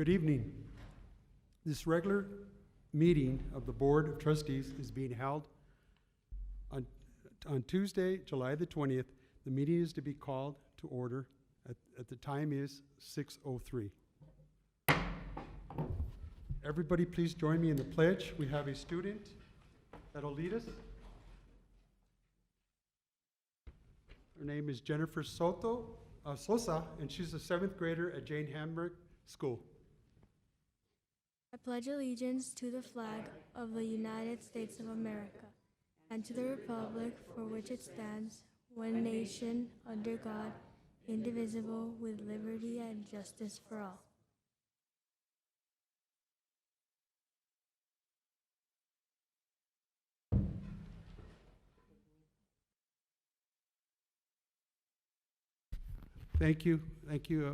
Good evening. This regular meeting of the Board of Trustees is being held on Tuesday, July the 20th. The meeting is to be called to order at the time is 6:03. Everybody please join me in the pledge. We have a student that'll lead us. Her name is Jennifer Sosa, and she's a 7th grader at Jane Hamburg School. I pledge allegiance to the flag of the United States of America and to the republic for which it stands, one nation, under God, indivisible, with liberty and justice for all. Thank you,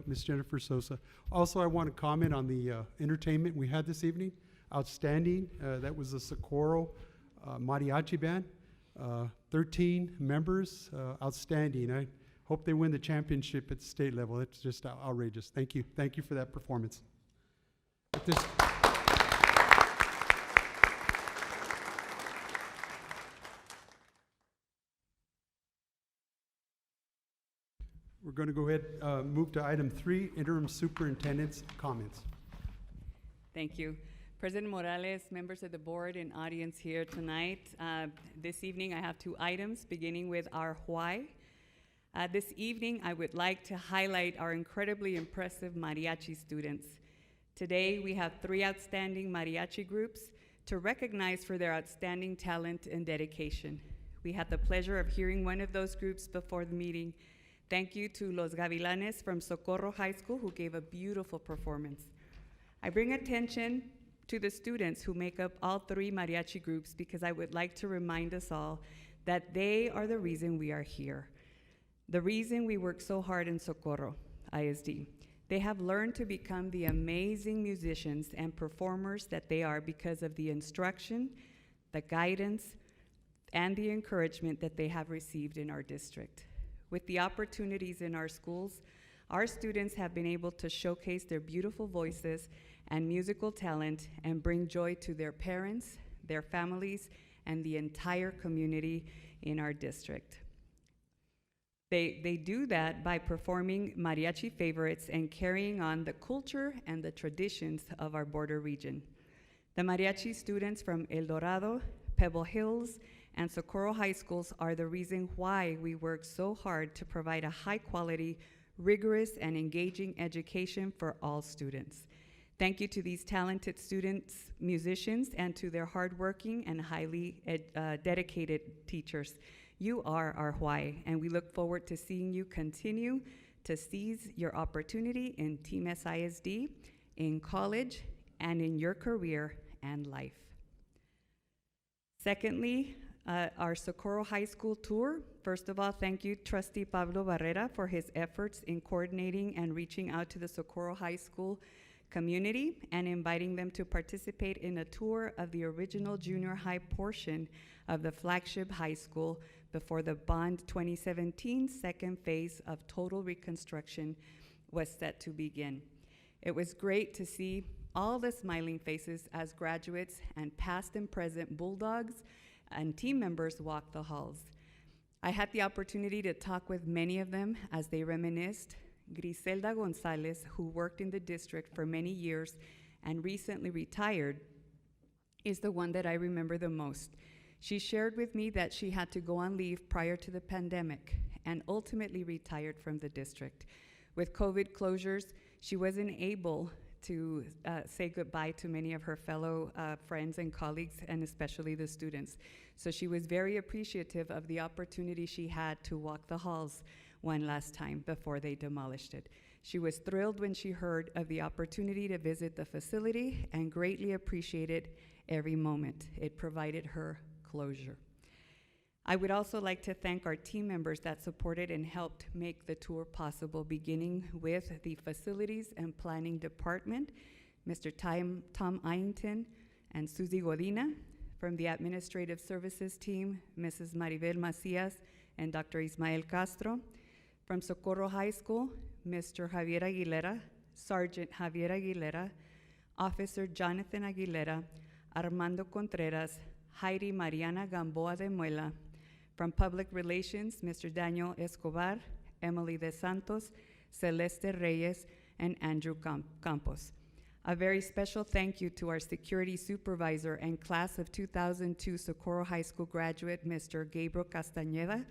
Ms. Jennifer Sosa. Also, I want to comment on the entertainment we had this evening. Outstanding. That was the Socorro Mariachi Band. 13 members. Outstanding. I hope they win the championship at the state level. It's just outrageous. Thank you. Thank you for that performance. At this We're going to go ahead move to item 3, interim superintendent's comments. Thank you. President Morales, members of the board, and audience here tonight. This evening I have 2 items, beginning with our why. This evening I would like to highlight our incredibly impressive mariachi students. Today we have 3 outstanding mariachi groups to recognize for their outstanding talent and dedication. We had the pleasure of hearing one of those groups before the meeting. Thank you to Los Gavilanes from Socorro High School who gave a beautiful performance. I bring attention to the students who make up all 3 mariachi groups because I would like to remind us all that they are the reason we are here, the reason we work so hard in Socorro ISD. They have learned to become the amazing musicians and performers that they are because of the instruction, the guidance, and the encouragement that they have received in our district. With the opportunities in our schools, our students have been able to showcase their beautiful voices and musical talent and bring joy to their parents, their families, and the entire community in our district. They do that by performing mariachi favorites and carrying on the culture and the traditions of our border region. The mariachi students from El Dorado, Pebble Hills, and Socorro High Schools are the reason why we work so hard to provide a high-quality, rigorous, and engaging education for all students. Thank you to these talented students, musicians, and to their hardworking and highly dedicated teachers. You are our why, and we look forward to seeing you continue to seize your opportunity in Team SISD, in college, and in your career and life. Secondly, our Socorro High School tour. First of all, thank you, Trustee Pablo Barrera, for his efforts in coordinating and reaching out to the Socorro High School community and inviting them to participate in a tour of the original junior high portion of the flagship high school before the Bond 2017 second phase of total reconstruction was set to begin. It was great to see all the smiling faces as graduates and past and present Bulldogs and team members walk the halls. I had the opportunity to talk with many of them as they reminisced. Griselda Gonzalez, who worked in the district for many years and recently retired, is the one that I remember the most. She shared with me that she had to go on leave prior to the pandemic and ultimately retired from the district. With COVID closures, she wasn't able to say goodbye to many of her fellow friends and colleagues, and especially the students. So she was very appreciative of the opportunity she had to walk the halls one last time before they demolished it. She was thrilled when she heard of the opportunity to visit the facility and greatly appreciated every moment. It provided her closure. I would also like to thank our team members that supported and helped make the tour possible, beginning with the Facilities and Planning Department, Mr. Tom Iington and Susie Godina. From the Administrative Services team, Mrs. Maribel Macias and Dr. Ismael Castro. From Socorro High School, Mr. Javier Aguilera, Sergeant Javier Aguilera, Officer Jonathan Aguilera, Armando Contreras, Heidi Mariana Gamboa de Muela. From Public Relations, Mr. Daniel Escobar, Emily De Santos, Celeste Reyes, and Andrew Campos. A very special thank you to our security supervisor and class of 2002 Socorro High School graduate, Mr. Gabriel Castañeda,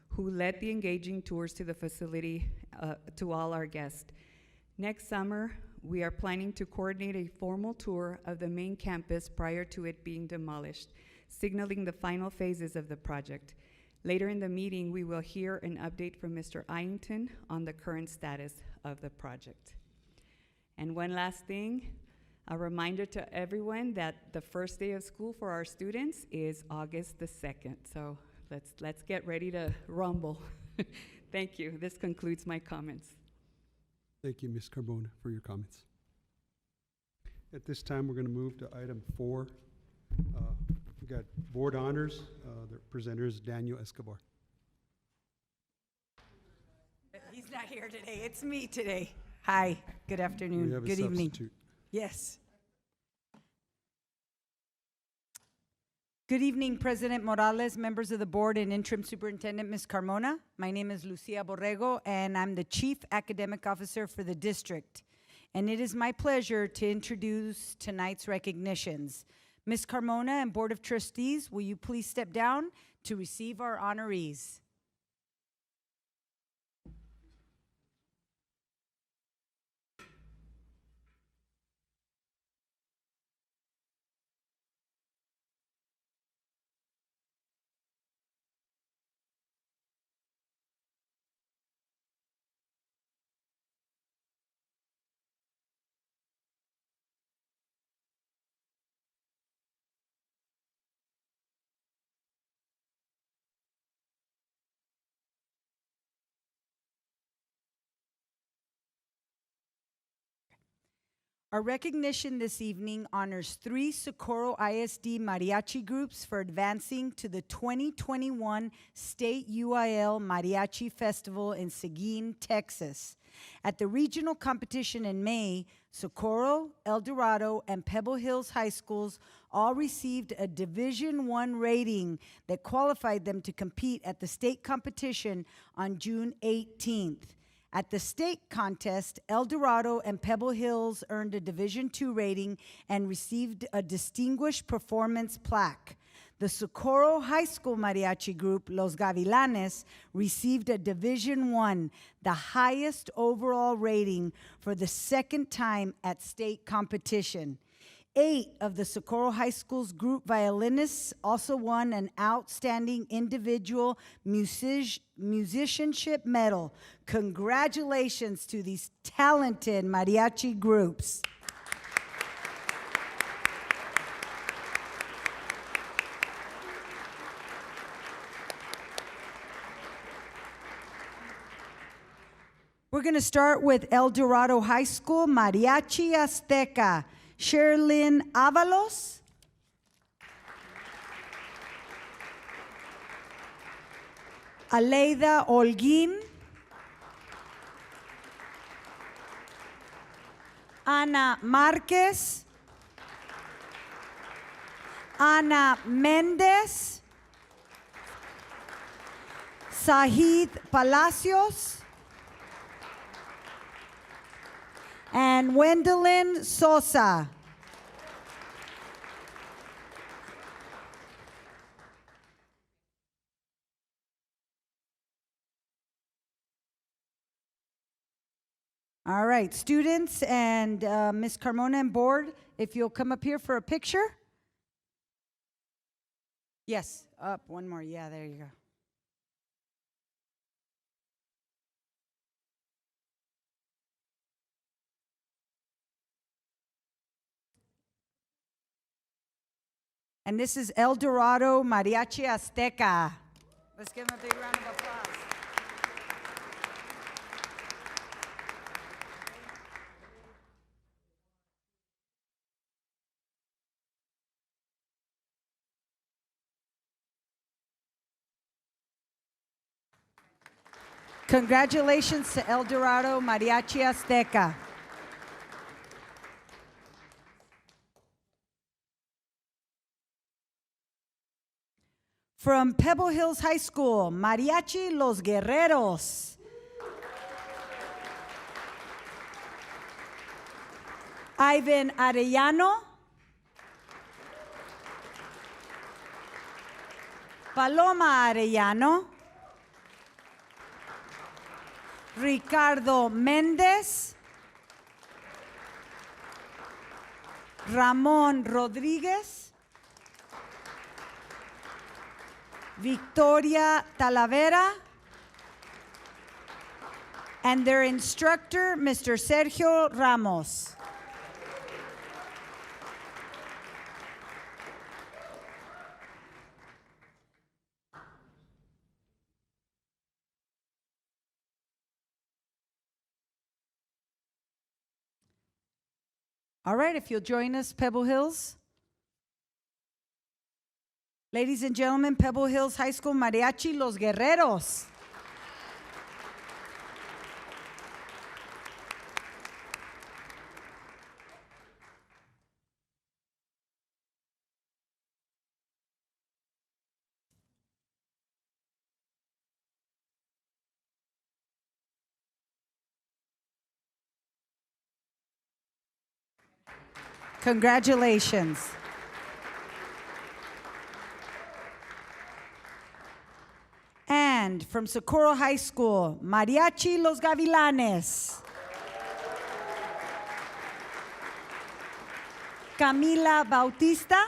who led the engaging tours to the facility to all our guests. Next summer, we are planning to coordinate a formal tour of the main campus prior to it being demolished, signaling the final phases of the project. Later in the meeting, we will hear an update from Mr. Iington on the current status of the project. And one last thing, a reminder to everyone that the first day of school for our students is August the 2nd. So let's get ready to rumble. Thank you. This concludes my comments. Thank you, Ms. Carbona, for your comments. At this time, we're going to move to item 4. We got board honors. The presenter is Daniel Escobar. He's not here today. It's me today. Hi. Good afternoon. We have a Good evening. substitute. Yes. Good evening, President Morales, members of the board, and Interim Superintendent Ms. Carmona. My name is Lucia Borrego, and I'm the Chief Academic Officer for the district. And it is my pleasure to introduce tonight's recognitions. Ms. Carmona and Board of Trustees, will you please step down to receive our honorees? Our recognition this evening honors 3 Socorro ISD mariachi groups for advancing to the 2021 State UIL Mariachi Festival in Seguin, Texas. At the regional competition in May, Socorro, El Dorado, and Pebble Hills High Schools all received a Division I rating that qualified them to compete at the state competition on June 18th. At the state contest, El Dorado and Pebble Hills earned a Division II rating and received a Distinguished Performance plaque. The Socorro High School Mariachi Group, Los Gavilanes, received a Division I, the highest overall rating for the second time at state competition. 8 of the Socorro High School's group violinists also won an Outstanding Individual Musicianship Medal. Congratulations to these talented mariachi groups. We're going to start with El Dorado High School Mariachi Azteca. Sherlyn Avalos. Aleida Holguín. Ana Márquez. Ana Méndez. Sahid Palacios. And Wendelin Sosa. All right, students and Ms. Carmona and board, if you'll come up here for a picture. Yes, up, one more. Yeah, there you go. And this is El Dorado Mariachi Azteca. Let's give them a big round of applause. Congratulations to El Dorado Mariachi Azteca. From Pebble Hills High School, Mariachi Los Guerreros. Ivan Arellano. Paloma Arellano. Ricardo Méndez. Ramón Rodríguez. Victoria Talavera. And their instructor, Mr. Sergio Ramos. All right, if you'll join us, Pebble Hills. Ladies and gentlemen, Pebble Hills High School Mariachi Los Guerreros. Congratulations. And from Socorro High School, Mariachi Los Gavilanes. Camila Bautista.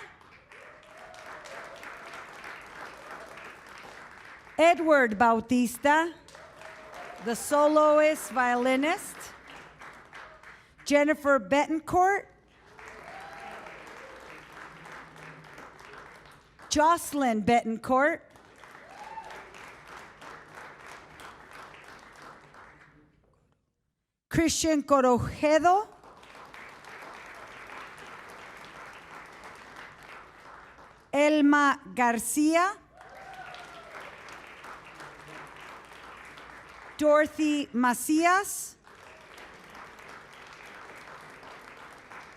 Edward Bautista, the soloist violinist. Jennifer Betancourt. Jocelyn Betancourt. Christian Corojedo. Elma Garcia. Dorothy Macias.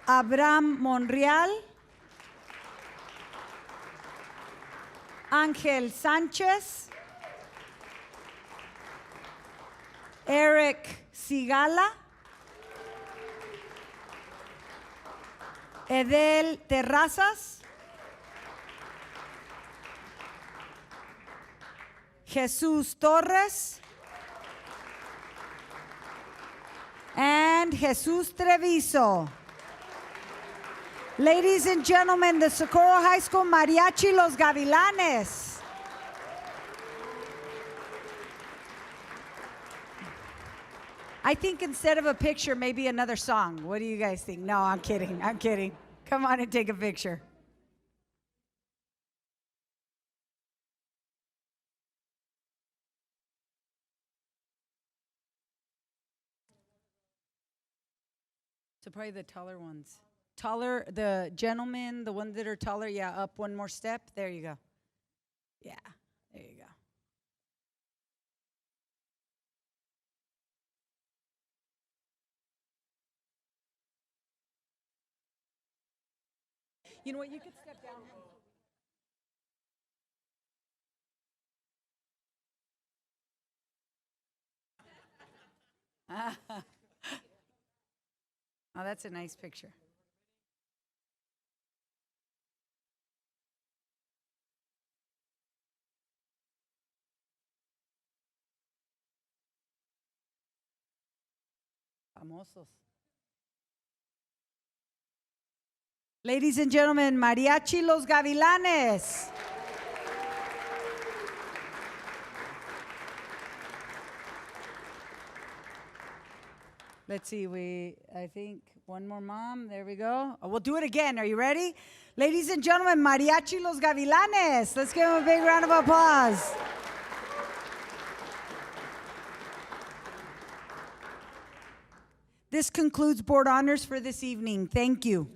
Abraham Monreal. Ángel Sánchez. Eric Sigala. Edel Terrazas. Jesús Torres. And Jesús Treviso. Ladies and gentlemen, the Socorro High School Mariachi Los Gavilanes. I think instead of a picture, maybe another song. What do you guys think? No, I'm kidding. I'm kidding. Come on and take a picture. So probably the taller ones. Taller, the gentlemen, the ones that are taller, yeah, up one more step. There you go. Yeah, there you go. You know what, you could step down. Oh, that's a nice picture. Famosos. Ladies and gentlemen, Mariachi Los Gavilanes. Let's see, I think one more mom, there we go. Oh, we'll do it again, are you ready? Ladies and gentlemen, Mariachi Los Gavilanes. Let's give them a big round of applause. This concludes board honors for this evening. Thank you.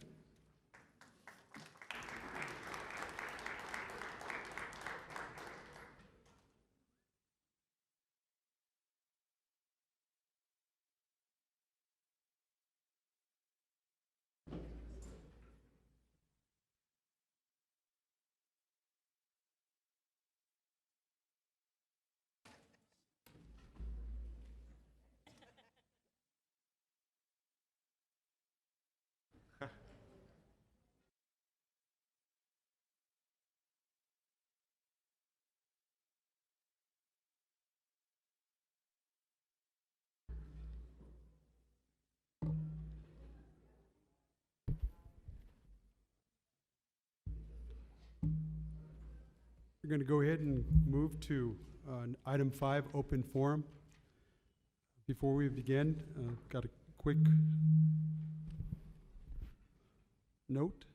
We're going to go ahead and move to item 5, open forum. Before we begin, got a quick note.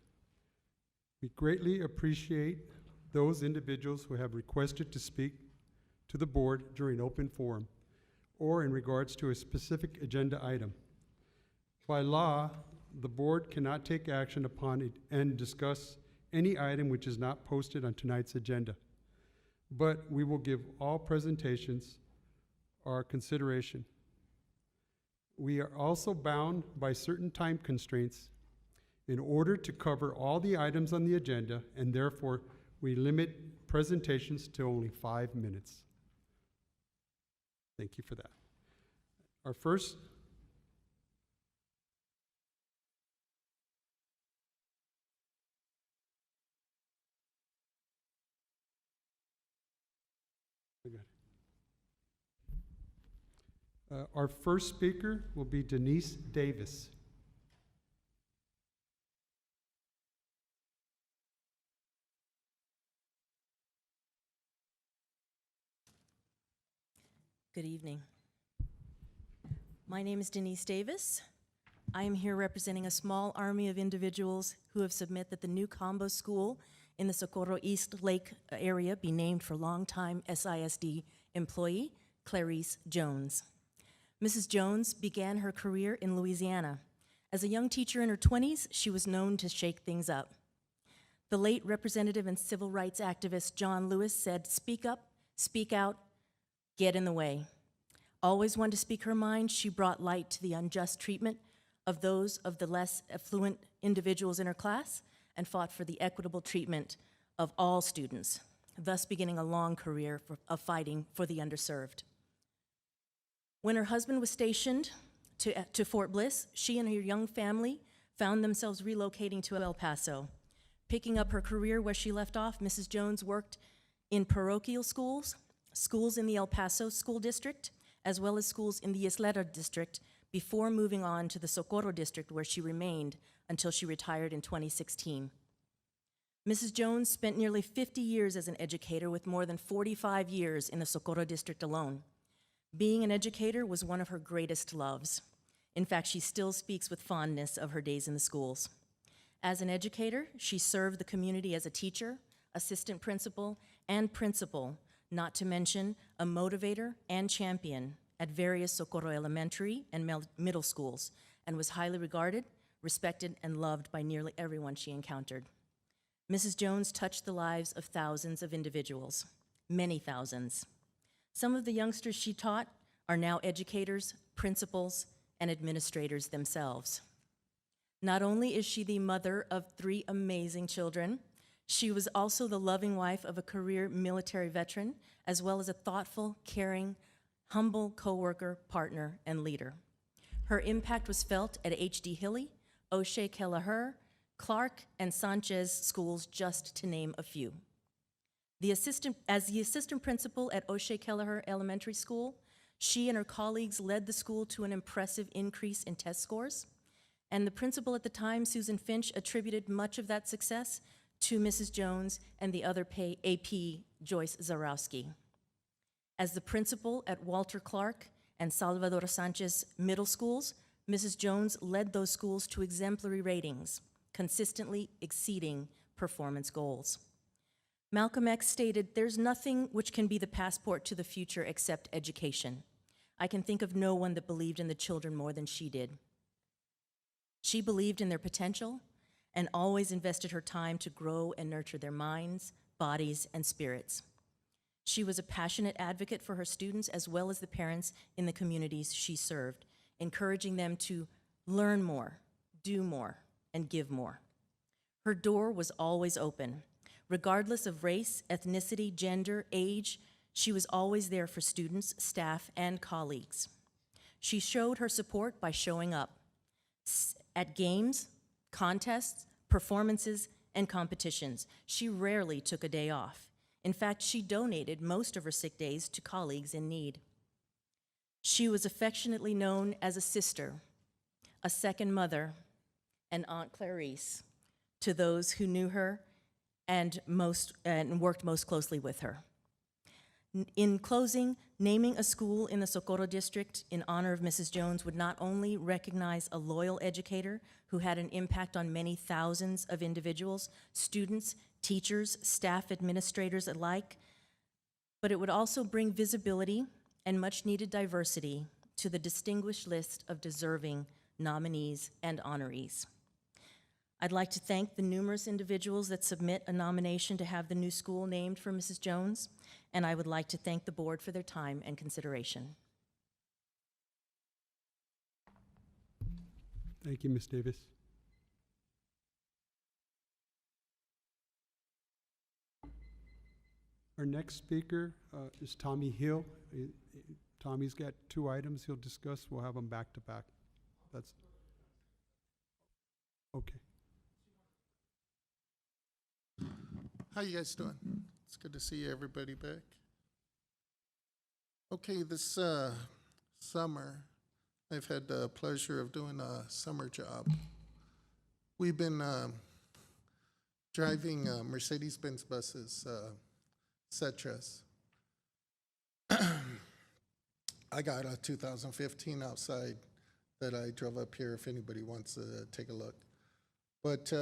We greatly appreciate those individuals who have requested to speak to the board during open forum or in regards to a specific agenda item. By law, the board cannot take action upon it and discuss any item which is not posted on tonight's agenda. But we will give all presentations our consideration. We are also bound by certain time constraints in order to cover all the items on the agenda, and therefore we limit presentations to only 5 minutes. Thank you for that. Our first our first speaker will be Denise Davis. Good evening. My name is Denise Davis. I am here representing a small army of individuals who have submitted that the new combo school in the Socorro East Lake area be named for longtime SISD employee Clarice Jones. Mrs. Jones began her career in Louisiana. As a young teacher in her 20s, she was known to shake things up. The late representative and civil rights activist John Lewis said, "Speak up, speak out, get in the way." Always one to speak her mind, she brought light to the unjust treatment of those of the less affluent individuals in her class and fought for the equitable treatment of all students, thus beginning a long career of fighting for the underserved. When her husband was stationed to Fort Bliss, she and her young family found themselves relocating to El Paso. Picking up her career where she left off, Mrs. Jones worked in parochial schools, schools in the El Paso School District, as well as schools in the Isleta District, before moving on to the Socorro District, where she remained until she retired in 2016. Mrs. Jones spent nearly 50 years as an educator, with more than 45 years in the Socorro District alone. Being an educator was one of her greatest loves. In fact, she still speaks with fondness of her days in the schools. As an educator, she served the community as a teacher, assistant principal, and principal, not to mention a motivator and champion at various Socorro elementary and middle schools, and was highly regarded, respected, and loved by nearly everyone she encountered. Mrs. Jones touched the lives of thousands of individuals, many thousands. Some of the youngsters she taught are now educators, principals, and administrators themselves. Not only is she the mother of 3 amazing children, she was also the loving wife of a career military veteran, as well as a thoughtful, caring, humble coworker, partner, and leader. Her impact was felt at H.D. Hilly, O'Shea Kelleher, Clark, and Sanchez schools, just to name a few. As the assistant principal at O'Shea Kelleher Elementary School, she and her colleagues led the school to an impressive increase in test scores, and the principal at the time, Susan Finch, attributed much of that success to Mrs. Jones and the other AP, Joyce Zarowski. As the principal at Walter Clark and Salvador Sanchez middle schools, Mrs. Jones led those schools to exemplary ratings, consistently exceeding performance goals. Malcolm X stated, "There's nothing which can be the passport to the future except education." I can think of no one that believed in the children more than she did. She believed in their potential and always invested her time to grow and nurture their minds, bodies, and spirits. She was a passionate advocate for her students as well as the parents in the communities she served, encouraging them to learn more, do more, and give more. Her door was always open. Regardless of race, ethnicity, gender, age, she was always there for students, staff, and colleagues. She showed her support by showing up at games, contests, performances, and competitions. She rarely took a day off. In fact, she donated most of her sick days to colleagues in need. She was affectionately known as a sister, a second mother, and Aunt Clarice to those who knew her and worked most closely with her. In closing, naming a school in the Socorro district in honor of Mrs. Jones would not only recognize a loyal educator who had an impact on many thousands of individuals, students, teachers, staff, administrators alike, but it would also bring visibility and much-needed diversity to the distinguished list of deserving nominees and honorees. I'd like to thank the numerous individuals that submit a nomination to have the new school named for Mrs. Jones, and I would like to thank the board for their time and consideration. Thank you, Ms. Davis. Our next speaker is Tommy Hill. Tommy's got 2 items he'll discuss. We'll have them back to back. That's okay. How you guys doing? It's good to see everybody back. Okay, this summer, I've had the pleasure of doing a summer job. We've been driving Mercedes-Benz buses, Cetras. I got a 2015 outside that I drove up here if anybody wants to take a look. But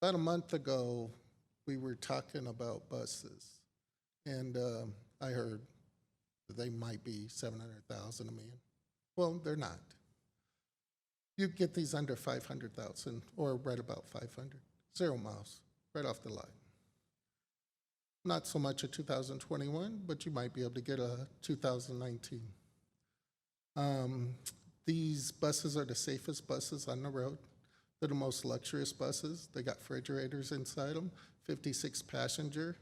about a month ago, we were talking about buses, and I heard that they might be 700,000 a million. Well, they're not. You get these under 500,000, or right about 500. 0 miles, right off the lot. Not so much a 2021, but you might be able to get a 2019. These buses are the safest buses on the road. They're the most luxurious buses. They got refrigerators inside them, 56 passenger.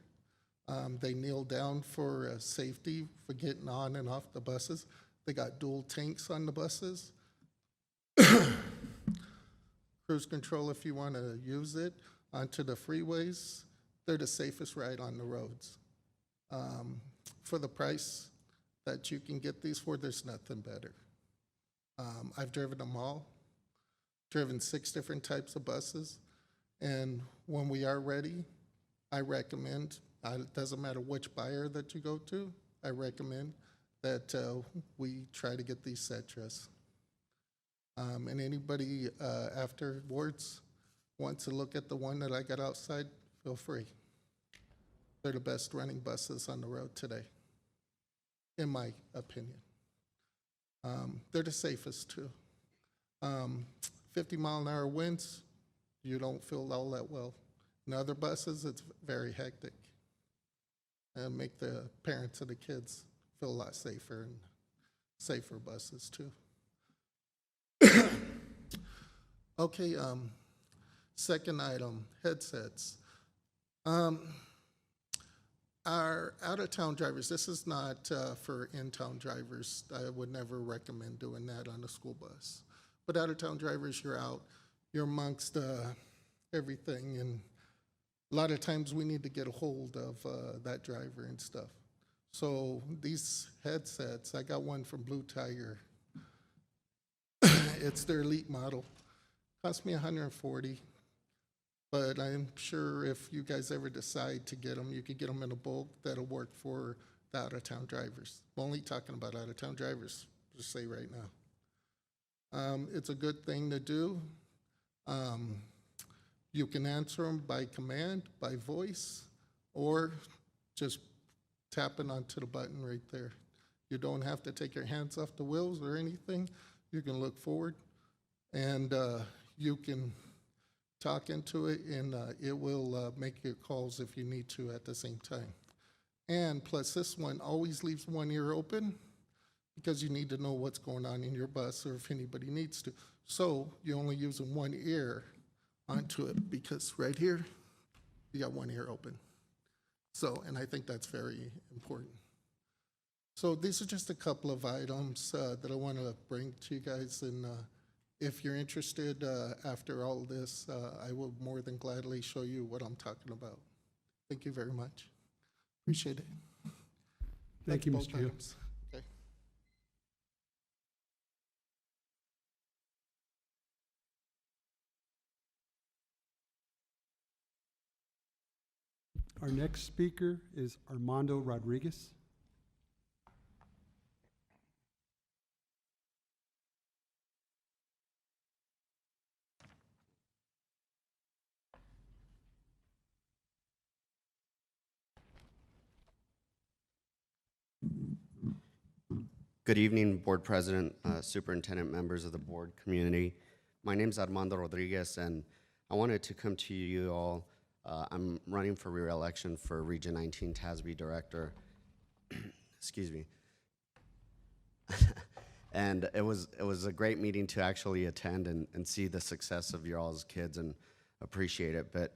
They kneel down for safety for getting on and off the buses. They got dual tanks on the buses. Cruise control if you want to use it onto the freeways. They're the safest ride on the roads. For the price that you can get these for, there's nothing better. I've driven them all. Driven 6 different types of buses, and when we are ready, I recommend, it doesn't matter which buyer that you go to, I recommend that we try to get these Cetras. And anybody afterwards wants to look at the one that I got outside, feel free. They're the best running buses on the road today, in my opinion. They're the safest too. 50-mile-an-hour winds, you don't feel all that well. In other buses, it's very hectic. And make the parents of the kids feel a lot safer, and safer buses too. Okay, second item, headsets. Our out-of-town drivers, this is not for in-town drivers. I would never recommend doing that on a school bus. But out-of-town drivers, you're out, you're amongst everything, and a lot of times we need to get a hold of that driver and stuff. So these headsets, I got one from Blue Tiger. It's their elite model. Cost me $140, but I'm sure if you guys ever decide to get them, you could get them in a bulk that'll work for the out-of-town drivers. I'm only talking about out-of-town drivers, just say right now. It's a good thing to do. You can answer them by command, by voice, or just tapping onto the button right there. You don't have to take your hands off the wheels or anything. You can look forward, and you can talk into it, and it will make your calls if you need to at the same time. And plus, this one always leaves one ear open, because you need to know what's going on in your bus or if anybody needs to. So you're only using one ear onto it, because right here, you got one ear open. So, and I think that's very important. So these are just a couple of items that I want to bring to you guys, and if you're interested after all this, I will more than gladly show you what I'm talking about. Thank you very much. Appreciate it. Thank you, That's Mr. both Hill. items. Our next speaker is Armando Rodriguez. Good evening, Board President, Superintendent, members of the board, community. My name is Armando Rodriguez, and I wanted to come to you all. I'm running for re-election for Region 19 TASB Director. Excuse me. And it was a great meeting to actually attend and see the success of your all's kids and appreciate it. But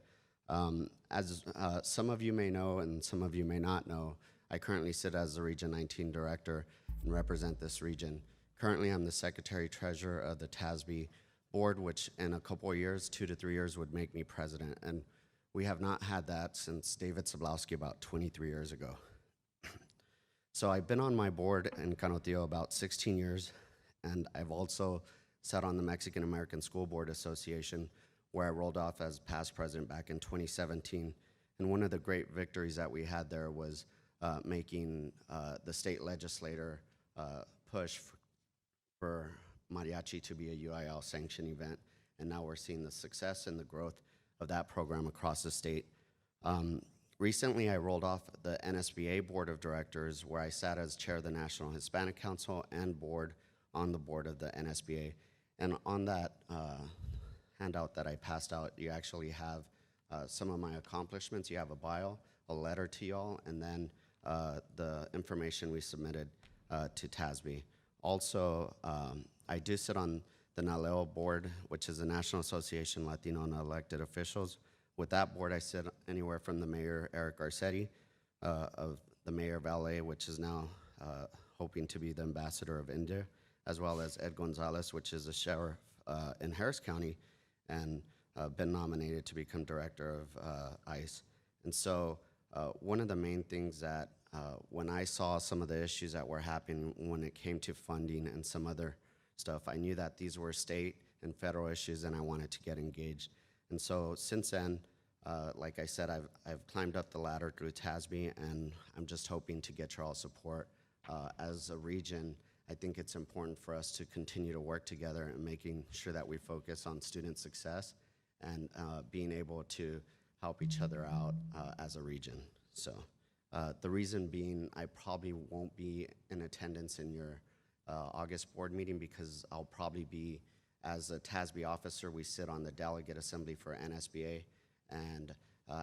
as some of you may know and some of you may not know, I currently sit as the Region 19 Director and represent this region. Currently, I'm the Secretary Treasurer of the TASB Board, which in a couple of years, 2 to 3 years, would make me President. And we have not had that since David Sablowski about 23 years ago. So I've been on my board in Canotillo about 16 years, and I've also sat on the Mexican American School Board Association, where I rolled off as past president back in 2017. And one of the great victories that we had there was making the state legislator push for mariachi to be a UIL sanctioned event. And now we're seeing the success and the growth of that program across the state. Recently, I rolled off the NSBA Board of Directors, where I sat as chair of the National Hispanic Council and on the board of the NSBA. And on that handout that I passed out, you actually have some of my accomplishments. You have a bio, a letter to y'all, and then the information we submitted to TASB. Also, I do sit on the NALEO board, which is the National Association Latino and Elected Officials. With that board, I sit anywhere from the Mayor, Eric Garcetti, of the Mayor of LA, which is now hoping to be the Ambassador of India, as well as Ed Gonzalez, which is a sheriff in Harris County, and been nominated to become Director of ICE. And so one of the main things that when I saw some of the issues that were happening when it came to funding and some other stuff, I knew that these were state and federal issues, and I wanted to get engaged. And so since then, like I said, I've climbed up the ladder through TASB, and I'm just hoping to get your all support. As a region, I think it's important for us to continue to work together and making sure that we focus on student success and being able to help each other out as a region. So the reason being, I probably won't be in attendance in your August board meeting, because I'll probably be, as a TASB officer, we sit on the delegate assembly for NSBA, and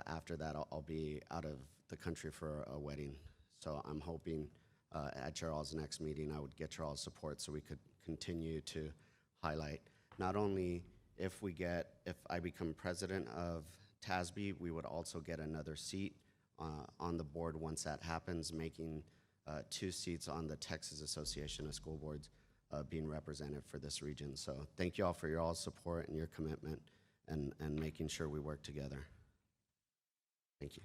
after that I'll be out of the country for a wedding. So I'm hoping at your all's next meeting I would get your all's support so we could continue to highlight not only if I become president of TASB, we would also get another seat on the board once that happens, making 2 seats on the Texas Association of School Boards being represented for this region. So thank you all for your all support and your commitment and making sure we work together. Thank you.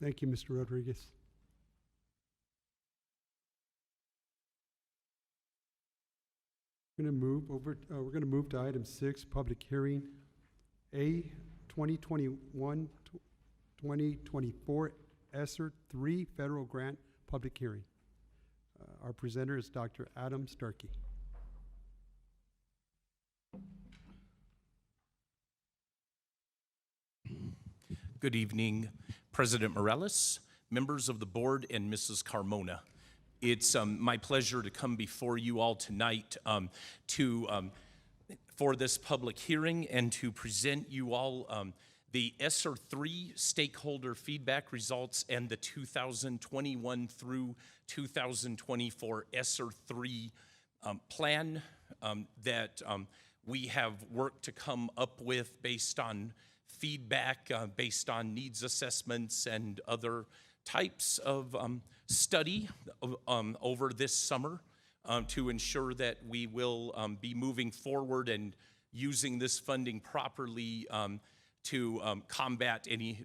Thank you, Mr. Rodriguez. We're going to move to item 6, public hearing A 2021-2024 ESSER III federal grant public hearing. Our presenter is Dr. Adam Starkey. Good evening, President Morales, members of the board, and Mrs. Carmona. It's my pleasure to come before you all tonight for this public hearing and to present you all the ESSER III stakeholder feedback results and the 2021 through 2024 ESSER III plan that we have worked to come up with based on feedback, based on needs assessments and other types of study over this summer to ensure that we will be moving forward and using this funding properly to combat any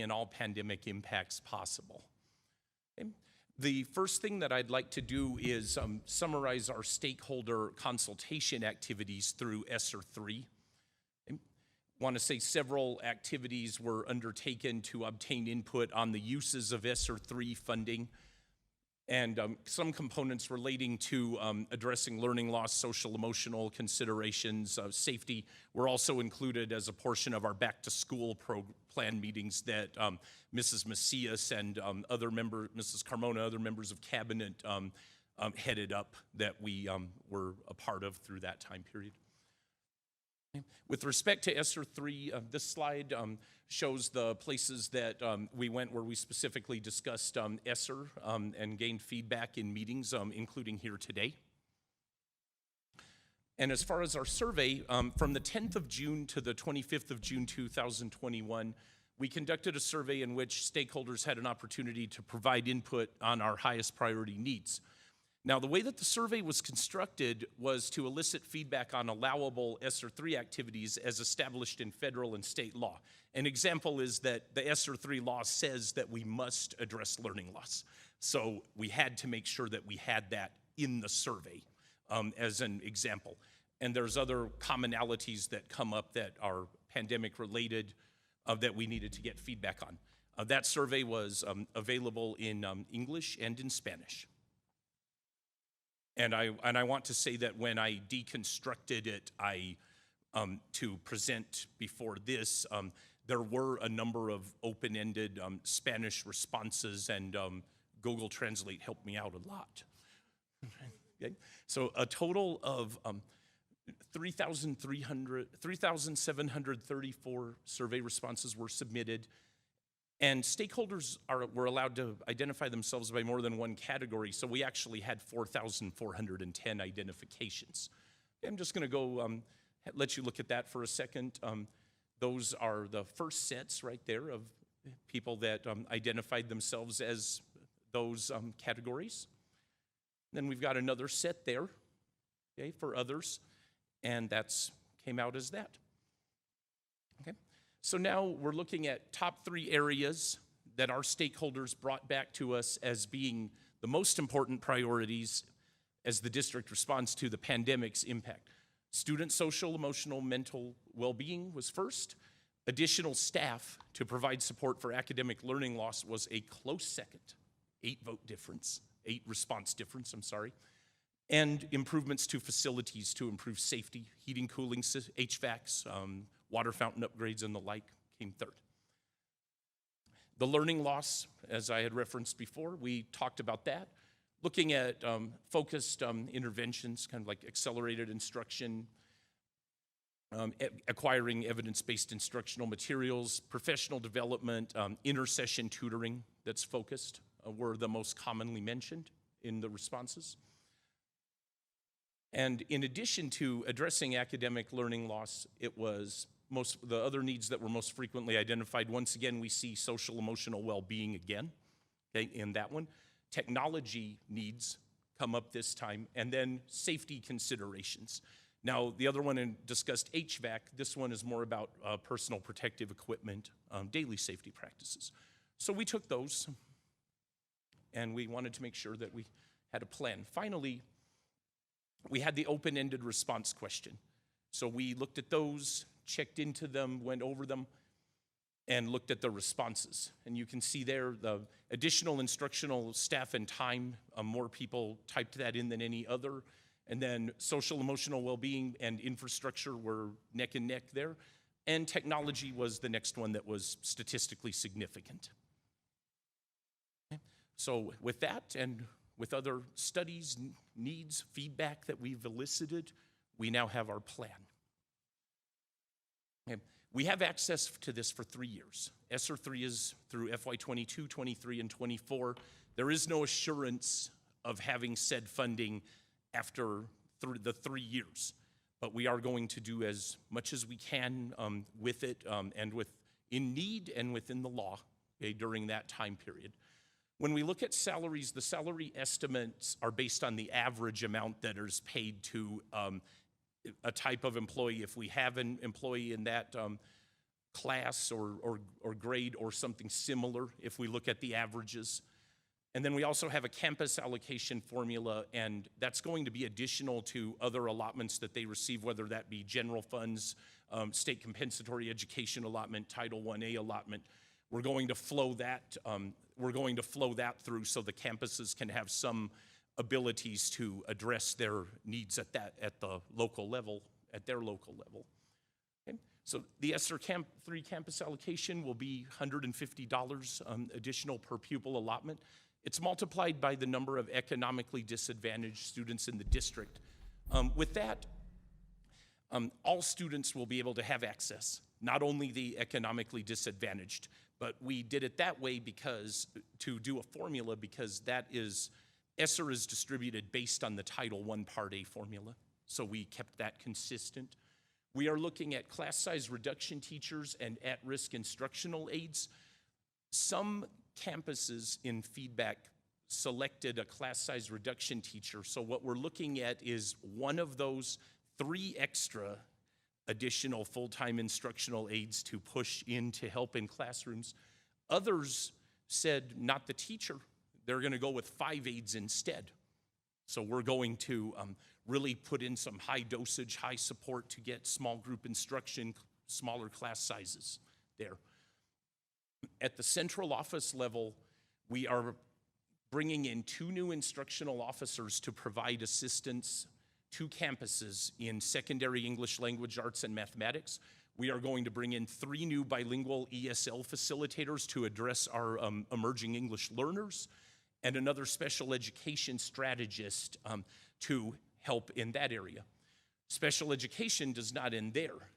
and all pandemic impacts possible. Okay. The first thing that I'd like to do is summarize our stakeholder consultation activities through ESSER III. Okay. Want to say several activities were undertaken to obtain input on the uses of ESSER III funding, and some components relating to addressing learning loss, social emotional considerations, safety were also included as a portion of our back to school plan meetings that Mrs. Macias and Mrs. Carmona, other members of cabinet headed up, that we were a part of through that time period. With respect to ESSER III, this slide shows the places that we went where we specifically discussed ESSER and gained feedback in meetings, including here today. And as far as our survey, from the 10th of June to the 25th of June 2021, we conducted a survey in which stakeholders had an opportunity to provide input on our highest priority needs. Now, the way that the survey was constructed was to elicit feedback on allowable ESSER III activities as established in federal and state law. An example is that the ESSER III law says that we must address learning loss. So we had to make sure that we had that in the survey as an example. And there's other commonalities that come up that are pandemic related that we needed to get feedback on. That survey was available in English and in Spanish. And I want to say that when I deconstructed it, to present before this, there were a number of open-ended Spanish responses, and Google Translate helped me out a lot. Okay? So a total of 3,734 survey responses were submitted. And stakeholders were allowed to identify themselves by more than one category, so we actually had 4,410 identifications. I'm just going to go let you look at that for a second. Those are the first sets right there of people that identified themselves as those categories. Then we've got another set there, okay, for others, and that's came out as that. Okay. So now we're looking at top 3 areas that our stakeholders brought back to us as being the most important priorities as the district responds to the pandemic's impact. Student social, emotional, mental well-being was first. Additional staff to provide support for academic learning loss was a close second. 8 response difference, I'm sorry. And improvements to facilities to improve safety, heating, cooling, HVACs, water fountain upgrades and the like came third. The learning loss, as I had referenced before, we talked about that. Looking at focused interventions, kind of like accelerated instruction, acquiring evidence-based instructional materials, professional development, inter-session tutoring that's focused were the most commonly mentioned in the responses. And in addition to addressing academic learning loss, it was the other needs that were most frequently identified. Once again, we see social emotional well-being again, okay, in that one. Technology needs come up this time, and then safety considerations. Now, the other one discussed HVAC. This one is more about personal protective equipment, daily safety practices. So we took those, and we wanted to make sure that we had a plan. Finally, we had the open-ended response question. So we looked at those, checked into them, went over them, and looked at the responses. And you can see there the additional instructional staff and time. More people typed that in than any other. And then social emotional well-being and infrastructure were neck and neck there. And technology was the next one that was statistically significant. Okay. So with that and with other studies, needs, feedback that we've elicited, we now have our plan. Okay. We have access to this for 3 years. ESSER III is through FY 22, 23, and 24. There is no assurance of having said funding after the 3 years, but we are going to do as much as we can with it and in need and within the law, okay, during that time period. When we look at salaries, the salary estimates are based on the average amount that is paid to a type of employee. If we have an employee in that class or grade or something similar, if we look at the averages. And then we also have a campus allocation formula, and that's going to be additional to other allotments that they receive, whether that be general funds, state compensatory education allotment, Title I-A allotment. We're going to flow that. We're going to flow that through so the campuses can have some abilities to address their needs at the local level, at their local level. Okay. So the ESSER III campus allocation will be $150 additional per pupil allotment. It's multiplied by the number of economically disadvantaged students in the district. With that, all students will be able to have access, not only the economically disadvantaged, but we did it that way because, to do a formula, because that is, ESSER is distributed based on the Title I Part A formula, so we kept that consistent. We are looking at class size reduction teachers and at-risk instructional aides. Some campuses in feedback selected a class size reduction teacher, so what we're looking at is one of those 3 extra additional full-time instructional aides to push in to help in classrooms. Others said not the teacher, they're gonna go with 5 aides instead. So we're going to really put in some high dosage, high support to get small group instruction, smaller class sizes there. At the central office level, we are bringing in 2 new instructional officers to provide assistance to campuses in secondary English language arts and mathematics. We are going to bring in 3 new bilingual ESL facilitators to address our emerging English learners, and another special education strategist to help in that area. Special education does not end there.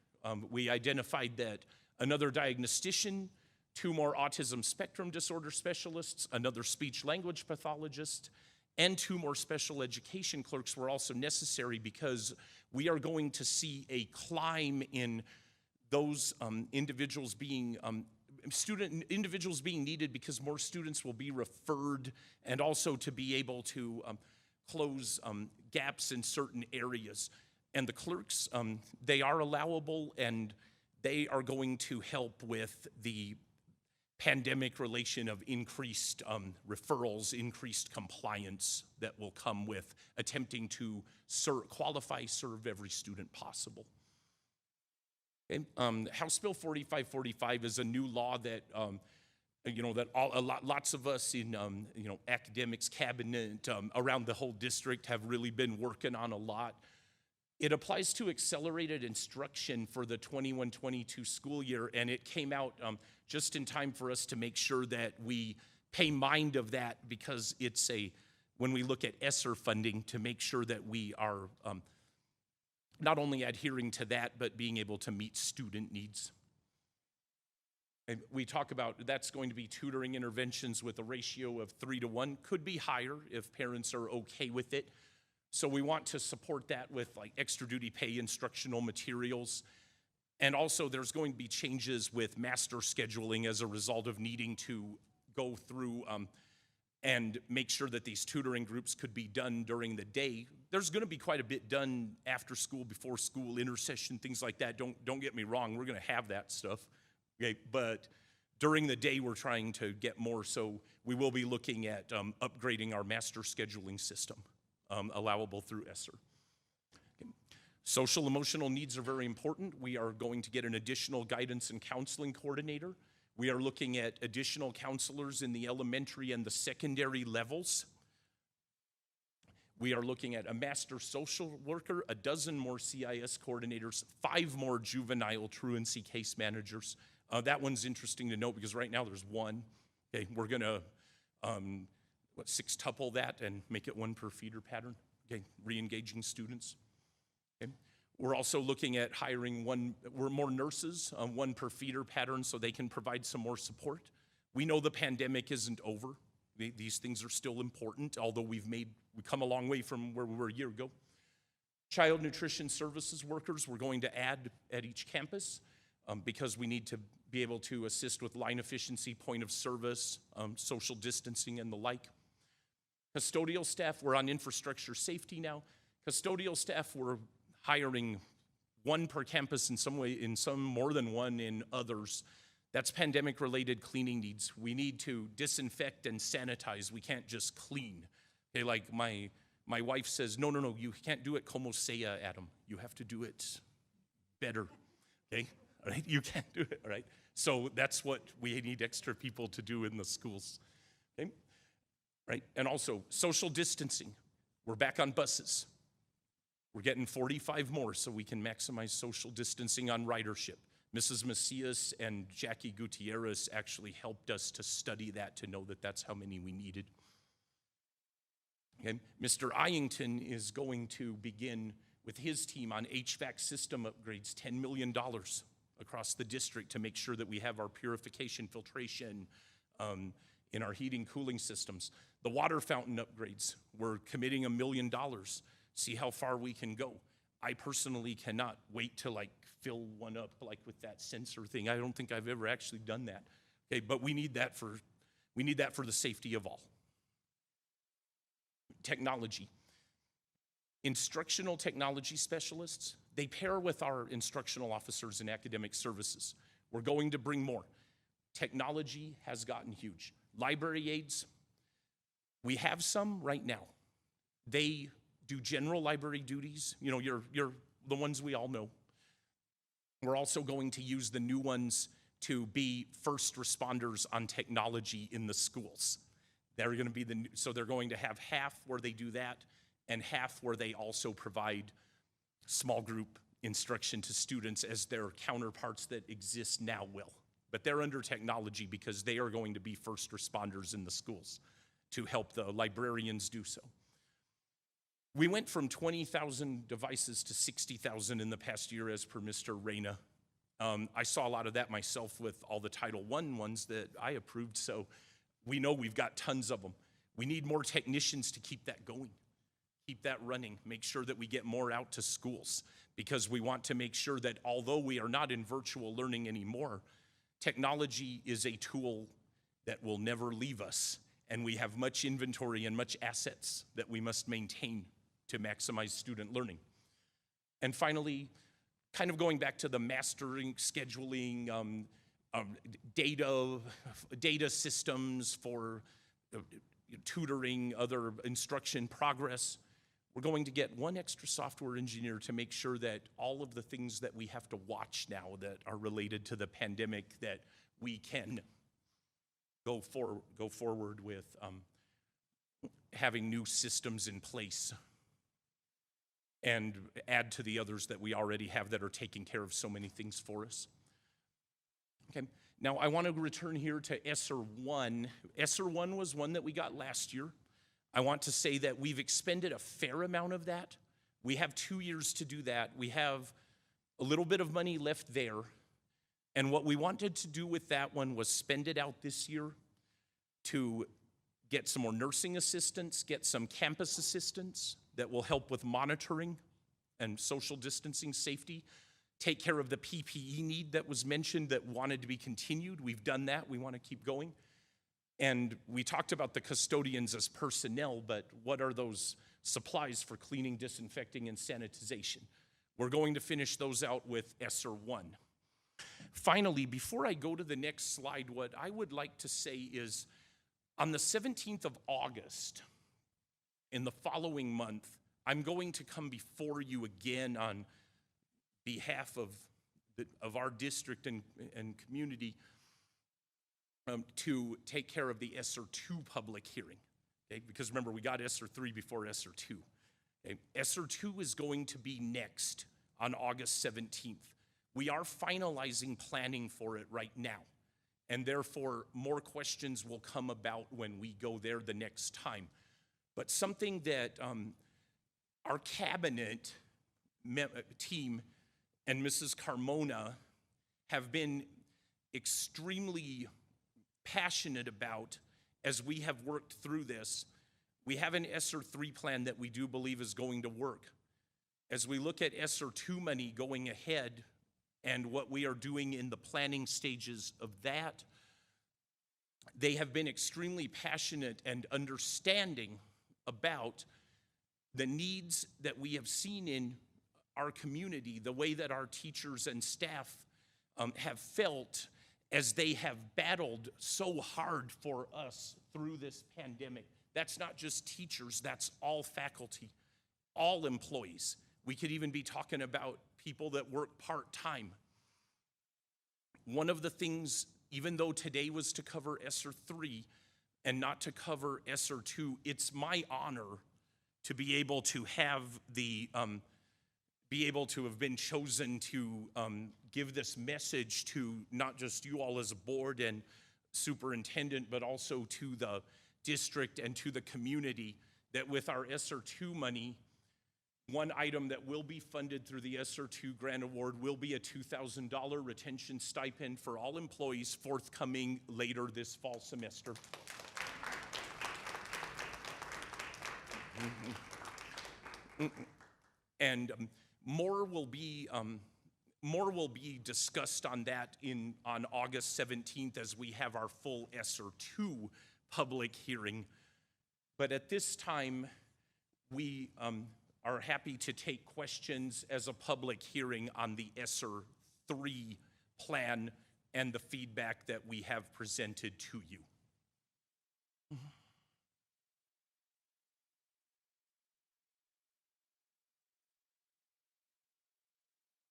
We identified that another diagnostician, 2 more autism spectrum disorder specialists, another speech language pathologist, and 2 more special education clerks were also necessary because we are going to see a climb in those individuals being needed because more students will be referred, and also to be able to close gaps in certain areas. And the clerks, they are allowable, and they are going to help with the pandemic relation of increased referrals, increased compliance that will come with attempting to qualify, serve every student possible. Okay. House Bill 4545 is a new law that lots of us in academics cabinet around the whole district have really been working on a lot. It applies to accelerated instruction for the 21-22 school year, and it came out just in time for us to make sure that we pay mind of that, because it's when we look at ESSER funding, to make sure that we are not only adhering to that, but being able to meet student needs. And we talk about that's going to be tutoring interventions with a ratio of 3 to 1, could be higher if parents are okay with it. So we want to support that with like extra duty pay, instructional materials. And also there's going to be changes with master scheduling as a result of needing to go through and make sure that these tutoring groups could be done during the day. There's going to be quite a bit done after school, before school, intersession, things like that. Don't get me wrong, we're going to have that stuff. Okay, but during the day we're trying to get more, so we will be looking at upgrading our master scheduling system, allowable through ESSER. Okay. Social emotional needs are very important. We are going to get an additional guidance and counseling coordinator. We are looking at additional counselors in the elementary and the secondary levels. We are looking at a master social worker, 12 more CIS coordinators, 5 more juvenile truancy case managers. That one's interesting to note because right now there's 1. Okay, we're gonna sextuple that and make it 1 per feeder pattern. Okay, re-engaging students. Okay. We're also looking at hiring more nurses, 1 per feeder pattern, so they can provide some more support. We know the pandemic isn't over. These things are still important, although we've come a long way from where we were a year ago. Child nutrition services workers we're going to add at each campus because we need to be able to assist with line efficiency, point of service, social distancing, and the like. Custodial staff, we're on infrastructure safety now. Custodial staff, we're hiring 1 per campus in some way, in some more than 1 in others. That's pandemic-related cleaning needs. We need to disinfect and sanitize. We can't just clean. Okay, like my wife says, no, you can't do it como sea, Adam. You have to do it better, okay? All right, you can't do it, all right? So that's what we need extra people to do in the schools, okay? Right, and also social distancing. We're back on buses. We're getting 45 more so we can maximize social distancing on ridership. Mrs. Macias and Jackie Gutierrez actually helped us to study that to know that that's how many we needed. Okay. Mr. Iington is going to begin with his team on HVAC system upgrades, $10 million across the district to make sure that we have our purification, filtration in our heating, cooling systems. The water fountain upgrades, we're committing $1 million. See how far we can go. I personally cannot wait to fill one up with that sensor thing. I don't think I've ever actually done that. Okay, but we need that for the safety of all. Technology. Instructional technology specialists, they pair with our instructional officers in academic services. We're going to bring more. Technology has gotten huge. Library aides, we have some right now. They do general library duties. You know, you're the ones we all know. We're also going to use the new ones to be first responders on technology in the schools. They're going to be so they're going to have half where they do that and half where they also provide small group instruction to students as their counterparts that exist now will. But they're under technology because they are going to be first responders in the schools to help the librarians do so. We went from 20,000 devices to 60,000 in the past year as per Mr. Reyna. I saw a lot of that myself with all the Title I ones that I approved, so we know we've got tons of them. We need more technicians to keep that going, keep that running, make sure that we get more out to schools, because we want to make sure that although we are not in virtual learning anymore, technology is a tool that will never leave us, and we have much inventory and much assets that we must maintain to maximize student learning. And finally, kind of going back to the mastering, scheduling, data systems for tutoring, other instruction progress, we're going to get one extra software engineer to make sure that all of the things that we have to watch now that are related to the pandemic, that we can go forward with having new systems in place and add to the others that we already have that are taking care of so many things for us. Okay, now I want to return here to ESSER I. ESSER I was one that we got last year. I want to say that we've expended a fair amount of that. We have 2 years to do that. We have a little bit of money left there. And what we wanted to do with that one was spend it out this year to get some more nursing assistants, get some campus assistants that will help with monitoring and social distancing safety, take care of the PPE need that was mentioned that wanted to be continued. We've done that. We want to keep going. And we talked about the custodians as personnel, but what are those supplies for cleaning, disinfecting, and sanitization? We're going to finish those out with ESSER I. Finally, before I go to the next slide, what I would like to say is on the 17th of August, in the following month, I'm going to come before you again on behalf of our district and community to take care of the ESSER II public hearing. Okay? Because remember, we got ESSER III before ESSER II. Okay? ESSER II is going to be next on August 17th. We are finalizing planning for it right now, and therefore more questions will come about when we go there the next time. But something that our cabinet team and Mrs. Carmona have been extremely passionate about as we have worked through this, we have an ESSER III plan that we do believe is going to work. As we look at ESSER II money going ahead and what we are doing in the planning stages of that, they have been extremely passionate and understanding about the needs that we have seen in our community, the way that our teachers and staff have felt, as they have battled so hard for us through this pandemic. That's not just teachers, that's all faculty, all employees. We could even be talking about people that work part-time. One of the things, even though today was to cover ESSER III and not to cover ESSER II, it's my honor to be able to have been chosen to give this message to not just you all as a board and superintendent, but also to the district and to the community, that with our ESSER II money, one item that will be funded through the ESSER II grant award will be a $2,000 retention stipend for all employees forthcoming later this fall semester. And more will be discussed on that on August 17th as we have our full ESSER II public hearing. But at this time, we are happy to take questions as a public hearing on the ESSER III plan and the feedback that we have presented to you.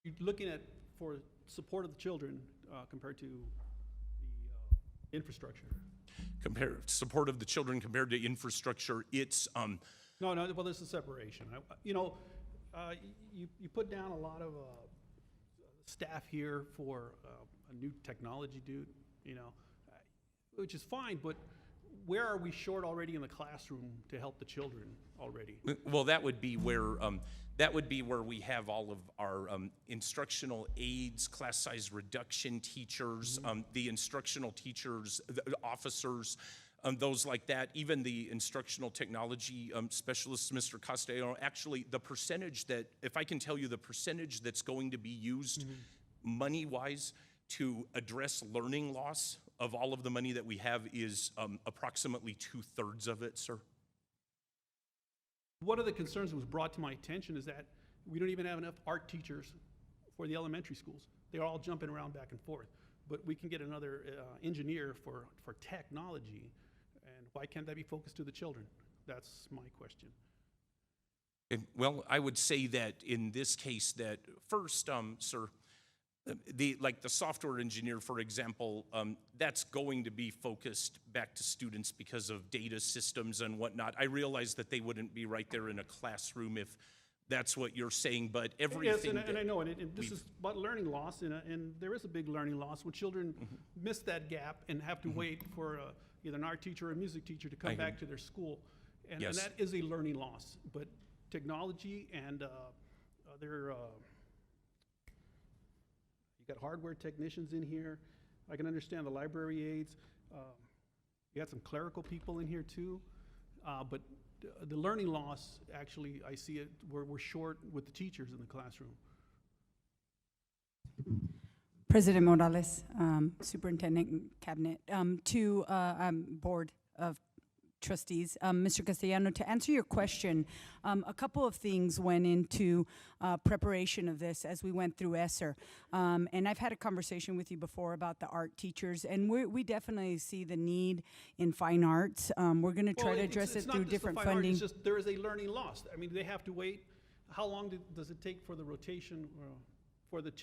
You're looking at for support of the children compared to the infrastructure. Support of the children compared to infrastructure, it's No, well, there's a separation. You put down a lot of staff here for a new technology dude, which is fine, but where are we short already in the classroom to help the children already? well, that would be where we have all of our instructional aides, class size reduction teachers, the instructional teachers, the officers, those like that, even the instructional technology specialists, Mr. Castellano. Actually, the percentage that, if I can tell you the percentage that's going to be used money-wise to address learning loss of all of the money that we have is approximately 2/3 of it, sir. One of the concerns that was brought to my attention is that we don't even have enough art teachers for the elementary schools. They're all jumping around back and forth. But we can get another engineer for technology, and why can't that be focused to the children? That's my question. Well, I would say that in this case that first, sir, the software engineer, for example, that's going to be focused back to students because of data systems and whatnot. I realize that they wouldn't be right there in a classroom if that's what you're saying, but everything. Yes, and I know, and this is about learning loss, and there is a big learning loss when children miss that gap and have to wait for either an art teacher or a music teacher to come back to their school. And Yes. that is a learning loss. But technology and other, you got hardware technicians in here. I can understand the library aides. You got some clerical people in here too. But the learning loss, actually, I see it, we're short with the teachers in the classroom. President Morales, Superintendent, Cabinet, to Board of Trustees. Mr. Castellano, to answer your question, a couple of things went into preparation of this as we went through ESSER. And I've had a conversation with you before about the art teachers, and we definitely see the need in fine arts. We're going to try to address it through different funding. It's just there is a learning loss. I mean, they have to wait. How long does it take for the rotation for the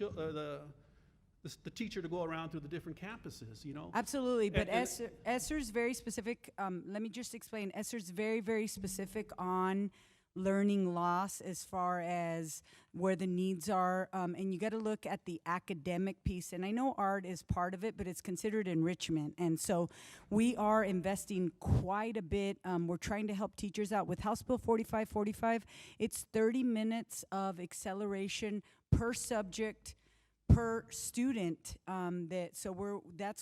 teacher to go around through the different campuses, Absolutely, but And- ESSER is very specific. Let me just explain. ESSER is very, very specific on learning loss as far as where the needs are. And you got to look at the academic piece. And I know art is part of it, but it's considered enrichment. And so we are investing quite a bit. We're trying to help teachers out with House Bill 4545. It's 30 minutes of acceleration per subject, per student. That's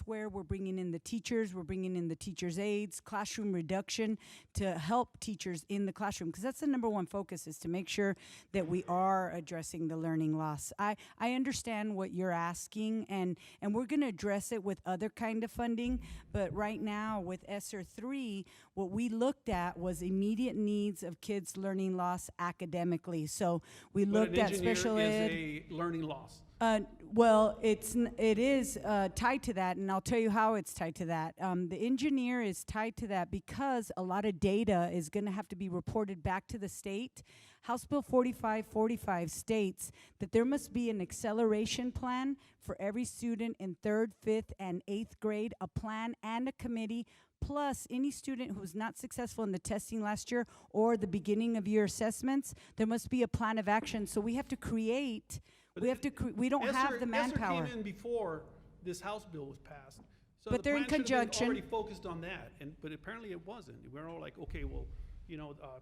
where we're bringing in the teachers, we're bringing in the teachers' aides, classroom reduction to help teachers in the classroom, because that's the number one focus, is to make sure that we are addressing the learning loss. I understand what you're asking, and we're going to address it with other kind of funding, but right now with ESSER III, what we looked at was immediate needs of kids' learning loss academically. So we looked at special ed. But an engineer is a learning loss. Well, it is tied to that, and I'll tell you how it's tied to that. The engineer is tied to that because a lot of data is going to have to be reported back to the state. House Bill 4545 states that there must be an acceleration plan for every student in 3rd, 5th, and 8th grade, a plan and a committee, plus any student who's not successful in the testing last year or the beginning of year assessments, there must be a plan of action. So we have to create, we don't have the manpower. ESSER came in before this House bill was passed. So But the they're in plan should have been conjunction. already focused on that, but apparently it wasn't. We're all like, okay, well,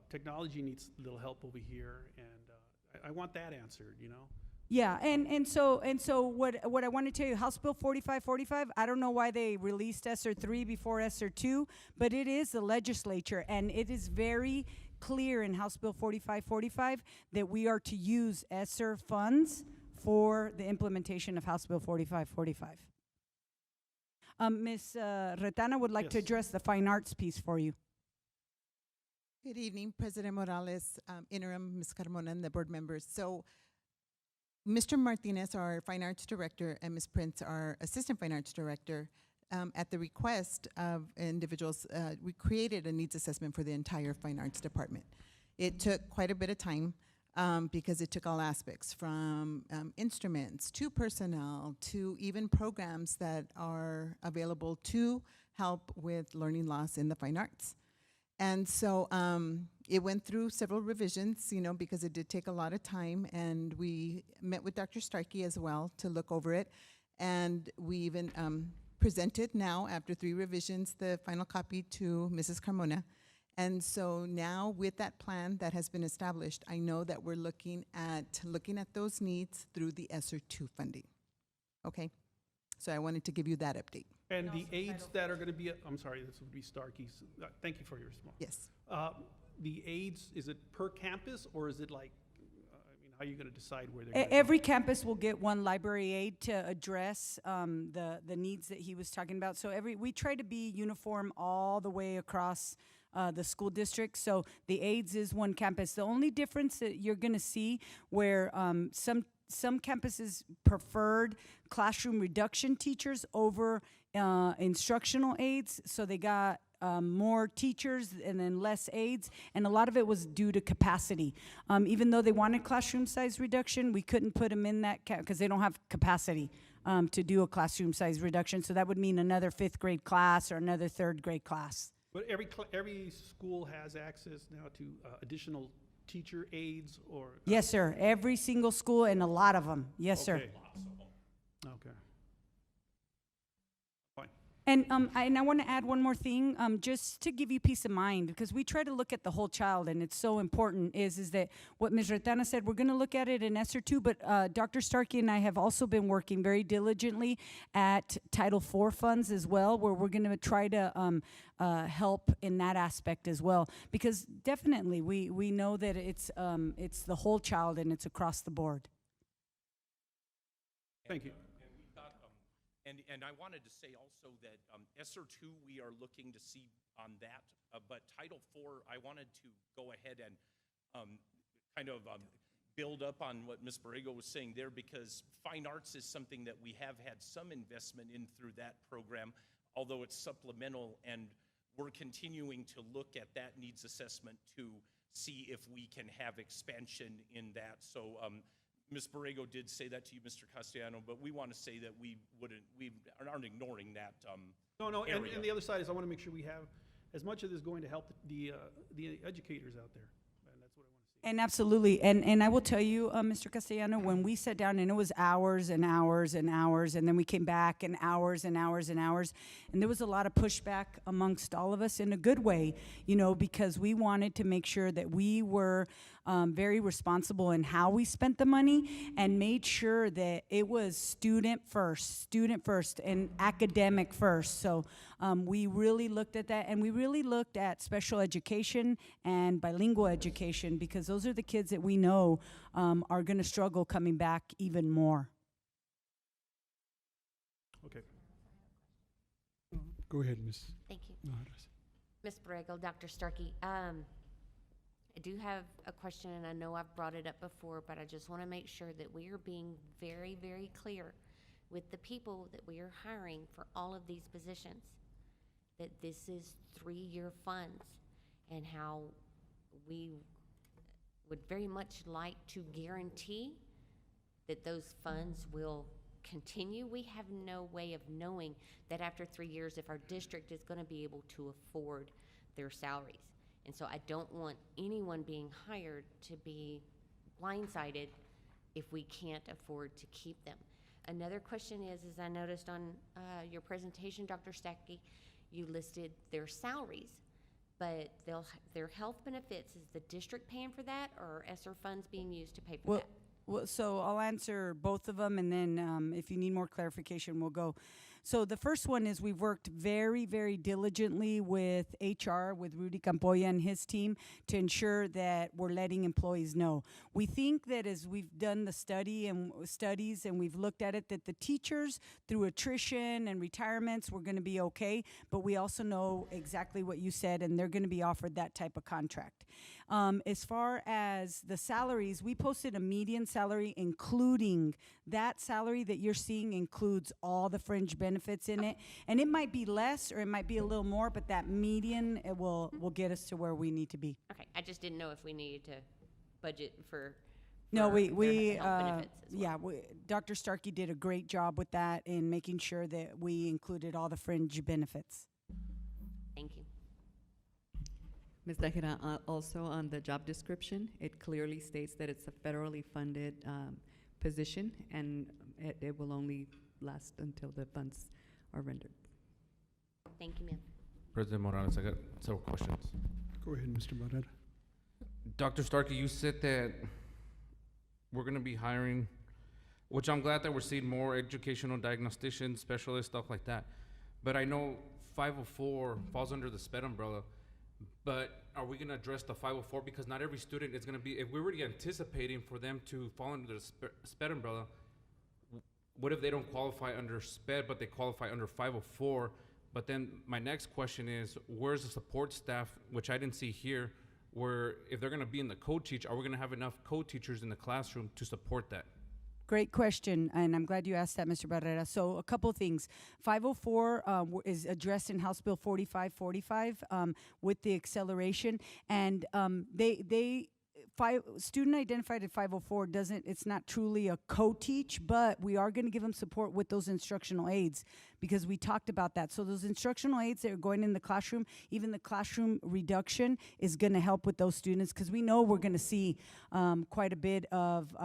technology needs a little help over here, and I want that answered, Yeah, and so what I want to tell you, House Bill 4545, I don't know why they released ESSER III before ESSER II, but it is the legislature, and it is very clear in House Bill 4545 that we are to use ESSER funds for the implementation of House Bill 4545. Ms. Retana would like to Yes. address the fine arts piece for you. Good evening, President Morales, interim, Ms. Carmona, and the board members. So, Mr. Martinez, our fine arts director, and Ms. Prince, our assistant fine arts director, at the request of individuals, we created a needs assessment for the entire fine arts department. It took quite a bit of time because it took all aspects, from instruments to personnel to even programs that are available to help with learning loss in the fine arts. And so it went through several revisions, because it did take a lot of time, and we met with Dr. Starkey as well to look over it. And we even presented now, after 3 revisions, the final copy to Mrs. Carmona. And so now with that plan that has been established, I know that we're looking at those needs through the ESSER II funding. Okay? So I wanted to give you that update. And the aides that are going to be, I'm sorry, this would be Starkey's. Thank you for your response. Yes. The aides, is it per campus, or is it like, how are you going to decide where they're? Every campus will get one library aide to address the needs that he was talking about. So we try to be uniform all the way across the school district. So the aides is one campus. The only difference that you're going to see where some campuses preferred classroom reduction teachers over instructional aides, so they got more teachers and then less aides, and a lot of it was due to capacity. Even though they wanted classroom size reduction, we couldn't put them in that because they don't have capacity to do a classroom size reduction, so that would mean another 5th grade class or another 3rd grade class. But every school has access now to additional teacher aides, or? Yes, sir. Every single school and a lot of them. Yes, sir. Okay. Okay. Fine. And I want to add one more thing, just to give you peace of mind, because we try to look at the whole child, and it's so important, is that what Ms. Retana said, we're going to look at it in ESSER II, but Dr. Starkey and I have also been working very diligently at Title IV funds as well, where we're going to try to help in that aspect as well, because definitely we know that it's the whole child and it's across the board. Thank you. And we thought, and I wanted to say also that ESSER II, we are looking to see on that, but Title IV, I wanted to go ahead and kind of build up on what Ms. Borrego was saying there, because fine arts is something that we have had some investment in through that program, although it's supplemental, and we're continuing to look at that needs assessment to see if we can have expansion in that. So Ms. Borrego did say that to you, Mr. Castellano, but we want to say that we aren't ignoring that No, area. and the other side is I want to make sure we have as much of this going to help the educators out there, and that's what I want to see. And absolutely, and I will tell you, Mr. Castellano, when we sat down, and it was hours and hours and hours, and then we came back and hours and hours and hours, and there was a lot of pushback amongst all of us in a good way, because we wanted to make sure that we were very responsible in how we spent the money, and made sure that it was student first, and academic first. So we really looked at that, and we really looked at special education and bilingual education, because those are the kids that we know are going to struggle coming back even more. Okay. Go ahead, Ms. Thank you. Naras. Ms. Borrego, Dr. Starkey. I do have a question, and I know I've brought it up before, but I just want to make sure that we are being very, very clear with the people that we are hiring for all of these positions, that this is 3-year funds, and how we would very much like to guarantee that those funds will continue. We have no way of knowing that after 3 years if our district is going to be able to afford their salaries. And so I don't want anyone being hired to be blindsided if we can't afford to keep them. Another question is I noticed on your presentation, Dr. Stackey, you listed their salaries, but their health benefits, is the district paying for that, or are ESSER funds being used to pay for that? Well, so I'll answer both of them, and then if you need more clarification, we'll go. So the first one is we've worked very, very diligently with HR, with Rudy Campoya and his team, to ensure that we're letting employees know. We think that as we've done the studies and we've looked at it, that the teachers, through attrition and retirements, we're going to be okay. But we also know exactly what you said, and they're going to be offered that type of contract. As far as the salaries, we posted a median salary, including that salary that you're seeing includes all the fringe benefits in it. And it might be less or it might be a little more, but that median will get us to where we need to be. Okay, I just didn't know if we needed to budget for No, their health benefits as well. yeah, Dr. Starkey did a great job with that in making sure that we included all the fringe benefits. Thank you. Ms. Nájera, also on the job description, it clearly states that it's a federally funded position, and it will only last until the funds are rendered. Thank you, ma'am. President Morales, I got several questions. Go ahead, Mr. Barrera. Dr. Starkey, you said that we're going to be hiring, which I'm glad that we're seeing more educational diagnosticians, specialists, stuff like that. But I know 504 falls under the SPED umbrella. But are we going to address the 504? Because not every student is going to be, if we're already anticipating for them to fall under the SPED umbrella, what if they don't qualify under SPED, but they qualify under 504? But then my next question is, where's the support staff, which I didn't see here, where if they're going to be in the co-teach, are we going to have enough co-teachers in the classroom to support that? Great question, and I'm glad you asked that, Mr. Barrera. So a couple of things. 504 is addressed in House Bill 4545 with the acceleration, and student identified at 504 it's not truly a co-teach, but we are going to give them support with those instructional aids because we talked about that. So those instructional aids that are going in the classroom, even the classroom reduction is going to help with those students because we know we're going to see quite a bit of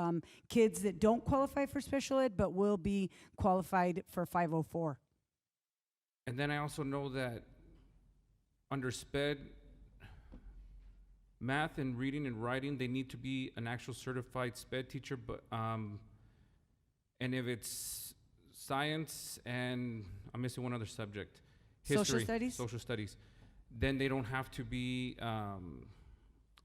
kids that don't qualify for special ed but will be qualified for 504. And then I also know that under SPED, math and reading and writing, they need to be an actual certified SPED teacher, but and if it's science and I'm missing one other subject, history, social studies, then they don't have to be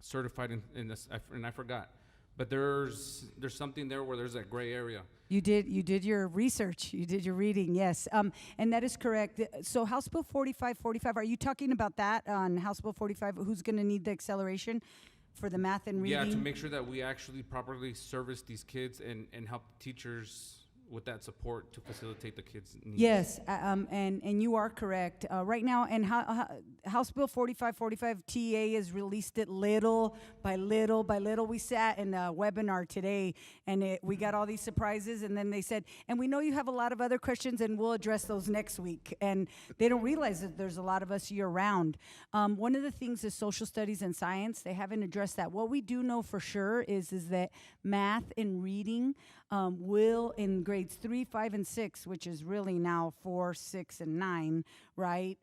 certified in this, and I forgot. But there's something there where there's that gray area. You did your research. You did your reading, yes. And that is correct. So House Bill 4545, are you talking about that on House Bill 45? Who's going to need the acceleration for the math and reading? Yeah, to make sure that we actually properly service these kids and help teachers with that support to facilitate the kids' needs. Yes, and you are correct. Right now, and House Bill 4545 TA has released it little by little by little. We sat in a webinar today, and we got all these surprises, and then they said, and we know you have a lot of other questions, and we'll address those next week. And they don't realize that there's a lot of us year-round. One of the things is social studies and science. They haven't addressed that. What we do know for sure is that math and reading will, in grades 3, 5, and 6, which is really now 4, 6, and 9, right?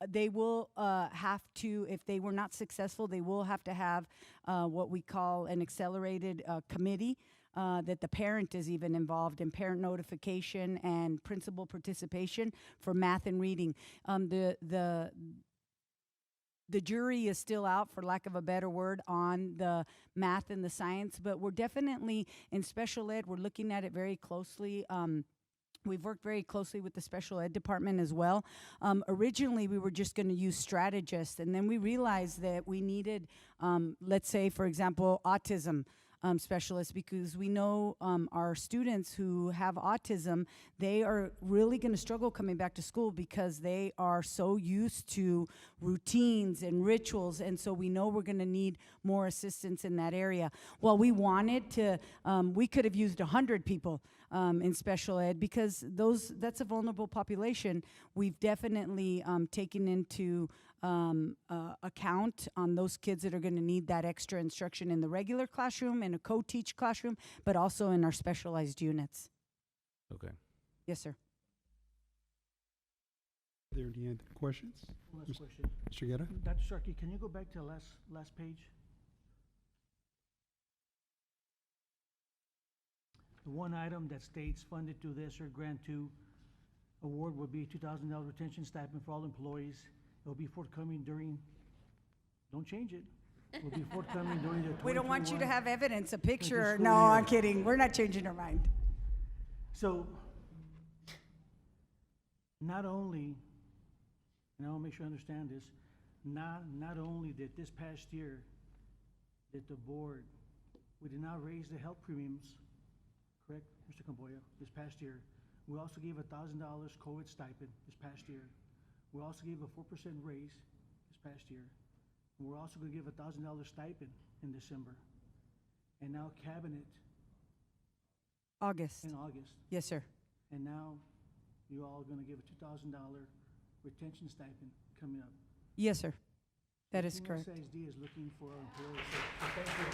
They will have to, if they were not successful, they will have to have what we call an accelerated committee that the parent is even involved in, parent notification and principal participation for math and reading. The jury is still out, for lack of a better word, on the math and the science, but we're definitely in special ed. We're looking at it very closely. We've worked very closely with the special ed department as well. Originally, we were just going to use strategists, and then we realized that we needed, let's say, for example, autism specialists, because we know our students who have autism, they are really going to struggle coming back to school because they are so used to routines and rituals, and so we know we're going to need more assistance in that area. Well, we wanted to, we could have used 100 people in special ed because that's a vulnerable population. We've definitely taken into account on those kids that are going to need that extra instruction in the regular classroom, in a co-teach classroom, but also in our specialized units. Okay. Yes, sir. Are there any other questions? Last question. Mr. Guerra? Dr. Starkey, can you go back to the last page? The one item that states funded to the ESSER Grant 2 award will be $2,000 retention stipend for all employees. It will be forthcoming during, don't change it. It will be forthcoming during the 2021. We don't want you to have evidence, a picture. school No, year. I'm kidding. We're not changing our mind. So, not only, and I want to make sure I understand this, not only that this past year, that the board, we did not raise the health premiums, correct, Mr. Camboya, this past year. We also gave $1,000 COVID stipend this past year. We also gave a 4% raise this past year. And we're also going to give $1,000 stipend in December. And now cabinet August. in August. Yes, sir. And now you all are going to give a $2,000 retention stipend coming up. Yes, sir. That is Team correct. SISD is looking for our employees. So thank you.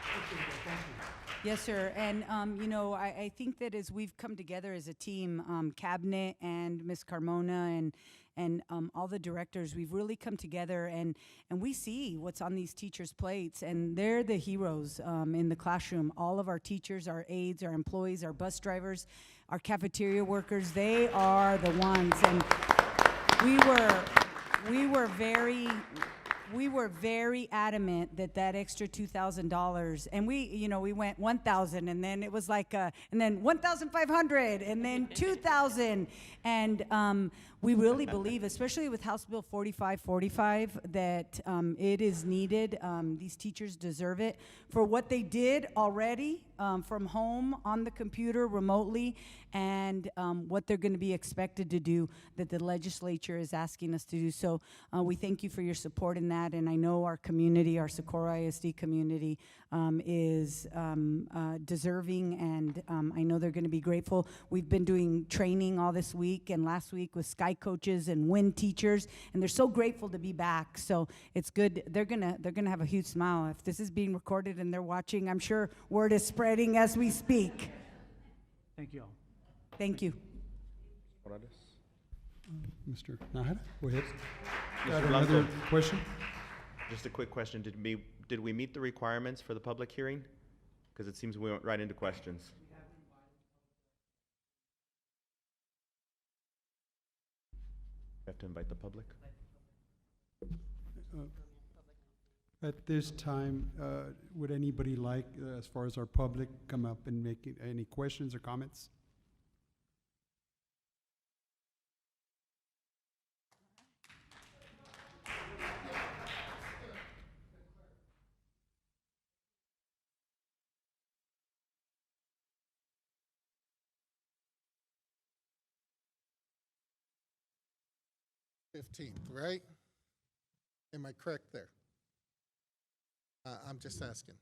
Appreciate that. Thank you. Yes, sir. And, you know, I think that as we've come together as a team, Cabinet and Ms. Carmona and all the directors, we've really come together and we see what's on these teachers' plates, and they're the heroes in the classroom. All of our teachers, our aides, our employees, our bus drivers, our cafeteria workers, they are the ones. And we were very adamant that extra $2,000, and we went 1,000, and then it was like, and then 1,500, and then 2,000, and we really believe, especially with House Bill 4545, that it is needed. These teachers deserve it for what they did already from home on the computer remotely, and what they're going to be expected to do that the legislature is asking us to do. So we thank you for your support in that, and I know our community, our Socorro ISD community, is deserving, and I know they're going to be grateful. We've been doing training all this week and last week with Sky coaches and WIN teachers, and they're so grateful to be back. So it's good. They're gonna have a huge smile if this is being recorded and they're watching. I'm sure word is spreading as we speak. Thank you all. Thank you. Mr. Nahara, go ahead. Mr. Got Blanco. another question? Just a quick question. Did we meet the requirements for the public hearing? Because it seems we went right into questions. We have to invite the public? At this time, would anybody like, as far as our public, come up and make any questions or comments? $15th, right? Am I correct there? I'm just asking.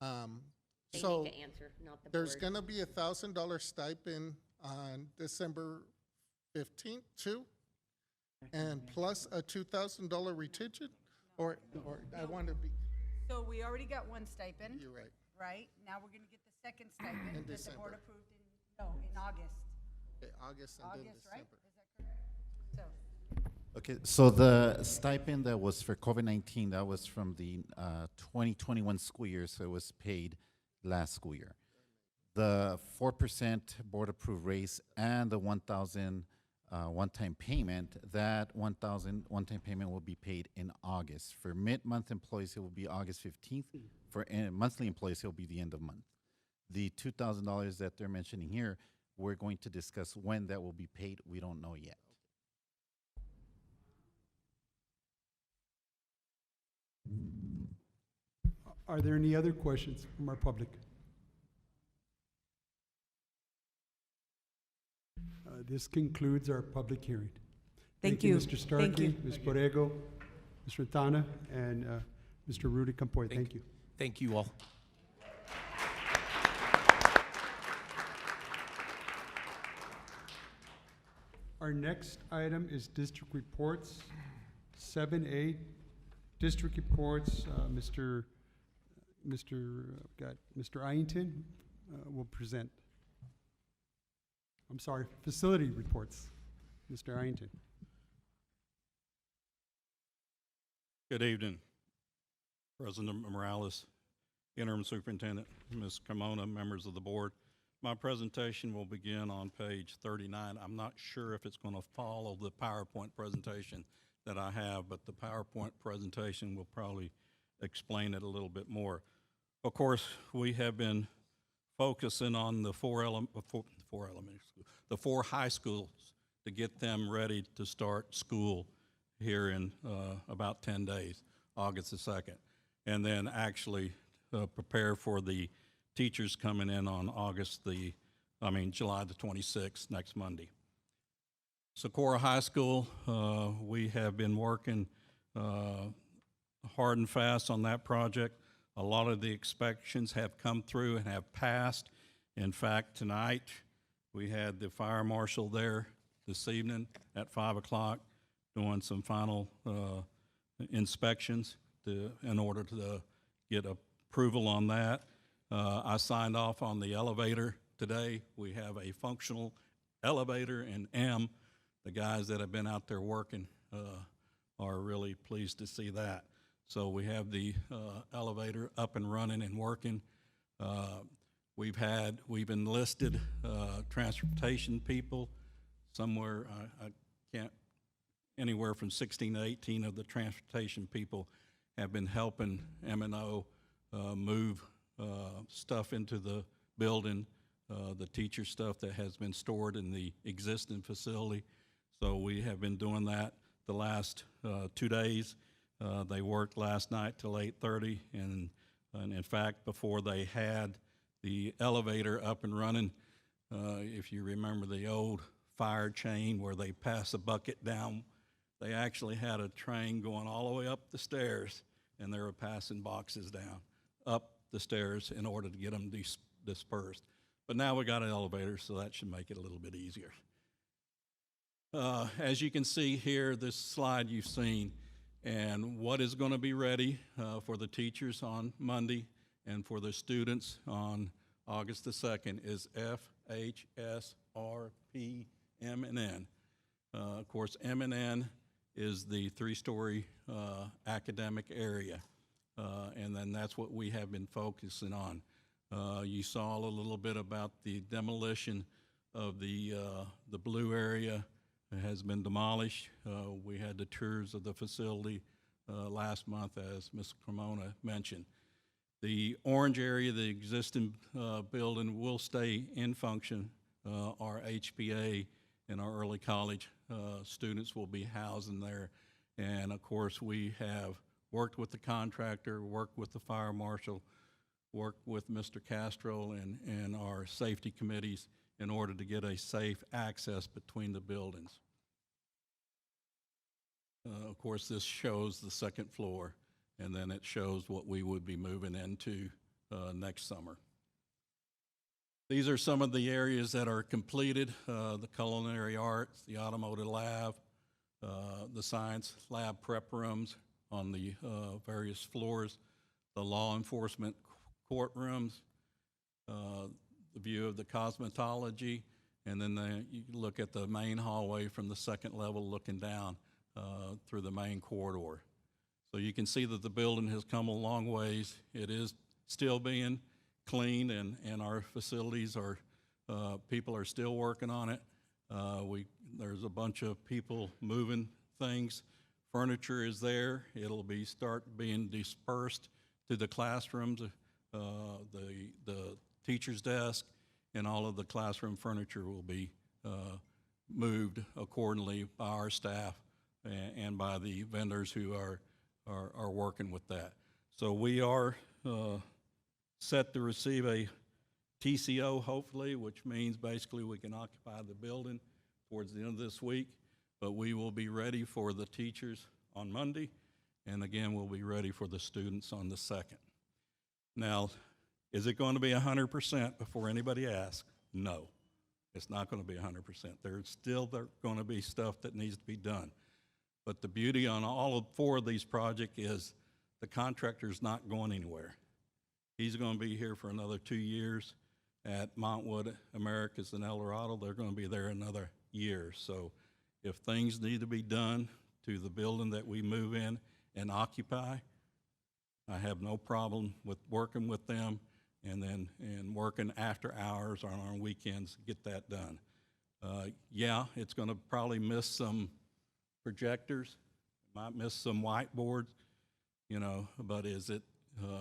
They So need to answer, not the there's board. gonna be $1,000 stipend on December 15th too? And plus a $2,000 retention? Or I want to be, So we already got one stipend, you're right, right? Now we're going to get the second stipend In that the board December. approved in August. okay, August and then August, right? December. Is that correct? So. Okay, so the stipend that was for COVID-19, that was from the 2021 school year, so it was paid last school year. The 4% board-approved raise and the 1,000 one-time payment, that 1,000 one-time payment will be paid in August. For mid-month employees, it will be August 15th. For monthly employees, it will be the end of month. The $2,000 that they're mentioning here We're going to discuss when that will be paid. We don't know yet. Are there any other questions from our public? This concludes our public hearing. Thank you. Mr. Starkey, Thank you. Ms. Borrego, Mr. Tana, and Mr. Rudy Campoy. Thank you. Thank you all. Our next item is district reports. 7A, district reports. Mr. Ianton will present. I'm sorry, facility reports. Mr. Ianton. Good evening, President Morales, Interim Superintendent, Ms. Carmona, members of the board. My presentation will begin on page 39. I'm not sure if it's going to follow the PowerPoint presentation that I have, but the PowerPoint presentation will probably explain it a little bit more. Of course, we have been focusing on the four high schools to get them ready to start school here in about 10 days, August the 2nd, and then actually prepare for the teachers coming in on July the 26th, next Monday. Socorro High School, we have been working hard and fast on that project. A lot of the inspections have come through and have passed. In fact, tonight we had the fire marshal there this evening at 5 o'clock doing some final inspections in order to get approval on that. I signed off on the elevator today. We have a functional elevator in M. The guys that have been out there working are really pleased to see that. So we have the elevator up and running and working. We've enlisted transportation people. Somewhere, I can't, anywhere from 16 to 18 of the transportation people have been helping M&O move stuff into the building, the teacher stuff that has been stored in the existing facility. So we have been doing that the last 2 days. They worked last night till 8:30, and in fact, before they had the elevator up and running, if you remember the old fire chain where they pass a bucket down, they actually had a train going all the way up the stairs, and they were passing boxes down up the stairs in order to get them dispersed. But now we got an elevator, so that should make it a little bit easier. As you can see here, this slide you've seen, and what is going to be ready for the teachers on Monday and for the students on August the 2nd is F, H, S, R, P, M, and N. Of course, M and N is the three-story academic area, and then that's what we have been focusing on. You saw a little bit about the demolition of the blue area. It has been demolished. We had the tours of the facility last month, as Ms. Cremona mentioned. The orange area, the existing building, will stay in function. Our HPA and our early college students will be housed in there. And of course, we have worked with the contractor, worked with the fire marshal, worked with Mr. Castro and our safety committees in order to get a safe access between the buildings. Of course, this shows the second floor, and then it shows what we would be moving into next summer. These are some of the areas that are completed: the culinary arts, the automotive lab, the science lab prep rooms on the various floors, the law enforcement courtrooms, the view of the cosmetology, and then you look at the main hallway from the second level looking down through the main corridor. So you can see that the building has come a long ways. It is still being cleaned, and our facilities are, people are still working on it. There's a bunch of people moving things. Furniture is there. It'll start being dispersed to the classrooms, the teacher's desk, and all of the classroom furniture will be moved accordingly by our staff and by the vendors who are working with that. So we are set to receive a TCO, hopefully, which means basically we can occupy the building towards the end of this week, but we will be ready for the teachers on Monday, and again, we'll be ready for the students on the 2nd. Now, is it going to be 100% before anybody asks? No, it's not going to be 100%. There's still going to be stuff that needs to be done. But the beauty on all 4 of these projects is the contractor's not going anywhere. He's going to be here for another 2 years. At Montwood Americas in El Dorado, they're going to be there another year. So if things need to be done to the building that we move in and occupy, I have no problem with working with them and working after hours or on weekends to get that done. Yeah, it's going to probably miss some projectors, might miss some whiteboards, but is it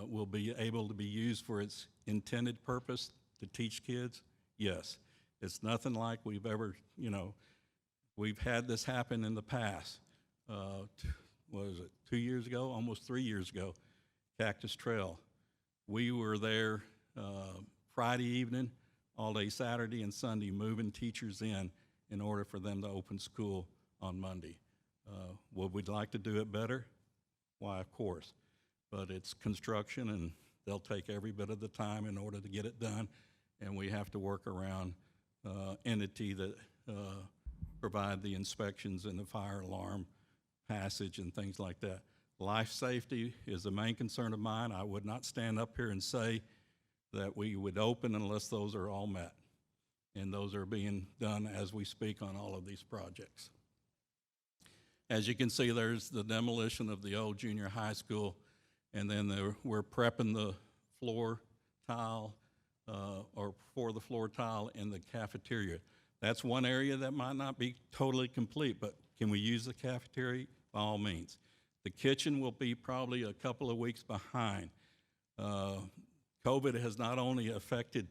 will be able to be used for its intended purpose to teach kids? Yes. It's nothing like we've ever, we've had this happen in the past. What was it, 2 years ago, almost 3 years ago, Cactus Trail. We were there Friday evening, all day Saturday and Sunday, moving teachers in order for them to open school on Monday. Would we like to do it better? Why, of course. But it's construction, and they'll take every bit of the time in order to get it done, and we have to work around entity that provide the inspections and the fire alarm passage and things like that. Life safety is the main concern of mine. I would not stand up here and say that we would open unless those are all met, and those are being done as we speak on all of these projects. As you can see, there's the demolition of the old junior high school, and then we're prepping the floor tile or for the floor tile in the cafeteria. That's one area that might not be totally complete, but can we use the cafeteria? By all means. The kitchen will be probably a couple of weeks behind. COVID has not only affected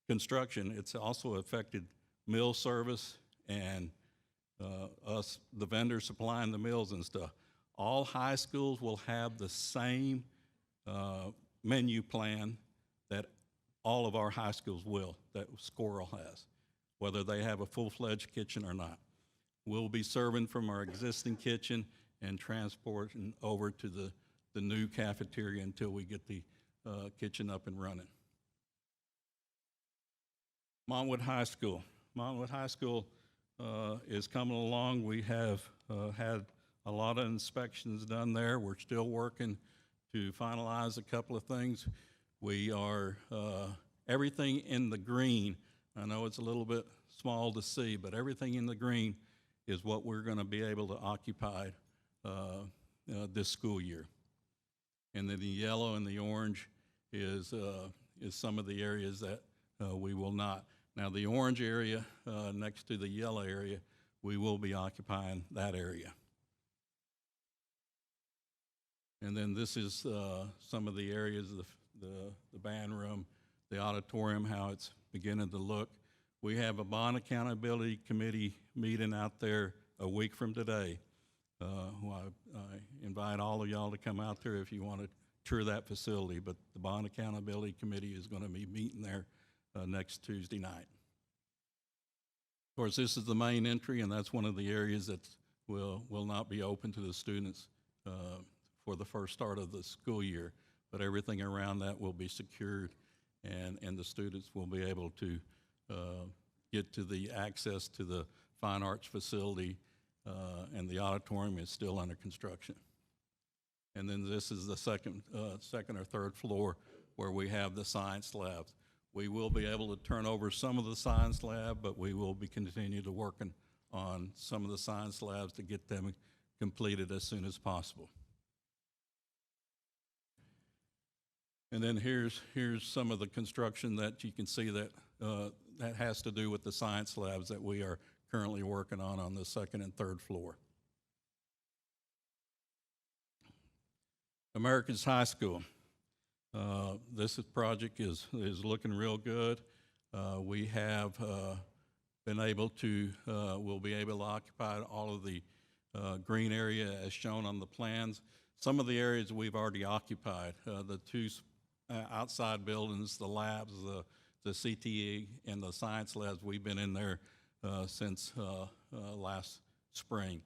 construction, it's also affected meal service and us, the vendors supplying the meals and stuff. All high schools will have the same menu plan that all of our high schools will, that Squirrel has, whether they have a full-fledged kitchen or not. We'll be serving from our existing kitchen and transporting over to the new cafeteria until we get the kitchen up and running. Montwood High School. Montwood High School is coming along. We have had a lot of inspections done there. We're still working to finalize a couple of things. We are, everything in the green, I know it's a little bit small to see, but everything in the green is what we're going to be able to occupy this school year. And then the yellow and the orange is some of the areas that we will not. Now the orange area next to the yellow area, we will be occupying that area. And then this is some of the areas of the band room, the auditorium, how it's beginning to look. We have a bond accountability committee meeting out there a week from today. I invite all of y'all to come out there if you want to tour that facility, but the bond accountability committee is going to be meeting there next Tuesday night. Of course, this is the main entry, and that's one of the areas that will not be open to the students for the first start of the school year, but everything around that will be secured, and the students will be able to get to the access to the fine arts facility, and the auditorium is still under construction. And then this is the second or third floor where we have the science labs. We will be able to turn over some of the science lab, but we will be continuing to working on some of the science labs to get them completed as soon as possible. And then here's some of the construction that you can see that that has to do with the science labs that we are currently working on the second and third floor. Americans High School. This project is looking real good. We have been able to, we'll be able to occupy all of the green area as shown on the plans. Some of the areas we've already occupied, the two outside buildings, the labs, the CTE, and the science labs, we've been in there since last spring.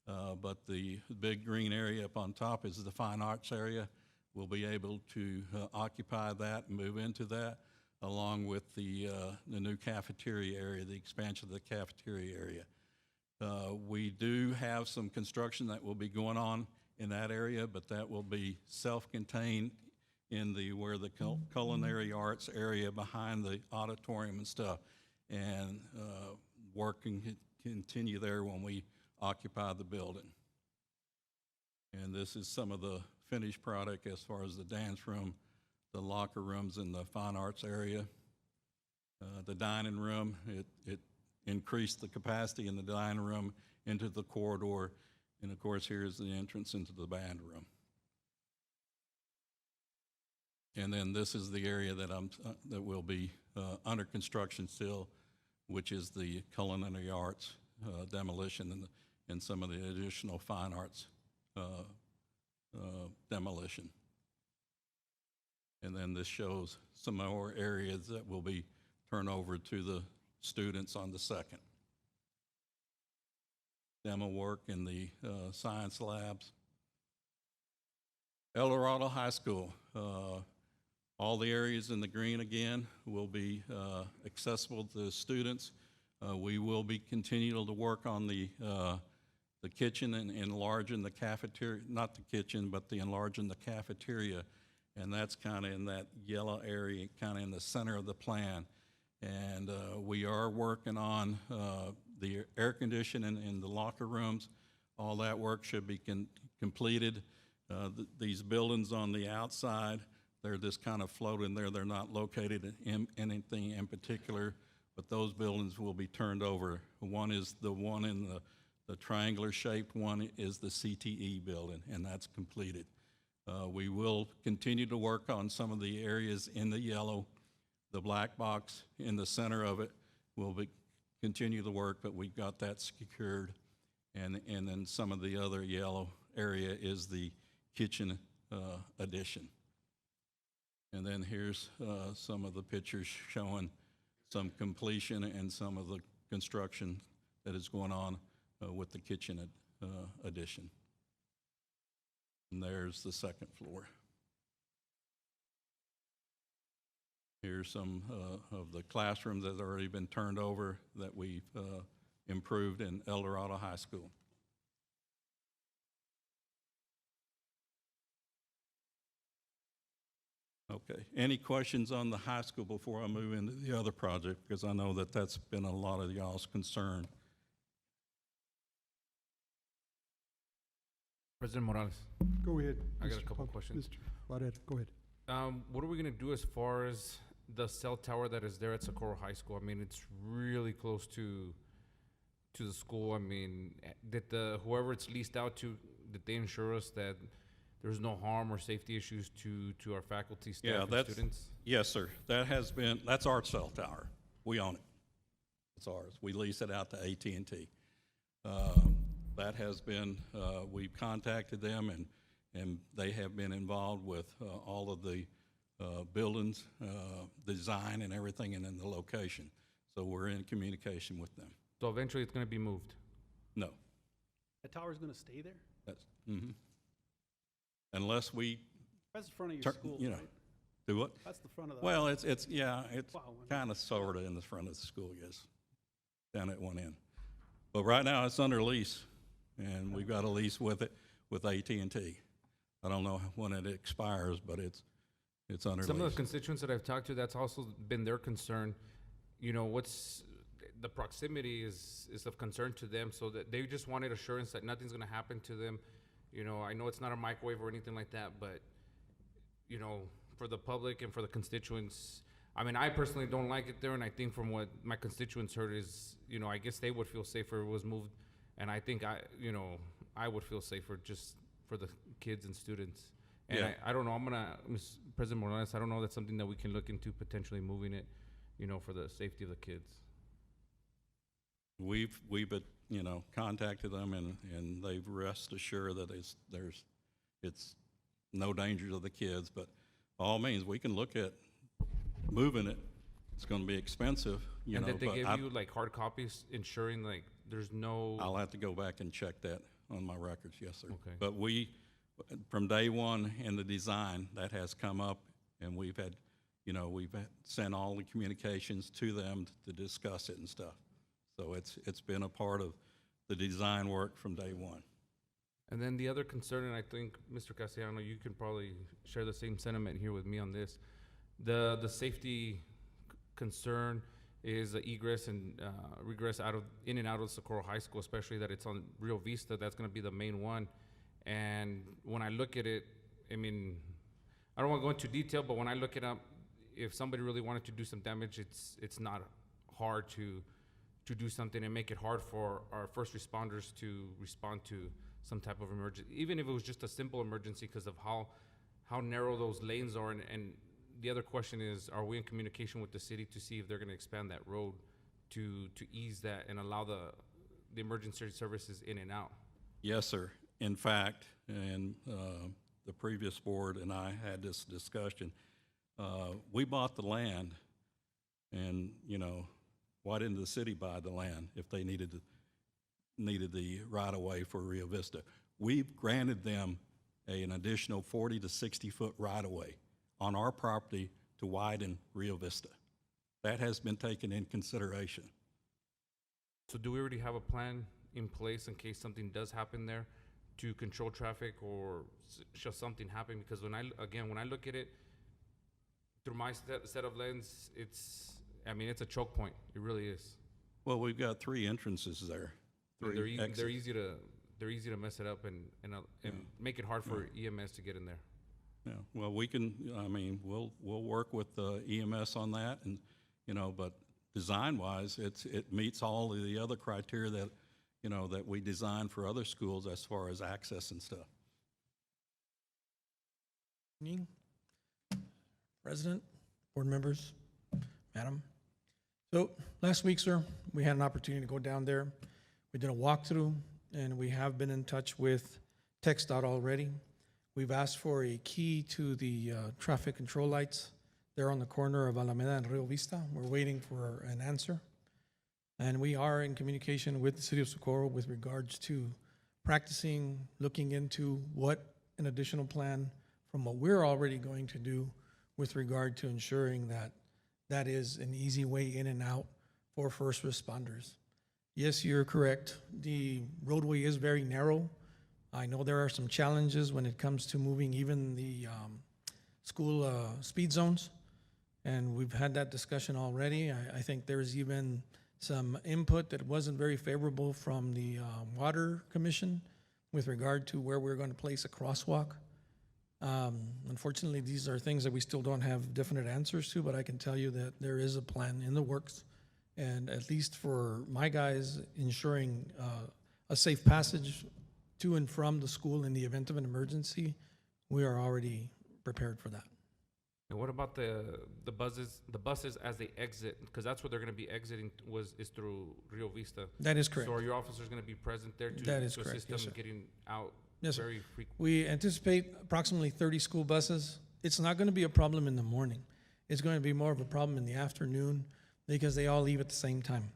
But the big green area up on top is the fine arts area. We'll be able to occupy that and move into that, along with the new cafeteria area, the expansion of the cafeteria area. We do have some construction that will be going on in that area, but that will be self-contained in the where the culinary arts area behind the auditorium and stuff, and work can continue there when we occupy the building. And this is some of the finished product as far as the dance room, the locker rooms in the fine arts area. The dining room, it increased the capacity in the dining room into the corridor, and of course here's the entrance into the band room. And then this is the area that that will be under construction still, which is the culinary arts demolition and some of the additional fine arts demolition. And then this shows some more areas that will be turned over to the students on the second. Demo work in the science labs. El Dorado High School, all the areas in the green again will be accessible to students. We will be continuing to work on the kitchen and enlarging the cafeteria, not the kitchen, but the enlarging the cafeteria. And that's kind of in that yellow area, kind of in the center of the plan. And we are working on the air conditioning in the locker rooms. All that work should be completed. These buildings on the outside, they're just kind of floating there. They're not located in anything in particular, but those buildings will be turned over. One is the one in the triangular shaped one is the CTE building, and that's completed. We will continue to work on some of the areas in the yellow. The black box in the center of it will continue the work, but we've got that secured. And then some of the other yellow area is the kitchen addition. And then here's some of the pictures showing some completion and some of the construction that is going on with the kitchen addition. And there's the second floor. Here's some of the classrooms that have already been turned over that we've improved in El Dorado High School. Okay, any questions on the high school before I move into the other project? Because I know that that's been a lot of y'all's concern. President Morales, Go ahead. I got a Mr. couple Pop- questions. Mr. Barrera, go ahead. What are we gonna do as far as the cell tower that is there at Socorro High School? I mean, it's really close to the school. I mean, did whoever it's leased out to, did they ensure us that there's no harm or safety issues to our faculty, staff, and students? Yes, sir. That's our cell tower. We own it. It's ours. We lease it out to AT&T. That has been, we've contacted them and they have been involved with all of the buildings, design and everything, and in the location. So we're in communication with them. So eventually it's gonna be moved? No. That tower's gonna stay there? That's, unless we, That's the front of your school, you know, right? do what? That's the front of the. Well, it's yeah, it's Wow. kind of sort of in the front of the school, yes, down at one end. But right now it's under lease, and we've got a lease with it with AT&T. I don't know when it expires, but it's under lease. Some of the constituents that I've talked to, that's also been their concern. You know, the proximity is of concern to them, so that they just wanted assurance that nothing's gonna happen to them. You know, I know it's not a microwave or anything like that, but, you know, for the public and for the constituents, I mean, I personally don't like it there, and I think from what my constituents heard is, you know, I guess they would feel safer if it was moved, and I think I would feel safer just for the kids and students. And Yeah. I don't know, President Morales, I don't know if that's something that we can look into, potentially moving it, you know, for the safety of the kids. We've contacted them, and they've rest assured that it's no danger to the kids, but by all means, we can look at moving it. It's gonna be expensive, And know, did they but give you like hard copies ensuring like there's no? I'll have to go back and check that on my records, yes, sir. Okay. But from day one in the design, that has come up, and we've sent all the communications to them to discuss it and stuff. So it's been a part of the design work from day one. And then the other concern, and I think, Mr. Castellano, you can probably share the same sentiment here with me on this. The safety concern is the egress and regress in and out of Socorro High School, especially that it's on Rio Vista. That's going to be the main one. And when I look at it, I mean, I don't want to go into detail, but when I look it up, if somebody really wanted to do some damage, it's not hard to do something and make it hard for our first responders to respond to some type of emergency, even if it was just a simple emergency because of how narrow those lanes are. And the other question is, are we in communication with the city to see if they're going to expand that road to ease that and allow the emergency services in and out? Yes, sir. In fact, and the previous board and I had this discussion. We bought the land, and why didn't the city buy the land if they needed the right-of-way for Rio Vista? We've granted them an additional 40 to 60-foot right-of-way on our property to widen Rio Vista. That has been taken in consideration. So do we already have a plan in place in case something does happen there to control traffic, or should something happen? Because when I look at it through my set of lens, it's a choke point. It really is. Well, we've got 3 entrances there. They're easy to mess it up and make it hard for EMS to get in there. Yeah, well, we'll work with EMS on that, and but design-wise, it meets all of the other criteria that that we design for other schools as far as access and stuff. Evening, President, board members, Madam. So last week, sir, we had an opportunity to go down there. We did a walkthrough, and we have been in touch with TxDOT already. We've asked for a key to the traffic control lights there on the corner of Alameda and Rio Vista. We're waiting for an answer. And we are in communication with the city of Socorro with regards to practicing, looking into what an additional plan from what we're already going to do with regard to ensuring that that is an easy way in and out for first responders. Yes, you're correct. The roadway is very narrow. I know there are some challenges when it comes to moving even the school speed zones, and we've had that discussion already. I think there's even some input that wasn't very favorable from the Water Commission with regard to where we're going to place a crosswalk. Unfortunately, these are things that we still don't have definite answers to, but I can tell you that there is a plan in the works, and at least for my guys, ensuring a safe passage to and from the school in the event of an emergency, we are already prepared for that. And what about the buses as they exit? Because that's where they're going to be exiting is through Rio Vista. That is correct. So are your officers going to be present there to correct. assist them Yes, sir. getting out Yes, very sir. frequently? We anticipate approximately 30 school buses. It's not going to be a problem in the morning. It's going to be more of a problem in the afternoon because they all leave at the same time.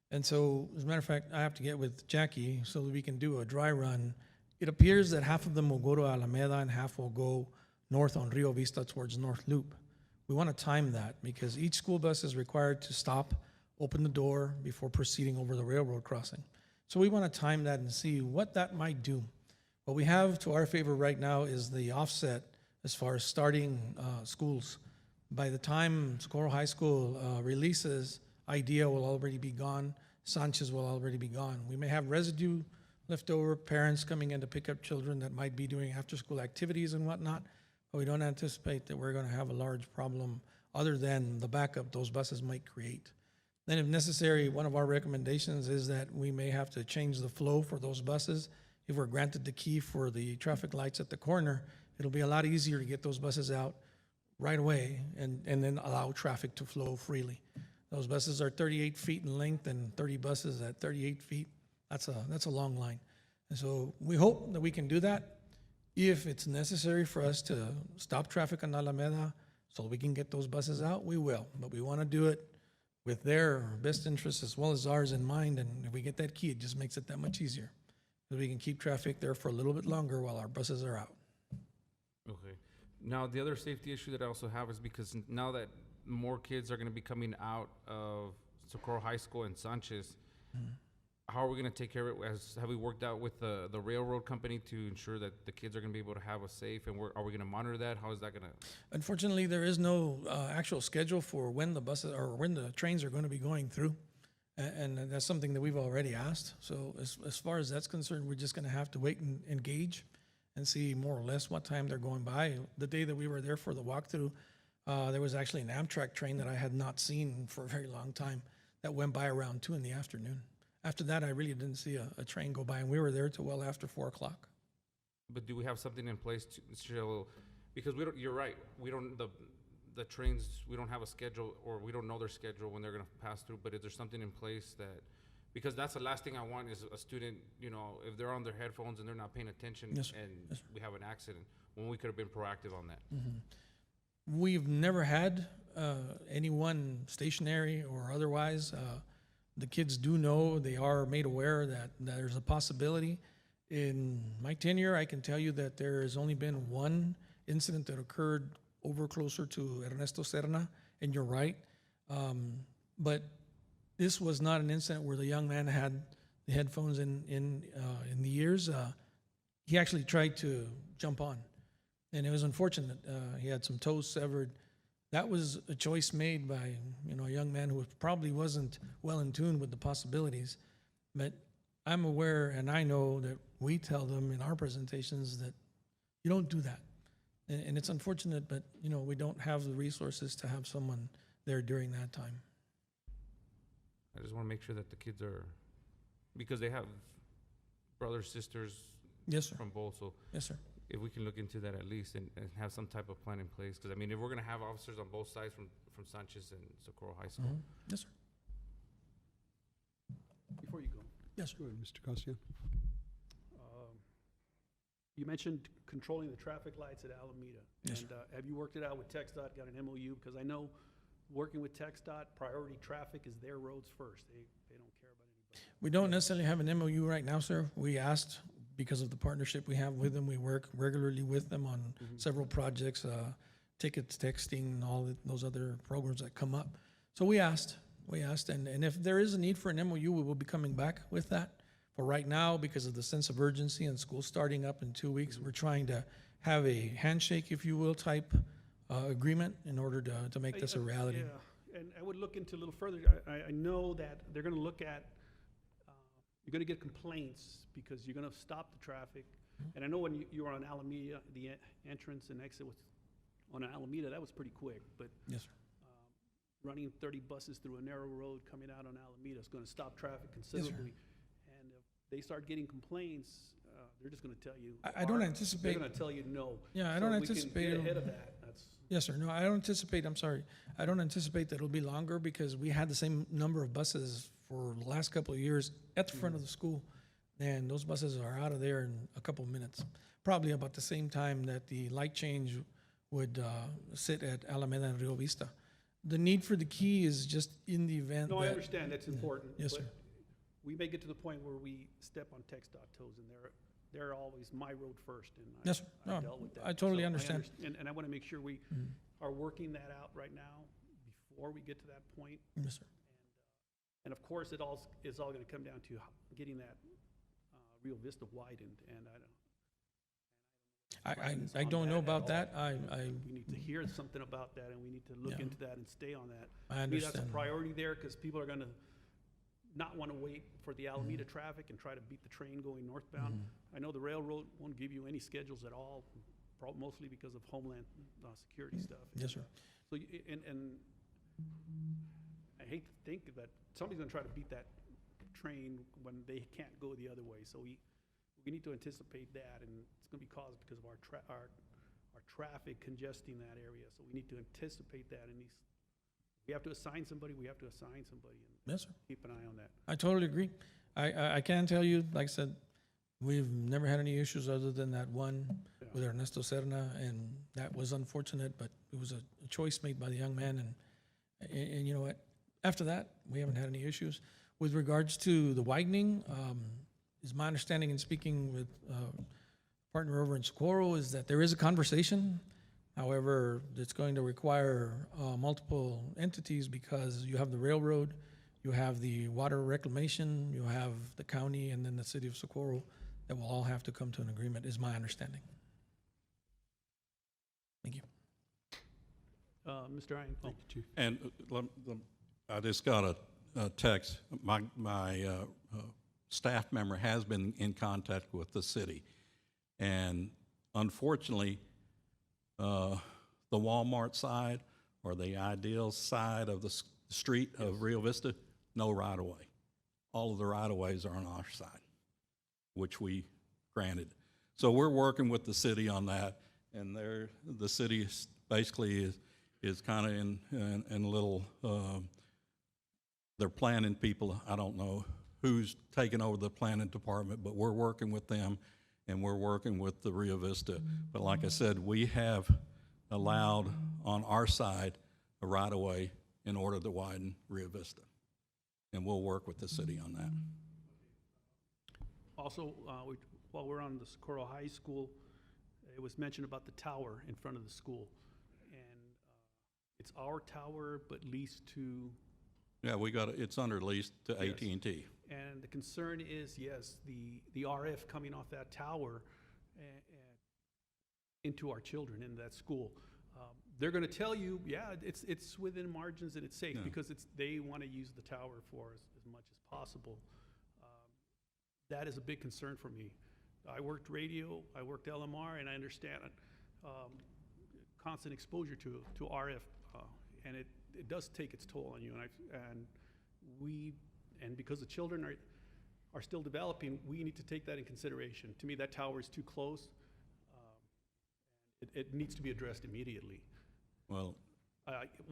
And so, as a matter of fact, I have to get with Jackie so that we can do a dry run. It appears that half of them will go to Alameda and half will go north on Rio Vista towards North Loop. We want to time that because each school bus is required to stop, open the door before proceeding over the railroad crossing. So we want to time that and see what that might do. What we have to our favor right now is the offset as far as starting schools. By the time Socorro High School releases, IDEA will already be gone, Sanchez will already be gone. We may have residue left over, parents coming in to pick up children that might be doing after-school activities and whatnot, but we don't anticipate that we're going to have a large problem other than the backup those buses might create. Then if necessary, one of our recommendations is that we may have to change the flow for those buses. If we're granted the key for the traffic lights at the corner, it'll be a lot easier to get those buses out right away and then allow traffic to flow freely. Those buses are 38 feet in length, and 30 buses at 38 feet. That's a long line. And so we hope that we can do that. If it's necessary for us to stop traffic on Alameda so we can get those buses out, we will. But we want to do it with their best interests as well as ours in mind. And if we get that key, it just makes it that much easier. So we can keep traffic there for a little bit longer while our buses are out. Okay. Now, the other safety issue that I also have is because now that more kids are going to be coming out of Socorro High School and Sanchez, how are we going to take care of it? Have we worked out with the railroad company to ensure that the kids are going to be able to have a safe, and are we going to monitor that? How is that going to? Unfortunately, there is no actual schedule for when the buses or when the trains are going to be going through. And that's something that we've already asked. So as far as that's concerned, we're just going to have to wait and engage and see more or less what time they're going by. The day that we were there for the walkthrough, there was actually an Amtrak train that I had not seen for a very long time that went by around 2 p.m. After that, I really didn't see a train go by, and we were there till well after 4 o'clock. But do we have something in place to show? Because we don't. You're right. We don't the trains. We don't have a schedule, or we don't know their schedule when they're going to pass through. But is there something in place that? Because that's the last thing I want is a student. You know, if they're on their headphones and they're not paying attention, Yes, and yes, we have an accident, when we could have been proactive on that. We've never had anyone stationary or otherwise. The kids do know, they are made aware that there's a possibility. In my tenure, I can tell you that there has only been one incident that occurred over closer to Ernesto Serna, and you're right. But this was not an incident where the young man had the headphones in the ears. He actually tried to jump on, and it was unfortunate. He had some toes severed. That was a choice made by a young man who probably wasn't well in tune with the possibilities. But I'm aware, and I know that we tell them in our presentations that you don't do that. And it's unfortunate, but we don't have the resources to have someone there during that time. I just want to make sure that the kids are, because they have brothers, sisters, yes, sir, from both. So yes, sir. If we can look into that at least and have some type of plan in place, because I mean, if we're going to have officers on both sides from Sanchez and Socorro High School. Yes, sir. Before you go. Yes, Go ahead, Mr. Costian. You mentioned controlling the traffic lights at Alameda. Yes, And have you worked it out with TxDOT, got an MOU? Because I know working with TxDOT, priority traffic is their roads first. They don't care about anybody. We don't necessarily have an MOU right now, sir. We asked because of the partnership we have with them. We work regularly with them on several projects, tickets, texting, and all those other programs that come up. So we asked, and if there is a need for an MOU, we will be coming back with that. For right now, because of the sense of urgency and school starting up in 2 weeks, we're trying to have a handshake, if you will, type agreement in order to make this a reality. Yeah, and I would look into a little further. I know that they're going to look at, you're going to get complaints because you're going to stop the traffic. And I know when you were on Alameda, the entrance and exit was on Alameda, that was pretty quick. But yes, sir. Running 30 buses through a narrow road coming out on Alameda is going to stop traffic considerably. And if they start getting complaints, they're just going to tell you. I don't anticipate. They're going to tell you no. Yeah, I So don't we can anticipate. get ahead of that. That's. Yes, sir. No, I don't anticipate. I'm sorry. I don't anticipate that it'll be longer because we had the same number of buses for the last couple of years at the front of the school, and those buses are out of there in a couple of minutes. Probably about the same time that the light change would sit at Alameda and Rio Vista. The need for the key is just in the event. No, that, I understand. That's important. Yes, but sir. We may get to the point where we step on TxDOT toes, and they're always my road first, and Yes, sir. I No, dealt with that. I totally So understand. And I want to make sure we are working that out right now before we get to that point. Yes, sir. And of course, it's all going to come down to getting that Rio Vista widened, and I don't know about that. we need to hear something about that, and we need to look Yeah. into that and stay on that. I To me, that's a understand. priority there, because people are gonna not want to wait for the Alameda traffic and try to beat the train going northbound. I know the railroad won't give you any schedules at all, mostly because of Homeland Security stuff. Yes, sir. So, and I hate to think that somebody's gonna try to beat that train when they can't go the other way. So we need to anticipate that, and it's gonna be caused because of our traffic congesting that area. So we need to anticipate that in these, we have to assign somebody, and Yes, sir. keep an eye on that. I totally agree. I can tell you, like I said, we've never had any issues other than that one with Ernesto Serna, and that was unfortunate, but it was a choice made by the young man, and you know what? After that, we haven't had any issues. With regards to the widening, is my understanding in speaking with partner over in Socorro is that there is a conversation. However, it's going to require multiple entities because you have the railroad, you have the water reclamation, you have the county, and then the city of Socorro that will all have to come to an agreement, is my understanding. Thank you. Mr. Ian? Oh. And I just got a text. My staff member has been in contact with the city. And unfortunately, the Walmart side or the Ideal side of the street of Rio Vista, no right-of-way. All of the right-of-ways are on our side, which we granted. So we're working with the city on that, and the city basically is kind of in a little, they're planning people, I don't know who's taking over the planning department, but we're working with them, and we're working with the Rio Vista. But like I said, we have allowed on our side a right-of-way in order to widen Rio Vista. And we'll work with the city on that. Also, while we're on the Socorro High School, it was mentioned about the tower in front of the school. And it's our tower, but leased to... Yeah, it's under lease to Yes. AT&T. And the concern is, yes, the RF coming off that tower into our children in that school. They're going to tell you, yeah, it's within margins and it's safe because they want to use the tower for as much as possible. That is a big concern for me. I worked radio, I worked LMR, and I understand constant exposure to RF, and it does take its toll on you. And because the children are still developing, we need to take that in consideration. To me, that tower is too close. It needs to be addressed immediately. Well,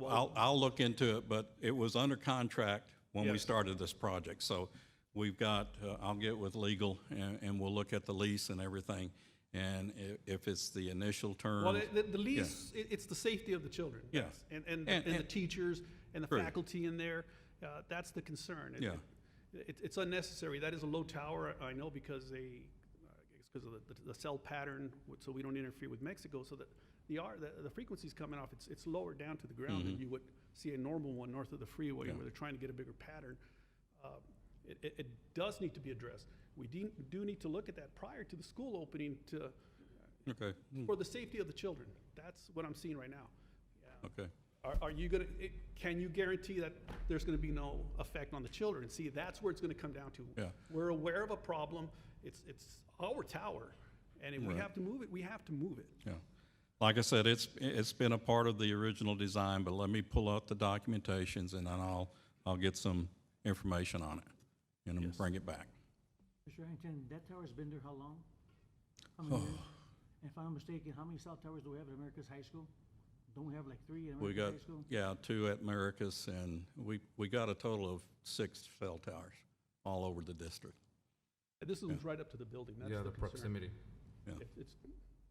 I'll look into it, but it was under contract when we Yes. started this project. So we've got, I'll get with legal and we'll look at the lease and everything. And if it's the initial term. Well, the lease, it's the safety of the children. Yeah. Yes. And the teachers and the Great. faculty in there, that's the concern. It's unnecessary. That is a low tower, I know, because because of the cell pattern, so we don't interfere with Mexico, so that the frequencies coming off, it's lower down to the ground than you would see a normal one north of the freeway where they're trying to get a bigger pattern. It does need to be addressed. We do need to look at that prior to the school opening for the safety of the children. That's what I'm seeing right now. Yeah. Okay. Are you can you guarantee that there's gonna be no effect on the children? See, that's where it's gonna come down to. Yeah. We're aware of a problem. It's our tower, and if we have to move it, we have to move it. Yeah. Like I said, it's been a part of the original design, but let me pull out the documentations and then I'll get some information on it and then bring it back. Mr. Harrington, that tower's been there how long? How many years? And if I'm not mistaken, how many cell towers do we have at America's High School? Don't we have like 3 at We America's got, High School? yeah, 2 at Maricus, and we got a total of 6 cell towers all over the district. This is right up to the building. That's Yeah, the the concern. proximity. Yeah.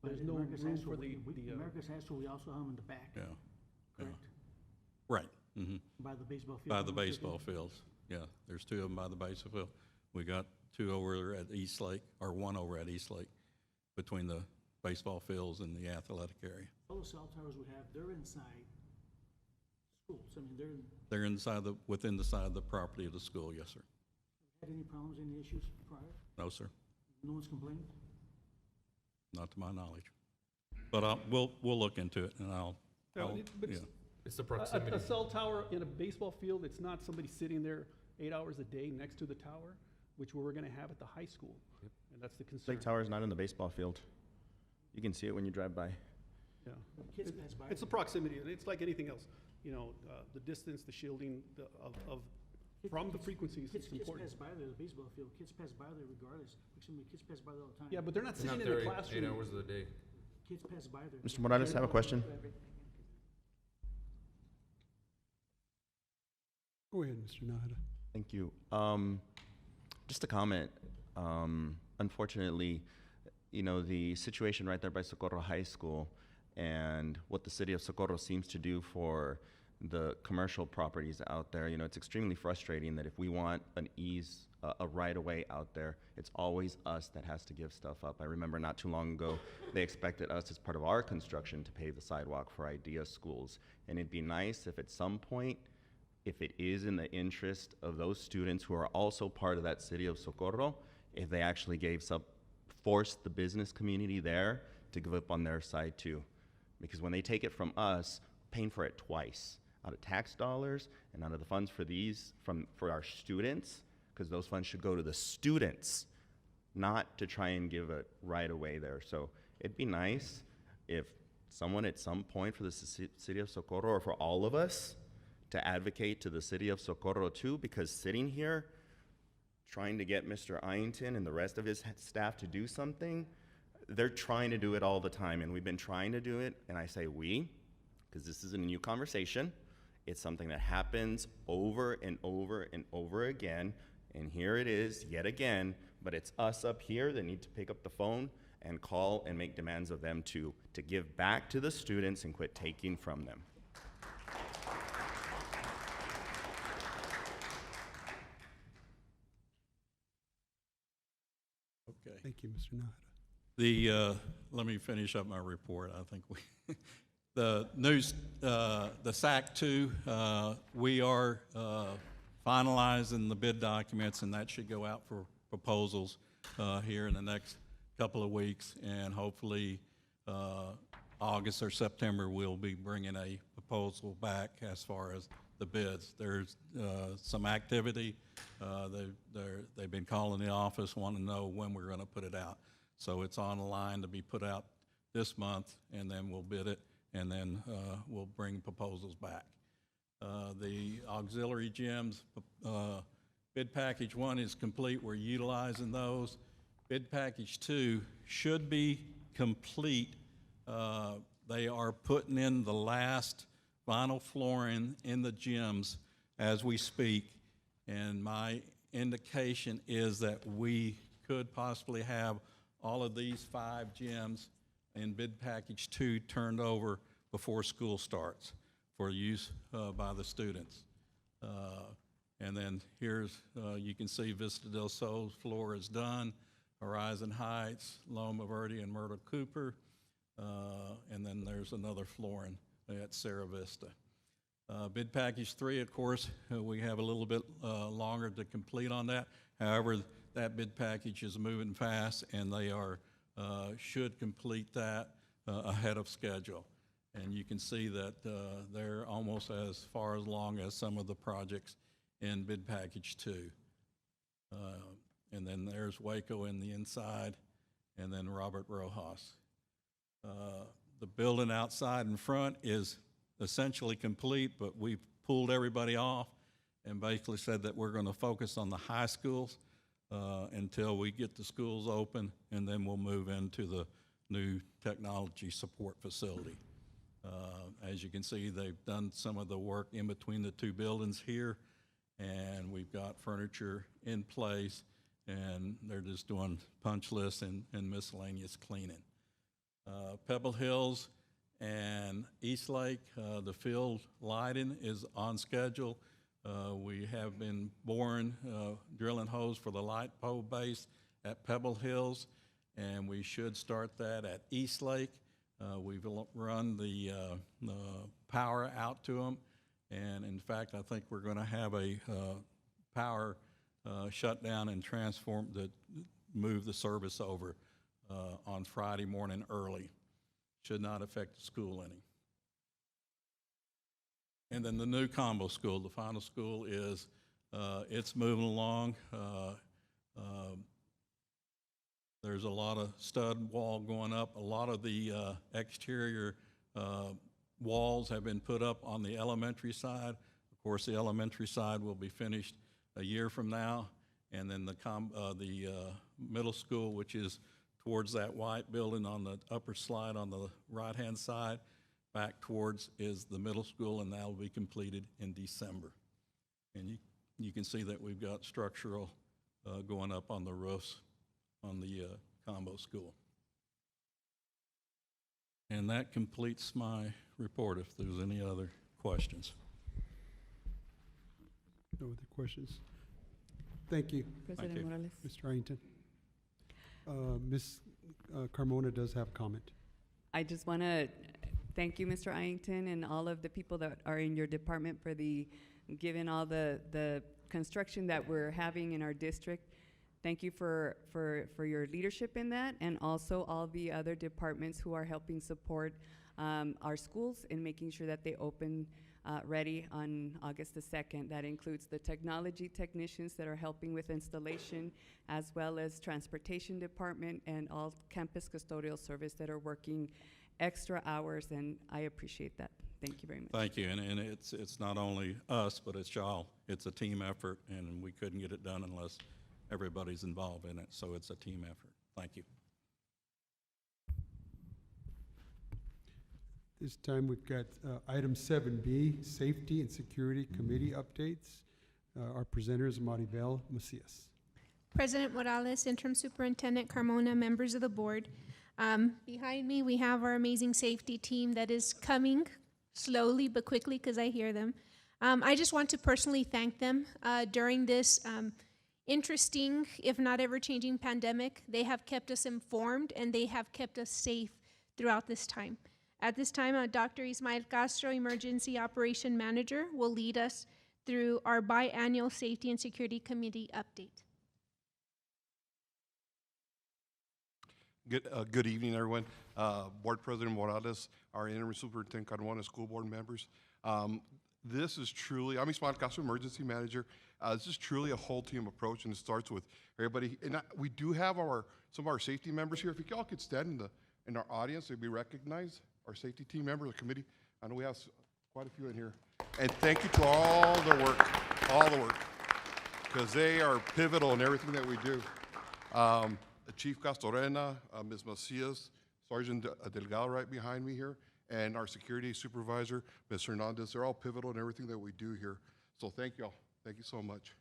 But There's at no America's High room School, for the America's High School, we also have them in the back. Yeah. Correct? Right. Mm-hmm. By the baseball field. By if the I'm not mistaken. baseball fields. Yeah, there's 2 of them by the baseball field. We got 2 over at East Lake, or 1 over at East Lake, between the baseball fields and the athletic area. All the cell towers we have, they're inside schools. I mean, They're within the side of the property of the school, yes, sir. had any problems, any issues prior? No, sir, No one's complained? not to my knowledge. But we'll look into it, and But yeah. It's the a proximity. cell tower in a baseball field, it's not somebody sitting there 8 hours a day next to the tower, which we're gonna have at the high school. And that's the concern. Lake Tower's not in the baseball field. You can see it when you drive by. Yeah. Kids pass by. It's the proximity, and it's like anything else. You know, the distance, the shielding from the frequencies is important. Kids pass by there, the baseball field, kids pass by there regardless. Kids pass by there all the time. Yeah, but they're not They're sitting not in the there 8 classroom. hours of the day. Kids pass by there. Mr. Morales, I have a question. Go ahead, Mr. Nahara. Thank you. Just a comment. Unfortunately, you know, the situation right there by Socorro High School and what the city of Socorro seems to do for the commercial properties out there, you know, it's extremely frustrating that if we want a right-of-way out there, it's always us that has to give stuff up. I remember not too long ago, they expected us as part of our construction to pave the sidewalk for IDEA schools. And it'd be nice if at some point, if it is in the interest of those students who are also part of that city of Socorro, if they actually forced the business community there to give up on their side too. Because when they take it from us, paying for it twice, out of tax dollars and out of the funds for our students, because those funds should go to the students, not to try and give it right away there. So it'd be nice if someone at some point for the city of Socorro, or for all of us, to advocate to the city of Socorro too, because sitting here trying to get Mr. Ironton and the rest of his staff to do something, they're trying to do it all the time, and we've been trying to do it, and I say we, because this isn't a new conversation. It's something that happens over and over and over again, and here it is yet again, but it's us up here that need to pick up the phone and call and make demands of them to give back to the students and quit taking from them. Okay. Thank you, Mr. Nahara. Let me finish up my report. I think the news, the SAC 2, we are finalizing the bid documents, and that should go out for proposals here in the next couple of weeks, and hopefully August or September we'll be bringing a proposal back as far as the bids. There's some activity. They've been calling the office, wanting to know when we're going to put it out. So it's on the line to be put out this month, and then we'll bid it, and then we'll bring proposals back. The auxiliary gyms, bid package 1 is complete. We're utilizing those. Bid package 2 should be complete. They are putting in the last vinyl flooring in the gyms as we speak, and my indication is that we could possibly have all of these 5 gyms in bid package 2 turned over before school starts for use by the students. And then here's, you can see Vista del Sol's floor is done, Horizon Heights, Loma Verde, and Myrtle Cooper, and then there's another flooring at Sarah Vista. Bid package 3, of course, we have a little bit longer to complete on that. However, that bid package is moving fast, and they should complete that ahead of schedule. And you can see that they're almost as far along as some of the projects in bid package 2. And then there's Waco in the inside, and then Robert Rojas. The building outside and front is essentially complete, but we've pulled everybody off and basically said that we're going to focus on the high schools until we get the schools open, and then we'll move into the new technology support facility. As you can see, they've done some of the work in between the 2 buildings here, and we've got furniture in place, and they're just doing punch lists and miscellaneous cleaning. Pebble Hills and East Lake, the field lighting is on schedule. We have been boring, drilling holes for the light pole base at Pebble Hills, and we should start that at East Lake. We've run the power out to them, and in fact, I think we're going to have a power shutdown and transform to move the service over on Friday morning early. Should not affect the school any. And then the new combo school, the final school is, it's moving along. There's a lot of stud wall going up. A lot of the exterior walls have been put up on the elementary side. Of course, the elementary side will be finished a year from now. And then the middle school, which is towards that white building on the upper slide on the right-hand side, back towards is the middle school, and that will be completed in December. And you can see that we've got structural going up on the roofs on the combo school. And that completes my report, if there's any other questions. No other questions? Thank you. President you. Morales. Mr. Arrington. Ms. Carmona does have comment. I just want to thank you, Mr. Iington, and all of the people that are in your department for given all the construction that we're having in our district. Thank you for your leadership in that, and also all the other departments who are helping support our schools in making sure that they open ready on August the 2nd. That includes the technology technicians that are helping with installation, as well as transportation department and all campus custodial service that are working extra hours, and I appreciate that. Thank you very much. Thank you, and it's not only us, but it's y'all. It's a team effort, and we couldn't get it done unless everybody's involved in it, so it's a team effort. Thank you. This time we've got item 7B, Safety and Security Committee updates. Our presenter is Maribel Macias. President Morales, Interim Superintendent Carmona, members of the board. Behind me, we have our amazing safety team that is coming slowly but quickly because I hear them. I just want to personally thank them during this interesting, if not ever-changing pandemic. They have kept us informed and they have kept us safe throughout this time. At this time, Dr. Ismael Castro, Emergency Operation Manager, will lead us through our biannual Safety and Security Committee update. Good evening, everyone. Board President Morales, our Interim Superintendent Carmona, school board members. This is truly, I'm Ismael Castro, Emergency Manager. This is truly a whole team approach, and it starts with everybody. And we do have some of our safety members here. If you all could stand in our audience, they'd be recognized. Our safety team members, the committee. I know we have quite a few in here. And thank you to all the work, because they are pivotal in everything that we do. Chief Castorena, Ms. Macias, Sergeant Delgado right behind me here, and our security supervisor, Ms. Hernandez. They're all pivotal in everything that we do here. So thank you all. Thank you so much.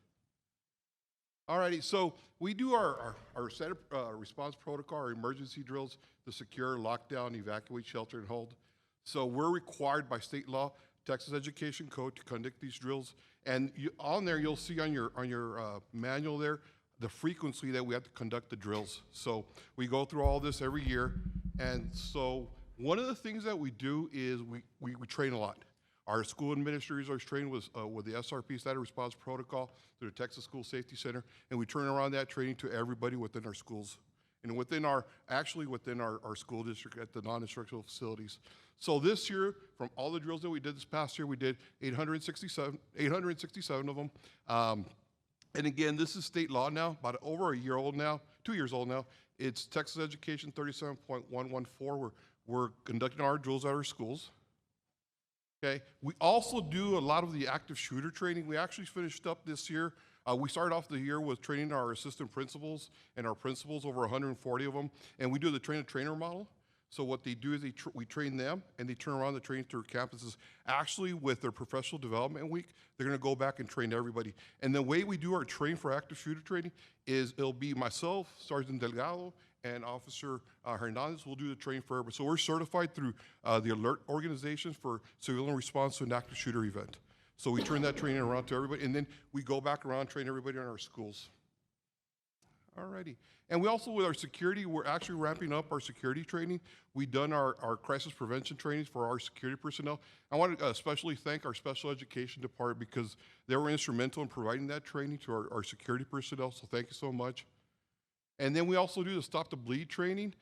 Alrighty, so we do our set of response protocol, our emergency drills to secure, lockdown, evacuate, shelter, and hold. So we're required by state law, Texas Education Code, to conduct these drills. And on there, you'll see on your manual there, the frequency that we have to conduct the drills. So we go through all this every year. And so one of the things that we do is we train a lot. Our school administrators are trained with the SRP, Static Response Protocol, through the Texas School Safety Center, and we turn around that training to everybody within our schools and within our school district at the non-instructional facilities. So this year, from all the drills that we did this past year, we did 867 of them. And again, this is state law now, about over a year old now, 2 years old now. It's Texas Education 37.114. We're conducting our drills at our schools. Okay, we also do a lot of the active shooter training. We actually finished up this year. We started off the year with training our assistant principals and our principals, over 140 of them, and we do the train-the-trainer model. So what they do is we train them, and they turn around the training to their campuses. Actually, with their professional development week, they're gonna go back and train everybody. And the way we do our train for active shooter training is it'll be myself, Sergeant Delgado, and Officer Hernandez will do the training for everybody. So we're certified through the alert organizations for civilian response to an active shooter event. So we turn that training around to everybody, and then we go back around and train everybody in our schools. Alrighty. And we also, with our security, we're actually ramping up our security training. We've done our crisis prevention trainings for our security personnel. I want to especially thank our special education department because they were instrumental in providing that training to our security personnel, so thank you so much. And then we also do the Stop the Bleed training.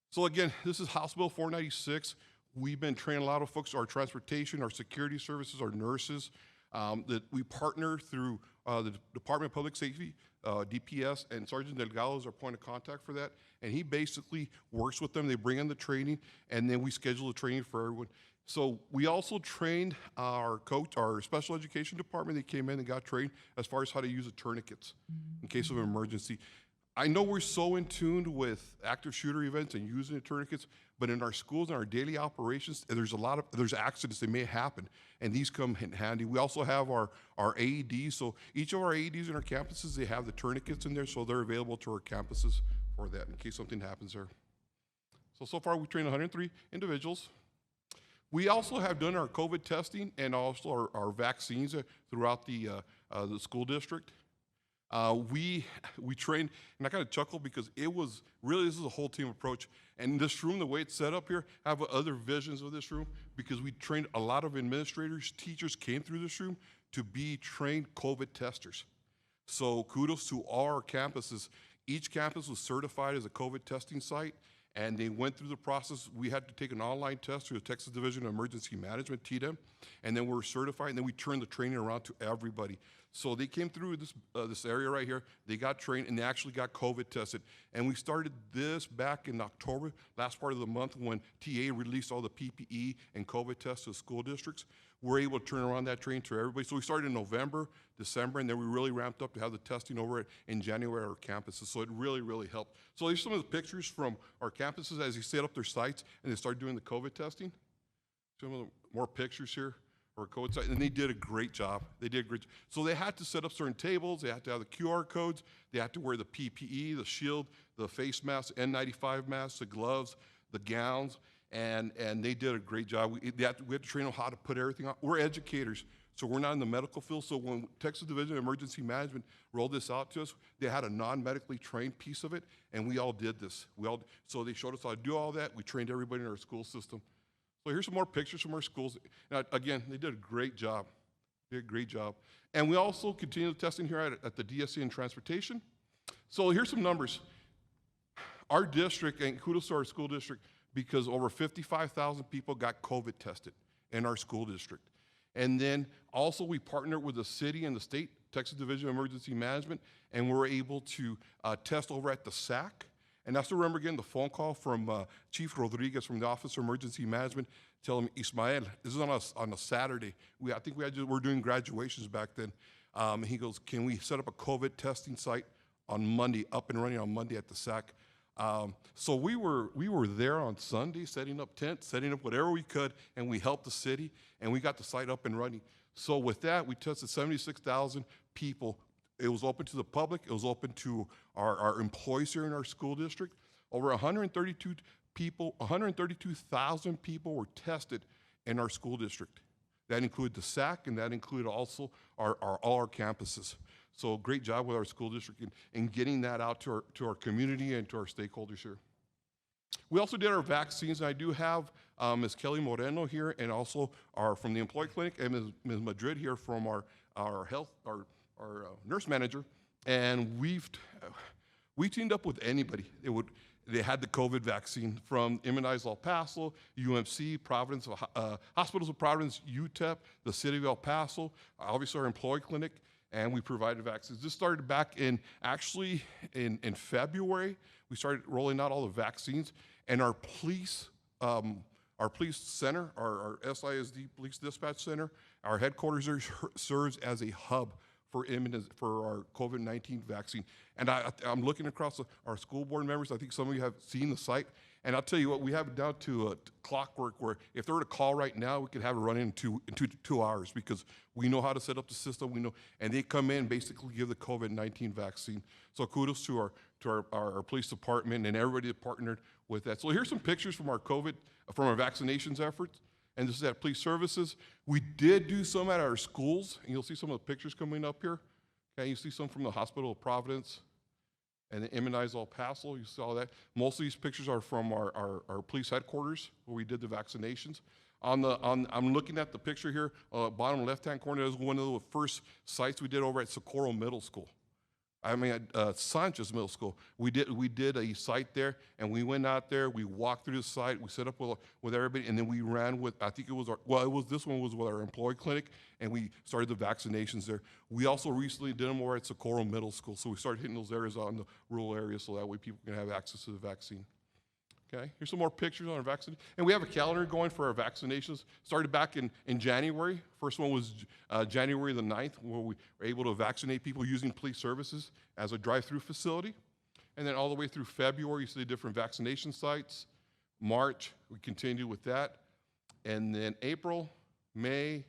So again, this is House Bill 496. We've been training a lot of folks, our transportation, our security services, our nurses, that we partner through the Department of Public Safety, DPS, and Sergeant Delgado is our point of contact for that. And he basically works with them. They bring in the training, and then we schedule the training for everyone. So we also trained our coach, our special education department. They came in and got trained as far as how to use the tourniquets in case of an emergency. I know we're so in tune with active shooter events and using the tourniquets, but in our schools and our daily operations, there's accidents that may happen, and these come in handy. We also have our AEDs, so each of our AEDs in our campuses, they have the tourniquets in there, so they're available to our campuses for that in case something happens there. So far we've trained 103 individuals. We also have done our COVID testing and also our vaccines throughout the school district. We trained, and I kind of chuckle because this is a whole team approach. And this room, the way it's set up here, I have other visions of this room because we trained a lot of administrators, teachers came through this room to be trained COVID testers. So kudos to all our campuses. Each campus was certified as a COVID testing site, and they went through the process. We had to take an online test through the Texas Division of Emergency Management, TDEM, and then we were certified, and then we turned the training around to everybody. So they came through this area right here, they got trained, and they actually got COVID tested. And we started this back in October, last part of the month, when TA released all the PPE and COVID tests to school districts. We're able to turn around that training to everybody. So we started in November, December, and then we really ramped up to have the testing over in January at our campuses. So it really, really helped. So here's some of the pictures from our campuses as they set up their sites and they start doing the COVID testing. Some of the more pictures here. Or COVID site, and they did a great job. They did a great job. So they had to set up certain tables, they had to have the QR codes, they had to wear the PPE, the shield, the face masks, N95 masks, the gloves, the gowns, and they did a great job. We had to train them how to put everything on. We're educators, so we're not in the medical field. So when Texas Division of Emergency Management rolled this out to us, they had a non-medically trained piece of it, and we all did this. So they showed us how to do all that. We trained everybody in our school system. So here's some more pictures from our schools. Now, again, they did a great job. They did a great job. And we also continue the testing here at the DSC in transportation. So here's some numbers. Our district, and kudos to our school district, because over 55,000 people got COVID tested in our school district. And then also we partnered with the city and the state, Texas Division of Emergency Management, and we're able to test over at the SAC. And that's to remember again the phone call from Chief Rodriguez from the Office of Emergency Management telling me, Ismael, this is on a Saturday. I think we're doing graduations back then. He goes, can we set up a COVID testing site on Monday, up and running on Monday at the SAC? So we were there on Sunday, setting up tents, setting up whatever we could, and we helped the city, and we got the site up and running. So with that, we tested 76,000 people. It was open to the public. It was open to our employees here in our school district. Over 132,000 people were tested in our school district. That included the SAC, and that included also all our campuses. So great job with our school district in getting that out to our community and to our stakeholders here. We also did our vaccines, and I do have Ms. Kelly Moreno here, and also from the employee clinic, and Ms. Madrid here from our nurse manager, and we teamed up with anybody. They had the COVID vaccine from Immunize El Paso, UMC, Providence, Hospitals of Providence, UTEP, the City of El Paso, obviously our employee clinic, and we provided vaccines. This started back in February. We started rolling out all the vaccines, and our police center, our SISD Police Dispatch Center, our headquarters there serves as a hub for our COVID-19 vaccine. And I'm looking across our school board members. I think some of you have seen the site. And I'll tell you what, we have it down to clockwork where if they were to call right now, we could have it run in 2 hours because we know how to set up the system. We know, and they come in and basically give the COVID-19 vaccine. So kudos to our police department and everybody that partnered with that. So here's some pictures from our vaccinations efforts. And this is at police services. We did do some at our schools, and you'll see some of the pictures coming up here. Okay, you see some from the Hospital of Providence and the Immunize El Paso. You saw that. Most of these pictures are from our police headquarters where we did the vaccinations. I'm looking at the picture here, bottom left-hand corner. That was one of the first sites we did over at Socorro Middle School. At Sanchez Middle School. We did a site there, and we went out there, we walked through the site, we set up with everybody, and then we ran with, I think it was this one was with our employee clinic, and we started the vaccinations there. We also recently did them over at Socorro Middle School, so we started hitting those areas out in the rural areas so that way people can have access to the vaccine. Okay, here's some more pictures on our vaccine. And we have a calendar going for our vaccinations. Started back in January. First one was January the 9th, where we were able to vaccinate people using police services as a drive-through facility. And then all the way through February, you see the different vaccination sites. March, we continue with that. And then April, May,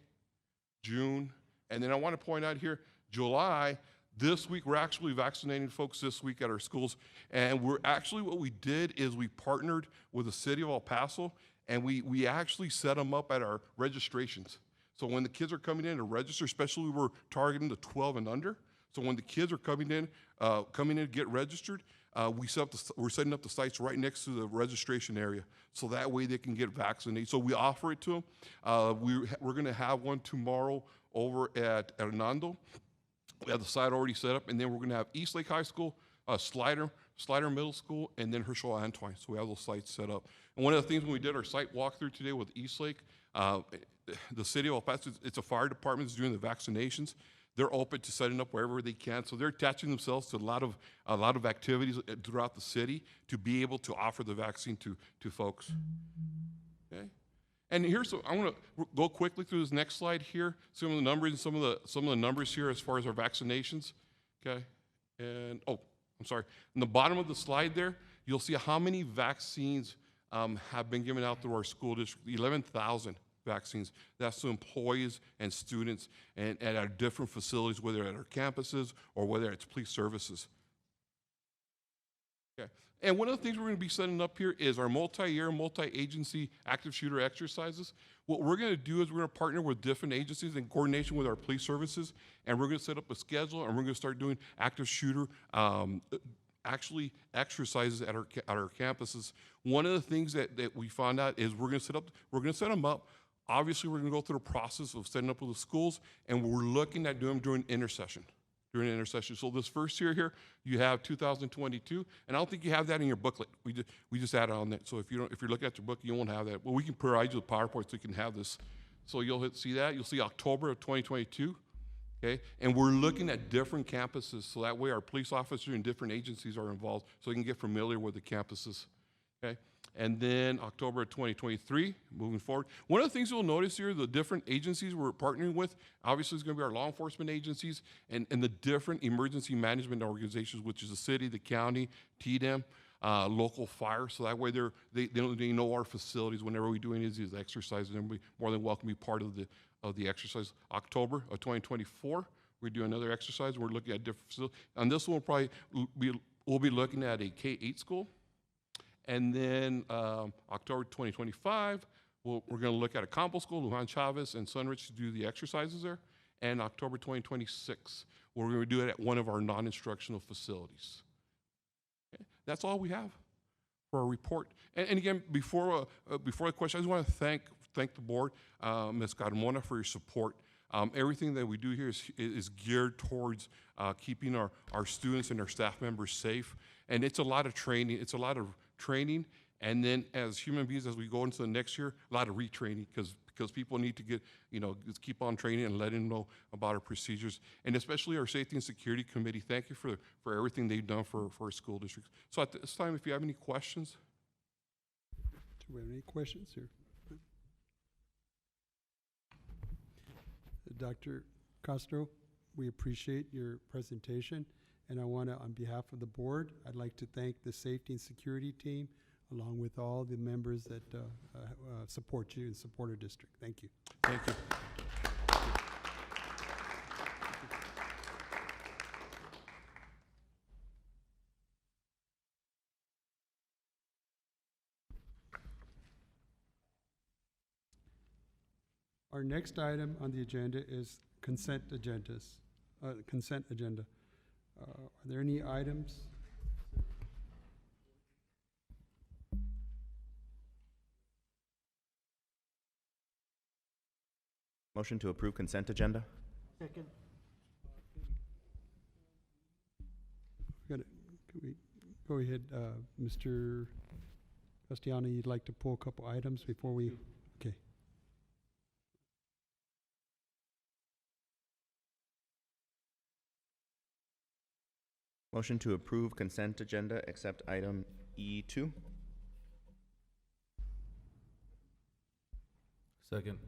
June, and then I want to point out here, July, this week, we're actually vaccinating folks this week at our schools. And we're actually, what we did is we partnered with the city of El Paso, and we actually set them up at our registrations. So when the kids are coming in to register, especially we're targeting the 12 and under. So when the kids are coming in to get registered, we're setting up the sites right next to the registration area, so that way they can get vaccinated. So we offer it to them. We're going to have one tomorrow over at Hernando. We have the site already set up, and then we're going to have East Lake High School, Slider Middle School, and then Herschel Antoine. So we have those sites set up. And one of the things when we did our site walkthrough today with East Lake, the city of El Paso, it's a fire department that's doing the vaccinations. They're open to setting up wherever they can. So they're attaching themselves to a lot of activities throughout the city to be able to offer the vaccine to folks. Okay? And here's, I want to go quickly through this next slide here, some of the numbers and some of the numbers here as far as our vaccinations. Okay? And, oh, I'm sorry. In the bottom of the slide there, you'll see how many vaccines have been given out through our school district, 11,000 vaccines. That's to employees and students and at our different facilities, whether at our campuses or whether it's police services. Okay. And one of the things we're going to be setting up here is our multi-year, multi-agency active shooter exercises. What we're going to do is we're going to partner with different agencies in coordination with our police services, and we're going to set up a schedule, and we're going to start doing active shooter actually exercises at our campuses. One of the things that we found out is we're going to set them up. Obviously, we're going to go through the process of setting up with the schools, and we're looking at doing them during intercession. So this first year here, you have 2022, and I don't think you have that in your booklet. We just added on that. So if you're looking at your book, you won't have that. Well, we can provide you with PowerPoint so you can have this. So you'll see that. You'll see October of 2022. Okay, and we're looking at different campuses, so that way our police officers and different agencies are involved, so they can get familiar with the campuses. Okay, and then October of 2023, moving forward. One of the things you'll notice here, the different agencies we're partnering with, obviously is going to be our law enforcement agencies and the different emergency management organizations, which is the city, the county, TDEM, local fire, so that way they know our facilities whenever we do any of these exercises, and we're more than welcome to be part of the exercise. October of 2024, we do another exercise. We're looking at different facilities. And this one we'll be looking at a K-8 school. And then October 2025, we're going to look at a combo school, Lujan Chavez and Sunridge, to do the exercises there. And October 2026, we're going to do it at one of our non-instructional facilities. Okay? That's all we have for our report. And again, before the question, I just want to thank the board, Ms. Carmona, for your support. Everything that we do here is geared towards keeping our students and our staff members safe. And it's a lot of training. It's a lot of training. And then as human beings, as we go into the next year, a lot of retraining because people need to get, just keep on training and letting them know about our procedures. And especially our Safety and Security Committee, thank you for everything they've done for our school districts. So at this time, if you have any questions. Do we have any questions here? Dr. Castro, we appreciate your presentation, and I want to, on behalf of the board, I'd like to thank the safety and security team, along with all the members that support you and support our district. Thank you. Thank you. Our next item on the agenda is consent agenda. Are there any items? Motion to approve consent agenda? Second. Can we go ahead, Mr. Castellano, you'd like to pull a couple items before we, okay. Motion to approve consent agenda except item E2? Second.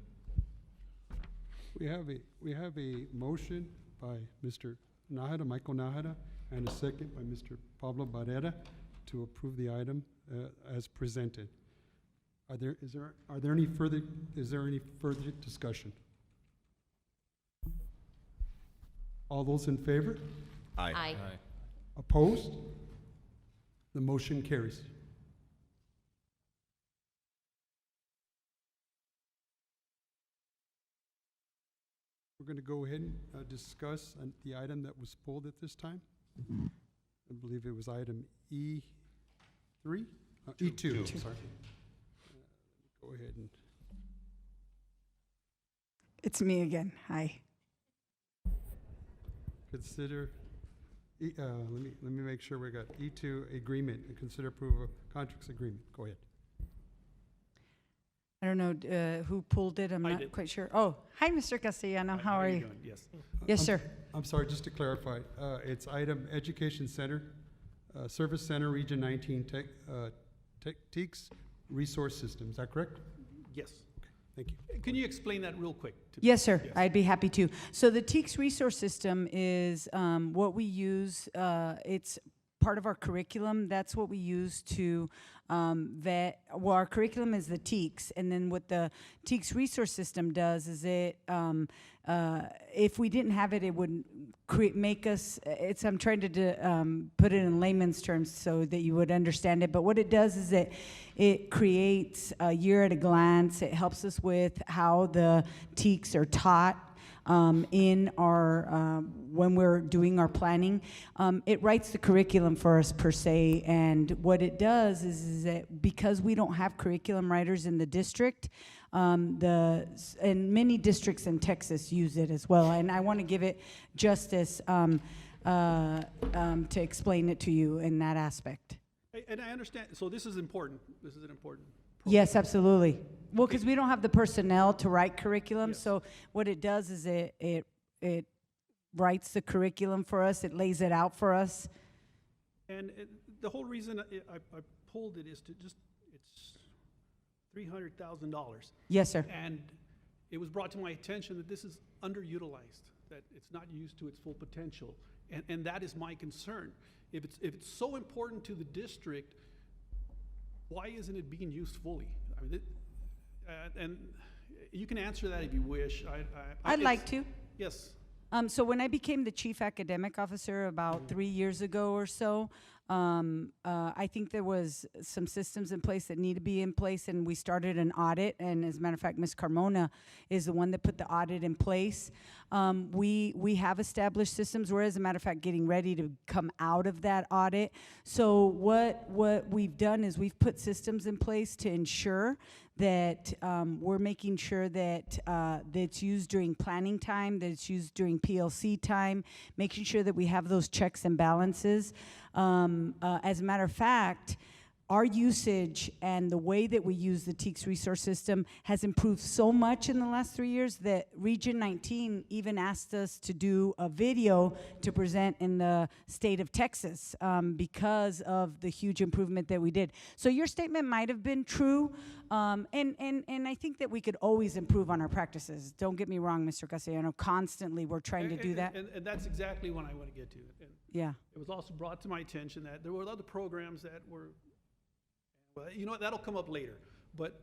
We have a motion by Mr. Nahara, Michael Nahara, and a second by Mr. Pablo Barrera to approve the item as presented. Are there any further discussion? All those in favor? Aye. Aye. Opposed? The motion carries. We're going to go ahead and discuss the item that was pulled at this time. I believe it was item E3? E2, sorry. Go ahead and. It's me again. Hi. Consider, let me make sure we got E2 agreement and consider approval of contracts agreement. Go ahead. I don't know who pulled it. I'm I not did. quite sure. Oh, hi, Mr. Castellano. How are you? doing? Yes. Yes, sir. I'm sorry, just to clarify, it's item Education Center, Service Center, Region 19, TEACS Resource System. Is that correct? Yes. Thank you. Can you explain that real quick? Yes, sir. I'd be happy to. So the TEACS resource system is what we use. It's part of our curriculum. That's what we use to vet. Well, our curriculum is the TEACS, and then what the TEACS resource system does is it, if we didn't have it, it would make us. I'm trying to put it in layman's terms so that you would understand it. But what it does is it creates a year at a glance. It helps us with how the TEACS are taught. In our when we're doing our planning, it writes the curriculum for us per se, and what it does is that because we don't have curriculum writers in the district, and many districts in Texas use it as well, and I want to give it justice to explain it to you in that aspect. And I understand, so this is important. This is an important program. Yes, absolutely. Well, because we don't have the personnel to write curriculum, so what it does is it writes the curriculum for us, it lays it out for us. And the whole reason I pulled it is to it's $300,000. Yes, sir. And it was brought to my attention that this is underutilized, that it's not used to its full potential. And that is my concern. If it's so important to the district, why isn't it being used fully? I mean, and you can answer that if you wish. I'd like to. Yes. So when I became the chief academic officer about 3 years ago or so, I think there was some systems in place that need to be in place, and we started an audit. And as a matter of fact, Ms. Carmona is the one that put the audit in place. We have established systems. We're, as a matter of fact, getting ready to come out of that audit. So what we've done is we've put systems in place to ensure that we're making sure that it's used during planning time, that it's used during PLC time, making sure that we have those checks and balances. As a matter of fact, our usage and the way that we use the TEACS resource system has improved so much in the last 3 years that Region 19 even asked us to do a video to present in the state of Texas because of the huge improvement that we did. So your statement might have been true, and I think that we could always improve on our practices. Don't get me wrong, Mr. Castellano. Constantly we're trying to do that. And that's exactly what I want to get to. And yeah. It was also brought to my attention that there were other programs that were, well, you know what, that'll come up later. But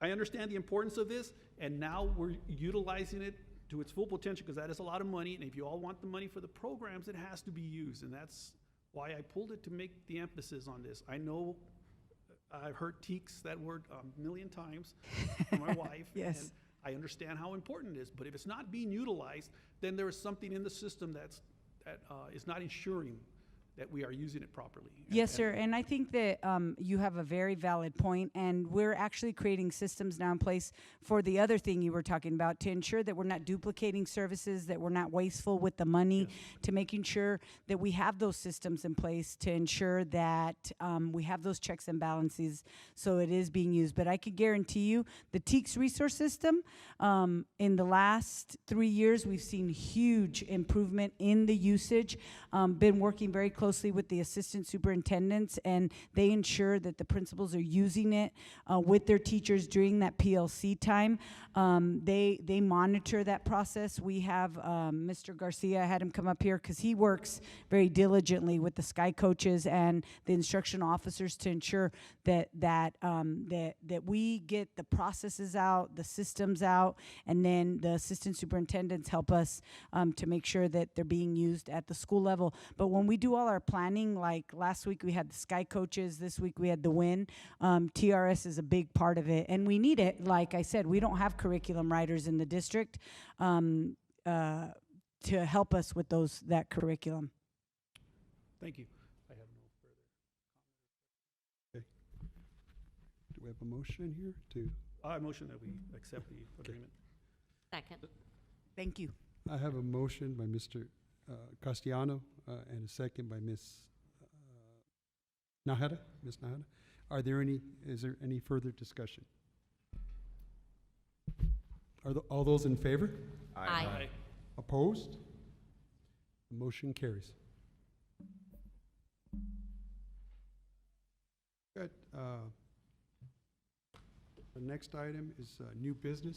I understand the importance of this, and now we're utilizing it to its full potential because that is a lot of money, and if you all want the money for the programs, it has to be used, and that's why I pulled it to make the emphasis on this. I know I've heard TEACS, that word, a million times from my wife. Yes. And I understand how important it is, but if it's not being utilized, then there is something in the system that is not ensuring that we are using it properly. Yes, sir, and I think that you have a very valid point, and we're actually creating systems now in place for the other thing you were talking about, to ensure that we're not duplicating services, that we're not wasteful with the money, to making sure that we have those systems in place to ensure that we have those checks and balances so it is being used. But I could guarantee you the TEACS resource system, in the last 3 years, we've seen huge improvement in the usage, been working very closely closely with the assistant superintendents, and they ensure that the principals are using it with their teachers during that PLC time. They monitor that process. We have Mr. Garcia, I had him come up here because he works very diligently with the Sky coaches and the instruction officers to ensure that we get the processes out, the systems out, and then the assistant superintendents help us to make sure that they're being used at the school level. But when we do all our planning, like last week we had the Sky coaches, this week we had the WIN, TRS is a big part of it, and we need it. Like I said, we don't have curriculum writers in the district to help us with that curriculum. Thank you. I have no further comment. Okay. Do we have a motion here to? I motion that we accept the agreement. Second. Thank you. I have a motion by Mr. Castellano and a second by Ms. Nahara. Ms. Nahara. Is there any further discussion? All those in favor? Aye. Aye. Opposed? The motion carries. Good. The next item is new business,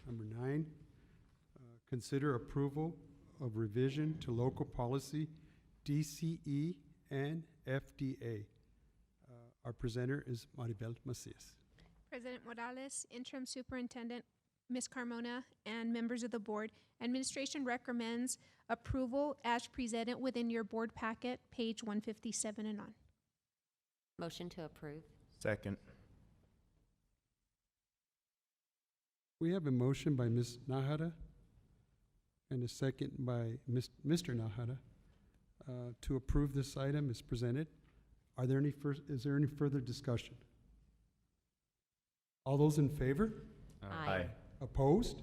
number 9. Consider approval of revision to local policy DCE and FDA. Our presenter is Maribel Macias. President Morales, Interim Superintendent Ms. Carmona, and members of the board, administration recommends approval as presented within your board packet, page 157 and on. Motion to approve. Second. We have a motion by Ms. Nahara and a second by Mr. Nahara to approve this item as presented. Is there any further discussion? All those in favor? Aye. Opposed?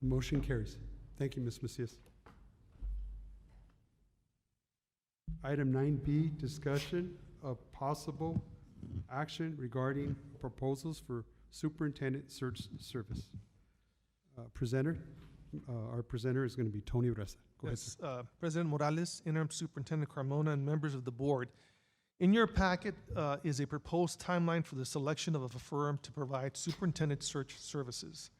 The motion carries. Thank you, Ms. Macias. Item 9B, discussion of possible action regarding proposals for superintendent search service. Our presenter is going to be Tony Reza. Go ahead, sir. Yes, President Morales, Interim Superintendent Carmona, and members of the board. In your packet is a proposed timeline for the selection of a firm to provide superintendent search services.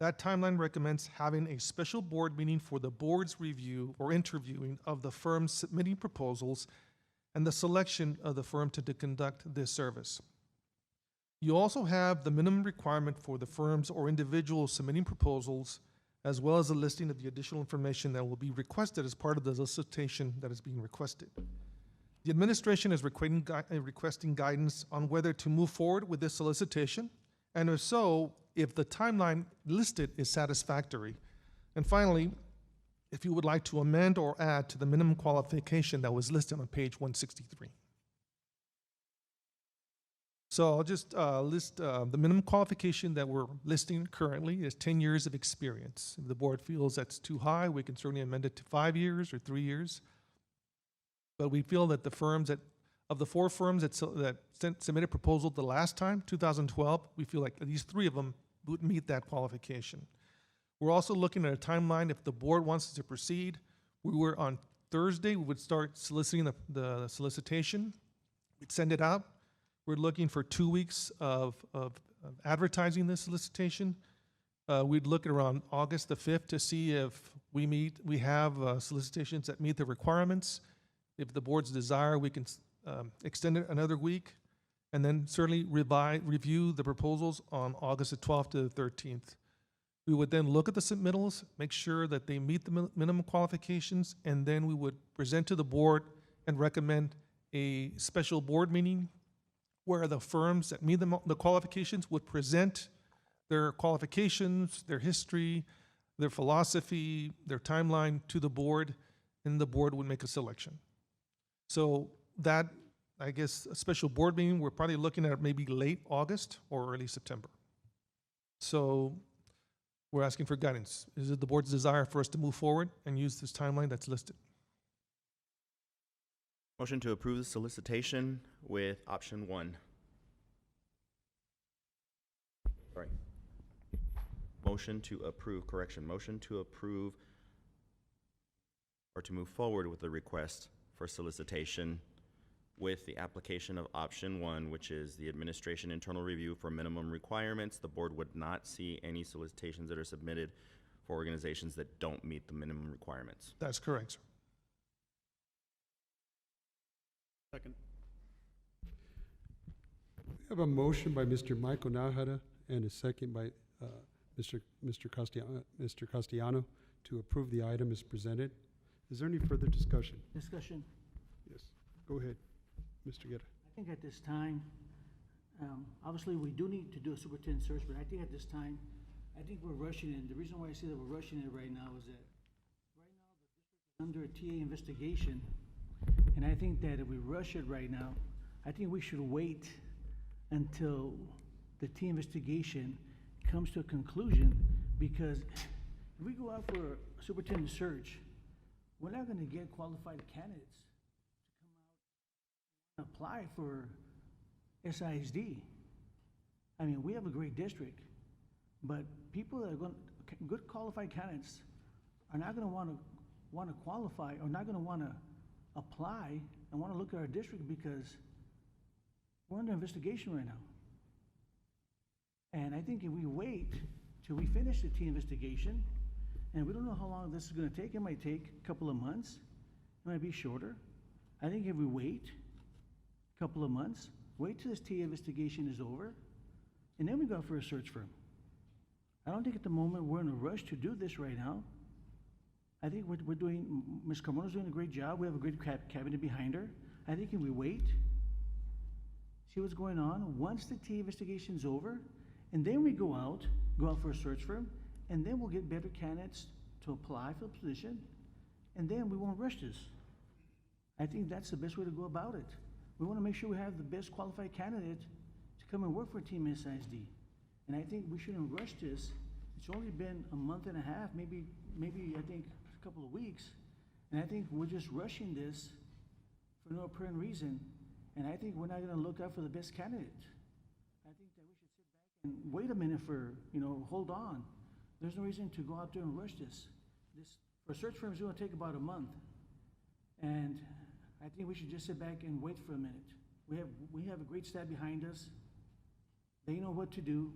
That timeline recommends having a special board meeting for the board's review or interviewing of the firms submitting proposals and the selection of the firm to conduct this service. You also have the minimum requirement for the firms or individuals submitting proposals, as well as a listing of the additional information that will be requested as part of the solicitation that is being requested. The administration is requesting guidance on whether to move forward with this solicitation, and if so, if the timeline listed is satisfactory. And finally, if you would like to amend or add to the minimum qualification that was listed on page 163. So I'll just list the minimum qualification that we're listing currently is 10 years of experience. If the board feels that's too high, we can certainly amend it to 5 years or 3 years. But we feel that of the 4 firms that submitted proposal the last time, 2012, we feel like at least 3 of them would meet that qualification. We're also looking at a timeline if the board wants us to proceed. We were on Thursday, we would start soliciting the solicitation. We'd send it out. We're looking for 2 weeks of advertising this solicitation. We'd look at around August the 5th to see if we have solicitations that meet the requirements. If the board's desire, we can extend it another week, and then certainly review the proposals on August the 12th to the 13th. We would then look at the submittals, make sure that they meet the minimum qualifications, and then we would present to the board and recommend a special board meeting where the firms that meet the qualifications would present their qualifications, their history, their philosophy, their timeline to the board, and the board would make a selection. So that, I guess, a special board meeting, we're probably looking at maybe late August or early September. So we're asking for guidance. Is it the board's desire for us to move forward and use this timeline that's listed? Motion to approve the solicitation with option 1. Sorry. Motion to approve, correction, motion to approve or to move forward with the request for solicitation with the application of option 1, which is the administration internal review for minimum requirements. The board would not see any solicitations that are submitted for organizations that don't meet the minimum requirements. That's correct, sir. Second. We have a motion by Mr. Michael Nahara and a second by Mr. Castellano to approve the item as presented. Is there any further discussion? Discussion. Yes. Go ahead, Mr. Guerra. I think at this time, obviously, we do need to do a superintendent search, but I think at this time, I think we're rushing it. The reason why I say that we're rushing it right now is that right now, the district is under a TA investigation, and I think that if we rush it right now, I think we should wait until the TA investigation comes to a conclusion, because if we go out for a superintendent search, we're not gonna get qualified candidates to come out and apply for SISD. I mean, we have a great district, but people that are going, good qualified candidates are not gonna wanna qualify, or not gonna wanna apply and wanna look at our district, because we're under investigation right now. And I think if we wait till we finish the T investigation, and we don't know how long this is gonna take, it might take a couple of months, it might be shorter. I think if we wait a couple of months, wait till this T investigation is over, and then we go out for a search firm. I don't think at the moment we're in a rush to do this right now. I think we're doing, Ms. Carmona's doing a great job. We have a great cabinet behind her. I think if we wait, see what's going on, once the T investigation's over, and then we go out for a search firm, and then we'll get better candidates to apply for the position, and then we won't rush this. I think that's the best way to go about it. We want to make sure we have the best qualified candidate to come and work for Team SISD. And I think we shouldn't rush this. It's only been a month and a half, maybe I think a couple of weeks, and I think we're just rushing this for no apparent reason, and I think we're not gonna look out for the best candidate. I think that we should sit back and wait a minute for, hold on. There's no reason to go out there and rush this. For search firms, it's gonna take about a month. And I think we should just sit back and wait for a minute. We have a great staff behind us. They know what to do.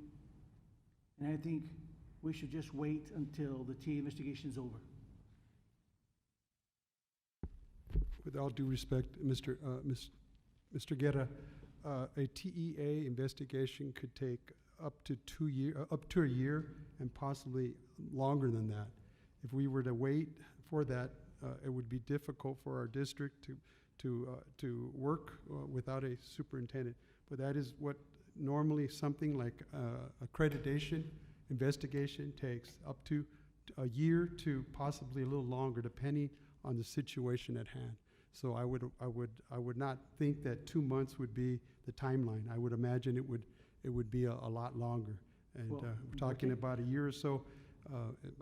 And I think we should just wait until the TA investigation's over. With all due respect, Mr. Guerra, a TEA investigation could take up to a year, and possibly longer than that. If we were to wait for that, it would be difficult for our district to work without a superintendent. But that is what normally something like accreditation investigation takes, up to a year to possibly a little longer, depending on the situation at hand. So I would not think that 2 months would be the timeline. I would imagine it would be a lot longer. And Well, we're talking about a year or so.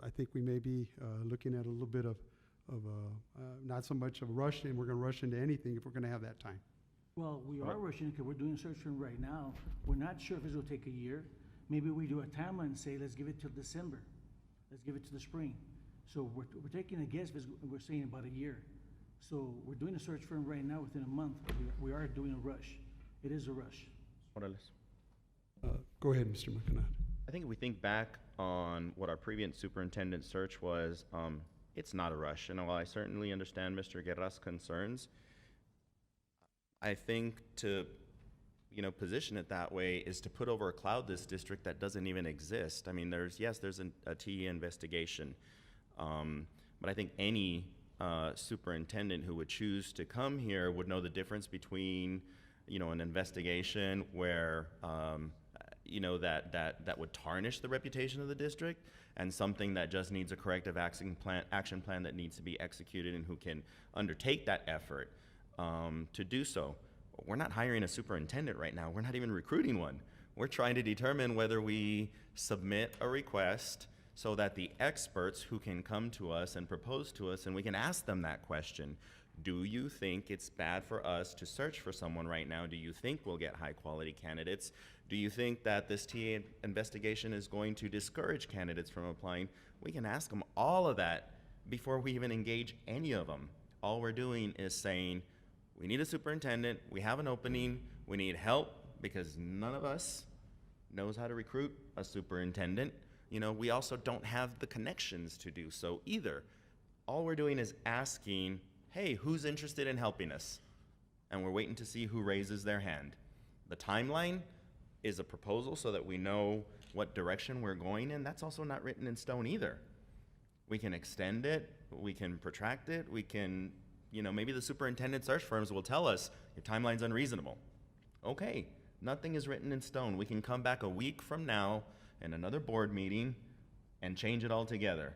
I think we may be looking at a little bit of not so much of a rush, and we're going to rush into anything if we're going to have that time. Well, we are rushing because we're doing a search firm right now. We're not sure if it's gonna take a year. Maybe we do a timeline and say, let's give it till December. Let's give it to the spring. So we're taking a guess, but we're saying about a year. So we're doing a search firm right now within a month. We are doing a rush. It is a rush. Morales. Go ahead, Mr. McCannat. I think if we think back on what our previous superintendent search was, it's not a rush. And while I certainly understand Mr. Guerra's concerns, I think to, position it that way is to put over a cloud this district that doesn't even exist. I mean, there's a TE investigation, but I think any superintendent who would choose to come here would know the difference between, an investigation where, that would tarnish the reputation of the district, and something that just needs a corrective action plan that needs to be executed, and who can undertake that effort to do so. We're not hiring a superintendent right now. We're not even recruiting one. We're trying to determine whether we submit a request so that the experts who can come to us and propose to us, and we can ask them that question. Do you think it's bad for us to search for someone right now? Do you think we'll get high quality candidates? Do you think that this TA investigation is going to discourage candidates from applying? We can ask them all of that before we even engage any of them. All we're doing is saying, we need a superintendent, we have an opening, we need help, because none of us knows how to recruit a superintendent. You know, we also don't have the connections to do so either. All we're doing is asking, hey, who's interested in helping us? And we're waiting to see who raises their hand. The timeline is a proposal so that we know what direction we're going in. That's also not written in stone either. We can extend it, we can protract it, we can, you know, maybe the superintendent search firms will tell us your timeline's unreasonable. Okay, nothing is written in stone. We can come back a week from now in another board meeting and change it all together.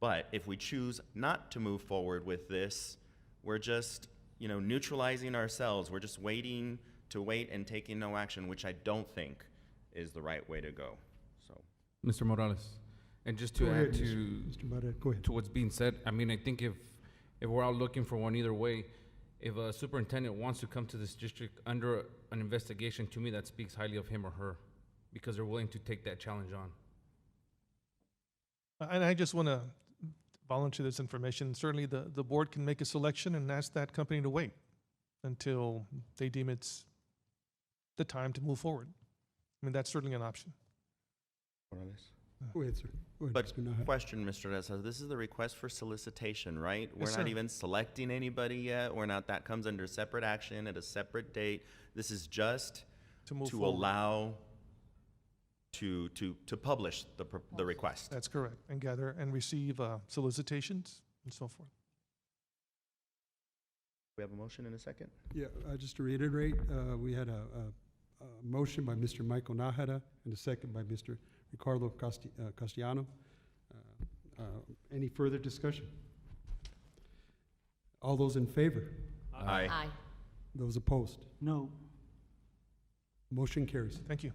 But if we choose not to move forward with this, we're just, you know, neutralizing ourselves. We're just waiting to wait and taking no action, which I don't think is the right way to go. So, Mr. Morales, and just to Go add ahead, to Mr. Barrett, go ahead. to what's being said, I mean, I think if we're out looking for one either way, if a superintendent wants to come to this district under an investigation, to me that speaks highly of him or her, because they're willing to take that challenge on. And I just want to volunteer this information. Certainly, the board can make a selection and ask that company to wait until they deem it's the time to move forward. I mean, that's certainly an option. Morales. Go ahead, sir. Go ahead, But Mr. Nahara. question, Mr. Reza, this is the request for solicitation, right? We're Yes, not sir. even selecting anybody yet. We're not, that comes under separate action at a separate date. This is just To move to forward. allow to publish the request. That's correct. And gather and receive solicitations and so forth. We have a motion in a second? Yeah, just to reiterate, we had a motion by Mr. Michael Nahara and a second by Mr. Ricardo Castellano. Any further discussion? All those in favor? Aye. Aye. Those opposed? No. Motion carries. Thank you.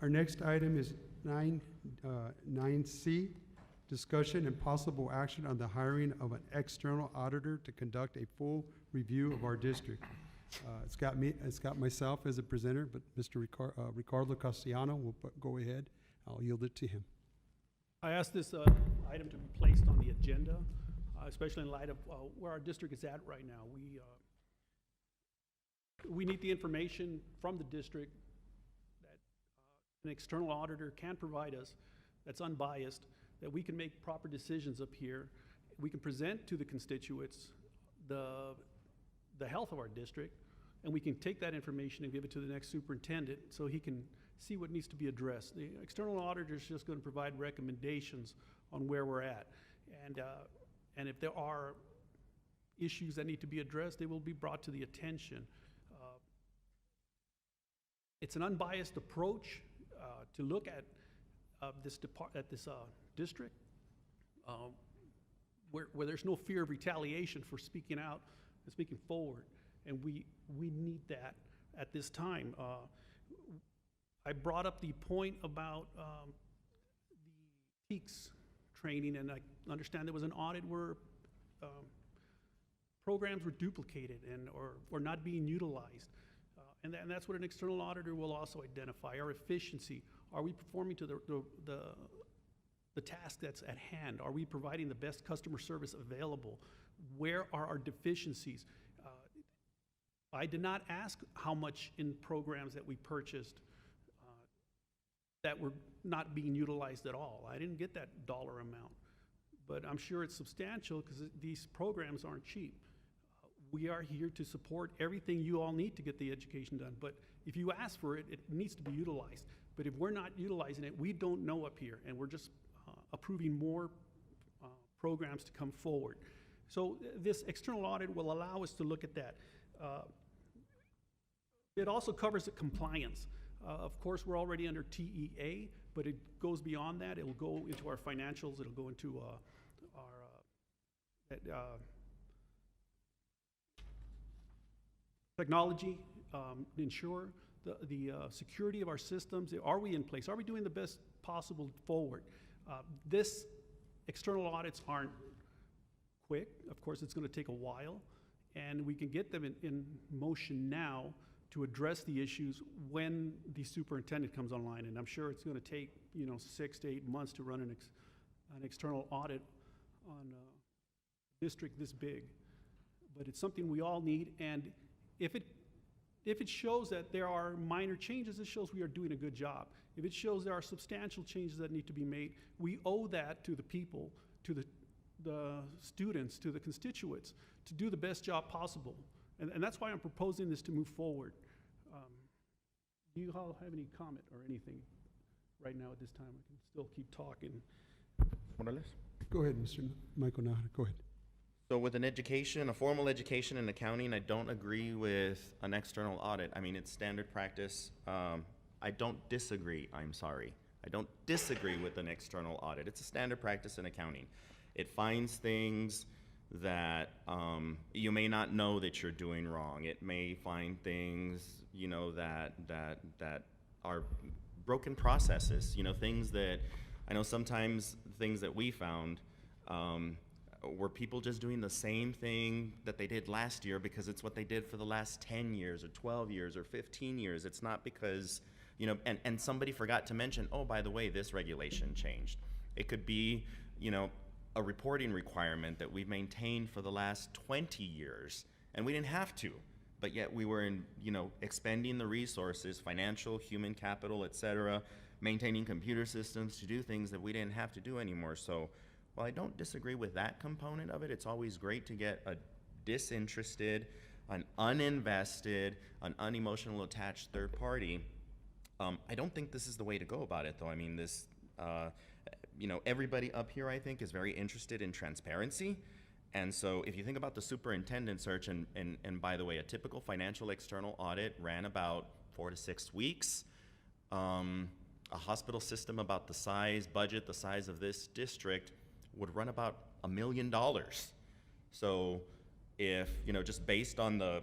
Our next item is 9C, discussion and possible action on the hiring of an external auditor to conduct a full review of our district. It's got myself as a presenter, but Mr. Ricardo Castellano will go ahead. I'll yield it to him. I asked this item to be placed on the agenda, especially in light of where our district is at right now. We need the information from the district that an external auditor can provide us that's unbiased, that we can make proper decisions up here. We can present to the constituents the health of our district, and we can take that information and give it to the next superintendent so he can see what needs to be addressed. The external auditor is just going to provide recommendations on where we're at. And if there are issues that need to be addressed, they will be brought to the attention. It's an unbiased approach to look at this district where there's no fear of retaliation for speaking out and speaking forward. And we need that at this time. I brought up the point about the TEACS training, and I understand there was an audit where programs were duplicated or not being utilized. And that's what an external auditor will also identify, our efficiency. Are we performing to the task that's at hand? Are we providing the best customer service available? Where are our deficiencies? I did not ask how much in programs that we purchased that were not being utilized at all. I didn't get that dollar amount, but I'm sure it's substantial because these programs aren't cheap. We are here to support everything you all need to get the education done, but if you ask for it, it needs to be utilized. But if we're not utilizing it, we don't know up here, and we're just approving more programs to come forward. So this external audit will allow us to look at that. It also covers the compliance. Of course, we're already under TEA, but it goes beyond that. It will go into our financials. It'll go into our technology, ensure the security of our systems. Are we in place? Are we doing the best possible forward? This external audits aren't quick. Of course, it's going to take a while, and we can get them in motion now to address the issues when the superintendent comes online. And I'm sure it's going to take 6 to 8 months to run an external audit a district this big. But it's something we all need, and if it shows that there are minor changes, it shows we are doing a good job. If it shows there are substantial changes that need to be made, we owe that to the people, to the students, to the constituents, to do the best job possible. And that's why I'm proposing this to move forward. Do you all have any comment or anything right now at this time? I can still keep talking. Morales? Go ahead, Mr. Michael Nahara, go ahead. So with an education, a formal education in accounting, I don't agree with an external audit. I mean, it's standard practice. I don't disagree, I'm sorry. I don't disagree with an external audit. It's a standard practice in accounting. It finds things that you may not know that you're doing wrong. It may find things, you know, that are broken processes, you know, things that, I know sometimes things that we found, were people just doing the same thing that they did last year because it's what they did for the last 10 years or 12 years or 15 years. It's not because, you know, and somebody forgot to mention, oh, by the way, this regulation changed. It could be, you know, a reporting requirement that we've maintained for the last 20 years, and we didn't have to, but yet we were expending the resources, financial, human capital, et cetera, maintaining computer systems to do things that we didn't have to do anymore. So, while I don't disagree with that component of it, it's always great to get a disinterested, an uninvested, an unemotional attached third party. I don't think this is the way to go about it, though. I mean, this, you know, everybody up here, I think, is very interested in transparency. And so if you think about the superintendent search, and by the way, a typical financial external audit ran about 4 to 6 weeks. A hospital system about the size, budget, the size of this district would run about $1 million. So if, you know, just based on the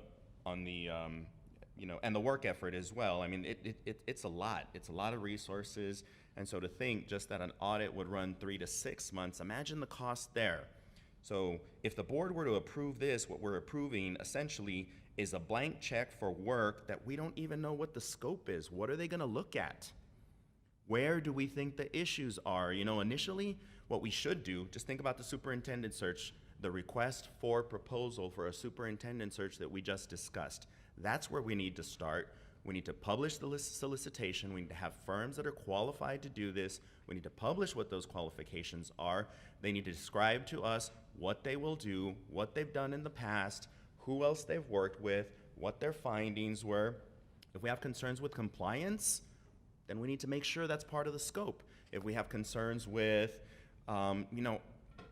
you know, and the work effort as well, I mean, it's a lot. It's a lot of resources. And so to think just that an audit would run 3 to 6 months, imagine the cost there. So if the board were to approve this, what we're approving essentially is a blank check for work that we don't even know what the scope is. What are they gonna look at? Where do we think the issues are? You know, initially, what we should do, just think about the superintendent search, the request for proposal for a superintendent search that we just discussed. That's where we need to start. We need to publish the solicitation. We need to have firms that are qualified to do this. We need to publish what those qualifications are. They need to describe to us what they will do, what they've done in the past, who else they've worked with, what their findings were. If we have concerns with compliance, then we need to make sure that's part of the scope. If we have concerns with, you know,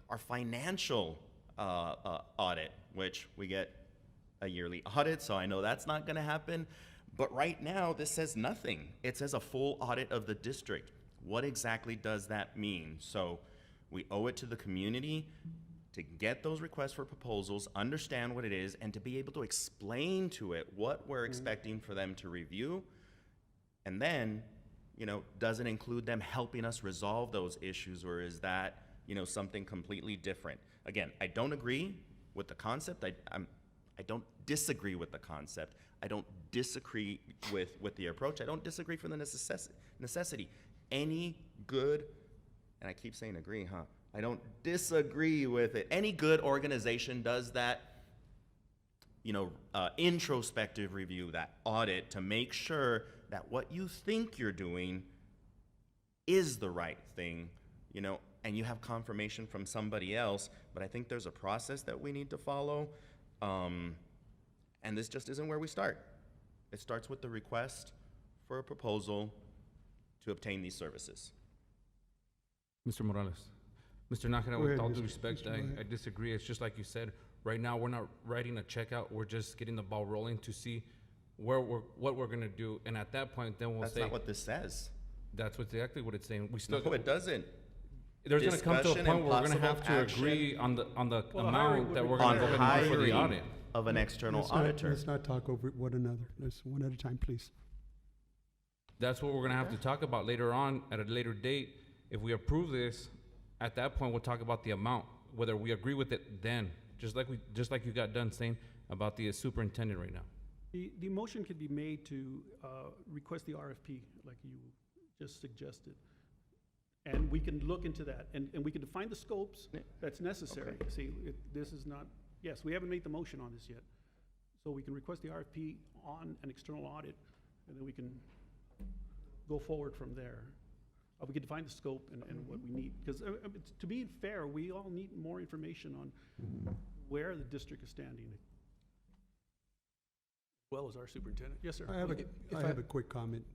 our financial audit, which we get a yearly audit, so I know that's not gonna happen. But right now, this says nothing. It says a full audit of the district. What exactly does that mean? So we owe it to the community to get those requests for proposals, understand what it is, and to be able to explain to it what we're expecting for them to review. And then, you know, does it include them helping us resolve those issues, or is that, you know, something completely different? Again, I don't agree with the concept. I don't disagree with the concept. I don't disagree with the approach. I don't disagree for the necessity. Any good, and I keep saying agree, huh? I don't disagree with it. Any good organization does that, you know, introspective review, that audit, to make sure that what you think you're doing is the right thing, you know, and you have confirmation from somebody else. But I think there's a process that we need to follow. And this just isn't where we start. It starts with the request for a proposal to obtain these services. Mr. Morales. Mr. Nájera, Go with ahead, all due Mr. respect, Go ahead. I disagree. It's just like you said, right now we're not writing a check out, we're just getting the ball rolling to see what we're gonna do, and at that point, then we'll That's say. not what this says. That's exactly what it's saying. We still. No, it doesn't. There's gonna come to a Discussion point and where we're gonna have possible to action agree on the Well, amount that we're on gonna go ahead and do for the hiring audit. of an external auditor. Let's not talk over one another. Let's one at a time, please. That's what we're gonna have to talk about later on at a later date. If we approve this, at that point, we'll talk about the amount, whether we agree with it then, just like you got done saying about the superintendent right now. The motion could be made to request the RFP, like you just suggested. And we can look into that, and we can define the scopes that's necessary. See, this is not, yes, we haven't made the motion on this yet. So we can request the RFP on an external audit, and then we can go forward from there. We can define the scope and what we need. Because to be fair, we all need more information on where the district is standing, as well as our superintendent. Yes, sir. I have a quick comment,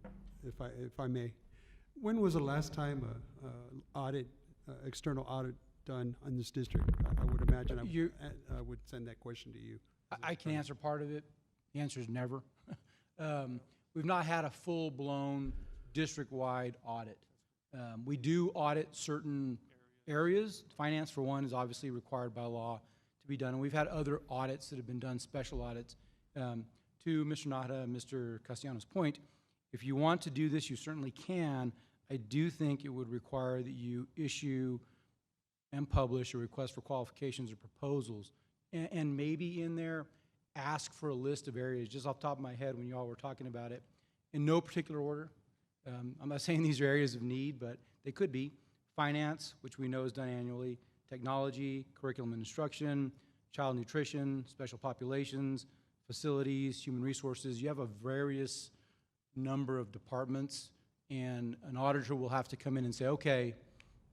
if I may. When was the last time external audit done on this district? I would imagine I would send that question to you. I can answer part of it. The answer is never. We've not had a full-blown district-wide audit. We do audit certain areas. Finance, for one, is obviously required by law to be done. And we've had other audits that have been done, special audits. To Mr. Nahara and Mr. Castellanos' point, if you want to do this, you certainly can. I do think it would require that you issue and publish a request for qualifications or proposals. And maybe in there, ask for a list of areas, just off the top of my head when you all were talking about it, in no particular order. I'm not saying these are areas of need, but they could be. Finance, which we know is done annually, technology, curriculum and instruction, child nutrition, special populations, facilities, human resources. You have a various number of departments, and an auditor will have to come in and say, okay,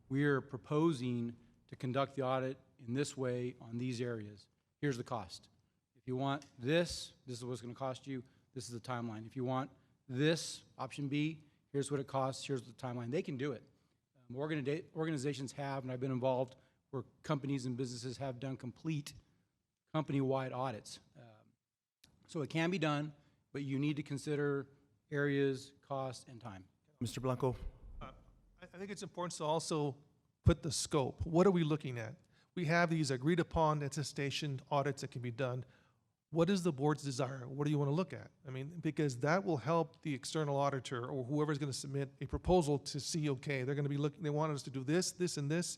we are proposing to conduct the audit in this way on these areas. Here's the cost. If you want this is what it's going to cost you. This is the timeline. If you want this, option B, here's what it costs, here's the timeline. They can do it. Organizations have, and I've been involved where companies and businesses have done complete company-wide audits. So it can be done, but you need to consider areas, cost, and time. Mr. Blanco? I think it's important to also put the scope. What are we looking at? We have these agreed upon attestation audits that can be done. What is the board's desire? What do you want to look at? I mean, because that will help the external auditor or whoever's going to submit a proposal to see, okay, they're going to be looking, they want us to do this, this, and this.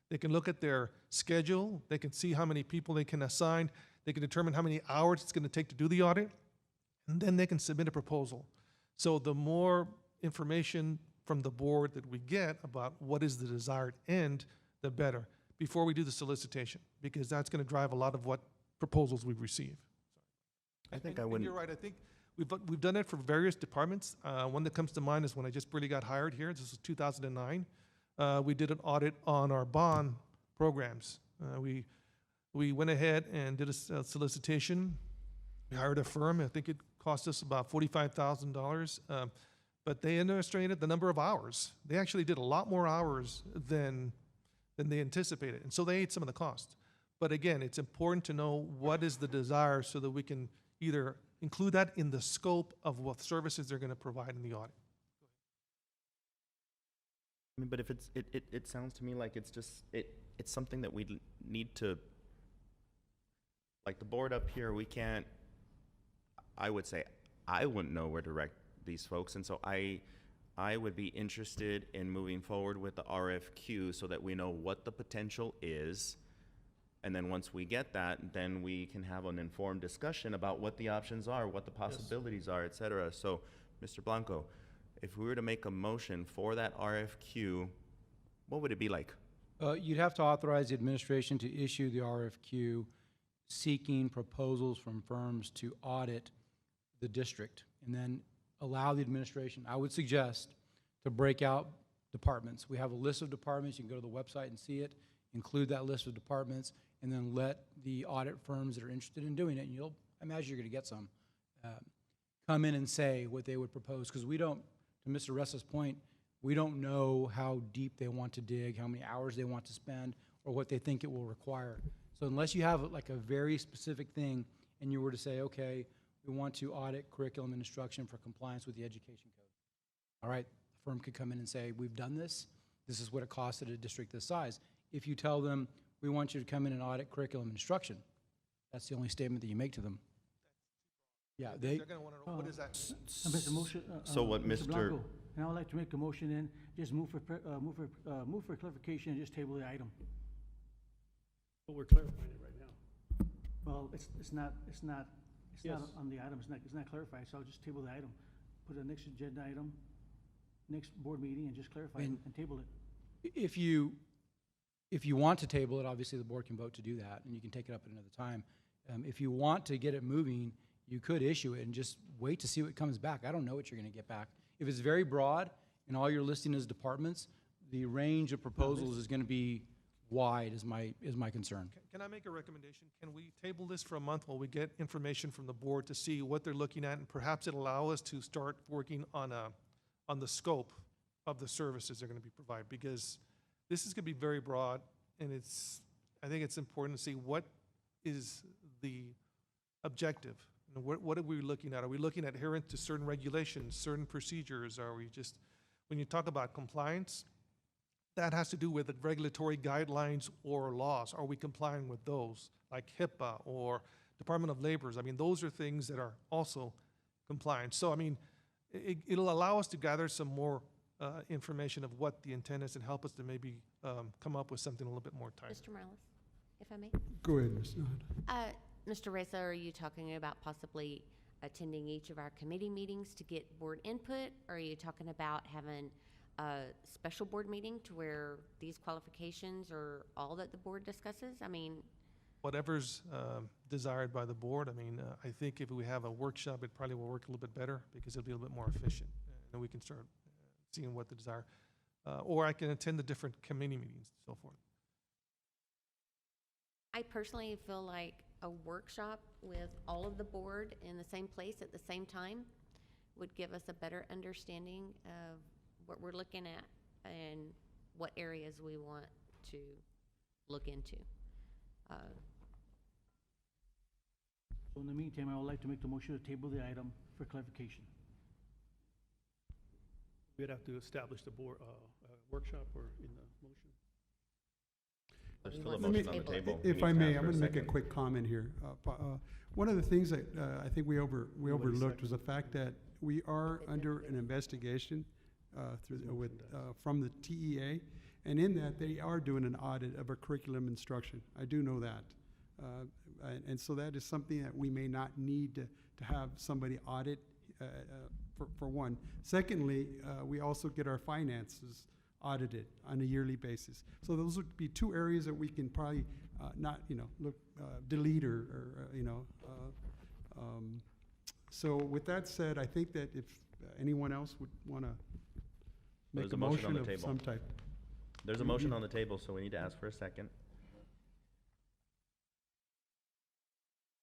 They can look at their schedule. They can see how many people they can assign. They can determine how many hours it's going to take to do the audit. And then they can submit a proposal. So the more information from the board that we get about what is the desired end, the better, before we do the solicitation, because that's going to drive a lot of what proposals we receive. I think And you're right. I think we've done it for various departments. One that comes to mind is when I just really got hired here. This was 2009. We did an audit on our bond programs. We went ahead and did a solicitation. We hired a firm. I think it cost us about $45,000. But they illustrated the number of hours. They actually did a lot more hours than they anticipated. And so they ate some of the cost. But again, it's important to know what is the desire so that we can either include that in the scope of what services they're going to provide in the audit. I mean, but if it sounds to me like it's just, it's something that we need to, like the board up here, we can't, I would say, I wouldn't know where to direct these folks, and so I would be interested in moving forward with the RFQ so that we know what the potential is, and then once we get that, then we can have an informed discussion about what the options are, what the possibilities are, et cetera. So, Mr. Blanco, if we were to make a motion for that RFQ, what would it be like? You'd have to authorize the administration to issue the RFQ seeking proposals from firms to audit the district, and then allow the administration, I would suggest, to break out departments. We have a list of departments. You can go to the website and see it, include that list of departments, and then let the audit firms that are interested in doing it, and I imagine you're going to get some, come in and say what they would propose, because we don't, to Mr. Ressa's point, we don't know how deep they want to dig, how many hours they want to spend, or what they think it will require. So unless you have like a very specific thing, and you were to say, okay, we want to audit curriculum and instruction for compliance with the education code. All right, the firm could come in and say, we've done this. This is what it costs at a district this size. If you tell them, we want you to come in and audit curriculum and instruction, that's the only statement that you make to them. Yeah, they're going to want to know, what is that? I make a motion. So what Mr. Mr. Blanco, and I would like to make a motion and just move for clarification and just table the item. But we're clarifying it right now. Well, it's not on the item, it's not clarified, so I'll just table the item. Put a next agenda item, next board meeting, and just clarify it and table it. If you want to table it, obviously the board can vote to do that, and you can take it up at another time. If you want to get it moving, you could issue it and just wait to see what comes back. I don't know what you're gonna get back. If it's very broad and all you're listing as departments, the range of proposals is gonna be wide is my concern. Can I make a recommendation? Can we table this for a month while we get information from the board to see what they're looking at, and perhaps it'll allow us to start working on the scope of the services they're gonna be provided? Because this is gonna be very broad, and I think it's important to see what is the objective. You know, what are we looking at? Are we looking at adherence to certain regulations, certain procedures? Are we just, when you talk about compliance, that has to do with the regulatory guidelines or laws. Are we complying with those, like HIPAA or Department of Labor's? I mean, those are things that are also compliant. So, I mean, it'll allow us to gather some more information of what the intent is and help us to maybe come up with something a little bit more timely. Mr. Morales, if I may. Go ahead, Ms. Nahad. Mr. Reza, are you talking about possibly attending each of our committee meetings to get board input? Or are you talking about having a special board meeting to where these qualifications are all that the board discusses? I mean, Whatever's desired by the board. I mean, I think if we have a workshop, it probably will work a little bit better because it'll be a little bit more efficient. And then we can start seeing what the desire. Or I can attend the different committee meetings and so forth. I personally feel like a workshop with all of the board in the same place at the same time would give us a better understanding of what we're looking at and what areas we want to look into. So in the meantime, I would like to make the motion to table the item for clarification. We'd have to establish the board, workshop or in the motion. There's still a Let me- motion on the table. If We I need to may, ask I'm for going to make a second. quick comment here. One of the things that I think we overlooked was the fact that we are under an investigation from the TEA, and in that they are doing an audit of our curriculum instruction. I do know that. And so that is something that we may not need to have somebody audit, for one. Secondly, we also get our finances audited on a yearly basis. So those would be two areas that we can probably not, delete or. So with that said, I think that if anyone else would want to make There's a a motion on motion the of table. some type. There's a motion on the table, so we need to ask for a second.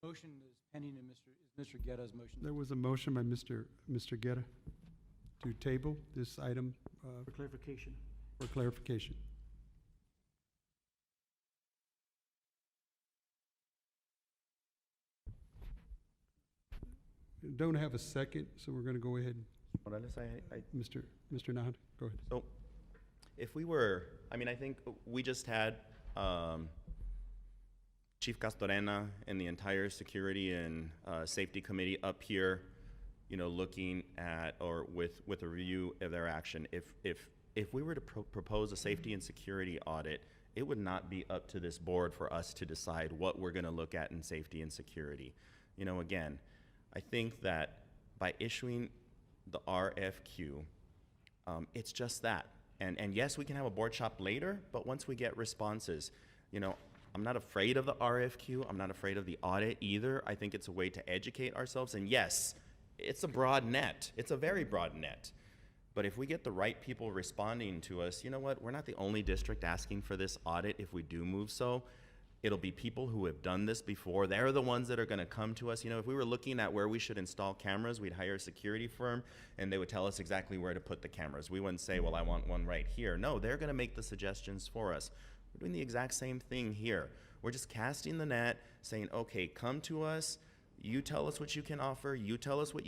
Motion is pending in Mr. Guerra's motion. There was a motion by Mr. Guerra to table this item For clarification. for clarification. Don't have a second, so we're going to go ahead. Morales, Mr. Nahad, go ahead. So, if we were, I mean, I think we just had Chief Castorena and the entire Security and Safety Committee up here, looking at or with a review of their action. If we were to propose a safety and security audit, it would not be up to this board for us to decide what we're going to look at in safety and security. Again, I think that by issuing the RFQ, it's just that. And yes, we can have a board shop later, but once we get responses, I'm not afraid of the RFQ. I'm not afraid of the audit either. I think it's a way to educate ourselves. And yes, it's a broad net. It's a very broad net. But if we get the right people responding to us, you know what? We're not the only district asking for this audit if we do move so. It'll be people who have done this before. They're the ones that are going to come to us. If we were looking at where we should install cameras, we'd hire a security firm, and they would tell us exactly where to put the cameras. We wouldn't say, well, I want one right here. No, they're going to make the suggestions for us. We're doing the exact same thing here. We're just casting the net, saying, okay, come to us. You tell us what you can offer. You tell us what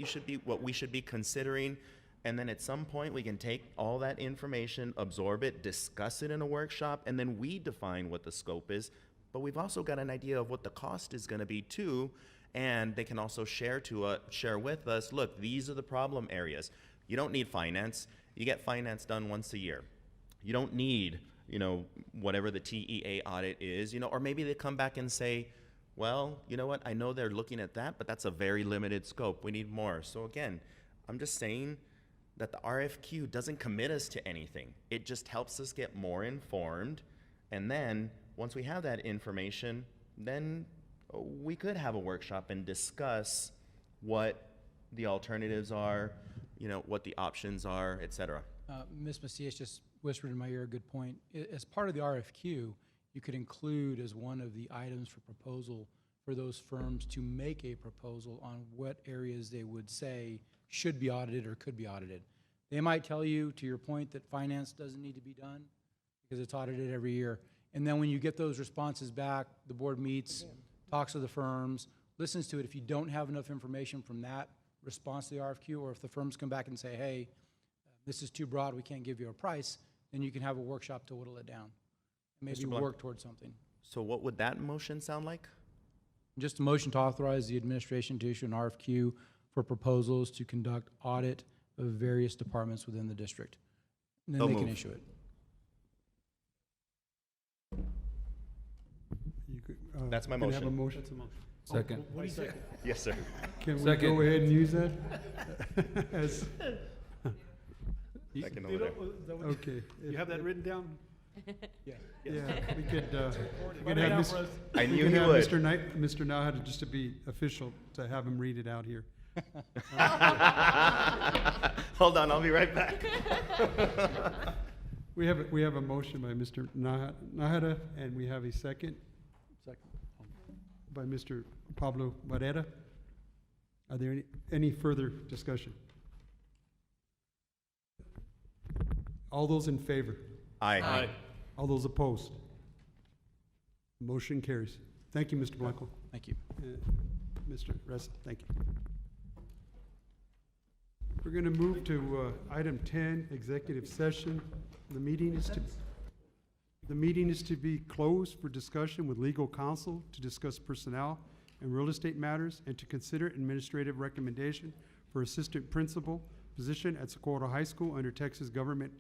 we should be considering. And then at some point, we can take all that information, absorb it, discuss it in a workshop, and then we define what the scope is. But we've also got an idea of what the cost is going to be too, and they can also share with us, look, these are the problem areas. You don't need finance. You get finance done once a year. You don't need, whatever the TEA audit is, or maybe they come back and say, well, you know what, I know they're looking at that, but that's a very limited scope. We need more. So again, I'm just saying, that the RFQ doesn't commit us to anything. It just helps us get more informed. And then, once we have that information, then we could have a workshop and discuss what the alternatives are, you know, what the options are, et cetera. Ms. Macias just whispered in my ear a good point. As part of the RFQ, you could include as one of the items for proposal for those firms to make a proposal on what areas they would say should be audited or could be audited. They might tell you, to your point, that finance doesn't need to be done because it's audited every year. And then when you get those responses back, the board meets, talks to the firms, listens to it. If you don't have enough information from that response to the RFQ, or if the firms come back and say, hey, this is too broad, we can't give you a price, then you can have a workshop to whittle it down. Maybe Mr. Blanco. work towards something. So what would that motion sound like? Just a motion to authorize the administration to issue an RFQ for proposals to conduct audit of various departments within the district. And then So they can moved. issue it. You could, That's my can I have a motion. motion? That's a motion. Second. What do you say? Yes, sir. Can we Second. go ahead and use that? As, Second You over there. don't- is that what- okay. You have that written down? Yeah. Yeah, we could Write it have down Mr. for us. I we knew could he have would. Mr. Nahada, just to be official, to have him read it out here. Hold on, I'll be right back. We have a motion by Mr. Nahada, and we have a second Second. by Mr. Pablo Barrera. Are there any further discussion? All those in favor? Aye. All those opposed? Motion carries. Thank you, Mr. Blanco. Thank you. Mr. Ressa, thank you. We're going to move to item 10, executive session. The meeting is to be closed for discussion with legal counsel to discuss personnel and real estate matters and to consider administrative recommendation for assistant principal position at Socorro High School under Texas Government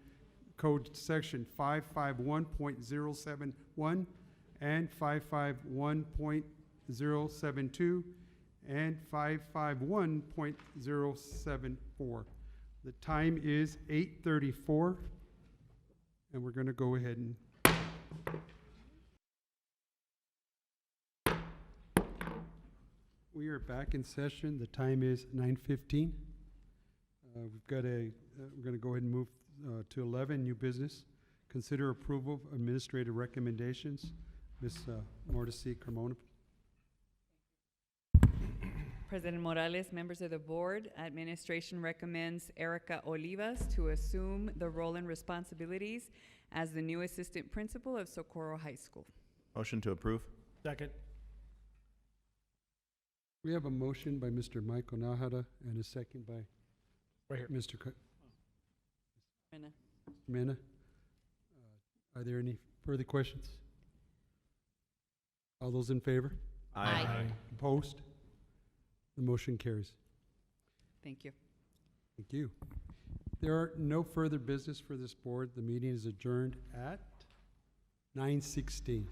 Code Section 551.071 and 551.072 and 551.074. The time is 8:34, and we're going to go ahead and we are back in session. The time is 9:15. We've got we're going to go ahead and move to 11, new business. Consider approval of administrative recommendations. Ms. Mortesy Carmona. President Morales, members of the board, administration recommends Erica Olivas to assume the role and responsibilities as the new assistant principal of Socorro High School. Motion to approve. Second. We have a motion by Mr. Michael Nahara and a second by Right here. Mr. Mena. Mena. Are there any further questions? All those in favor? Aye. Opposed? The motion carries. Thank you. Thank you. There are no further business for this board. The meeting is adjourned at 9:16.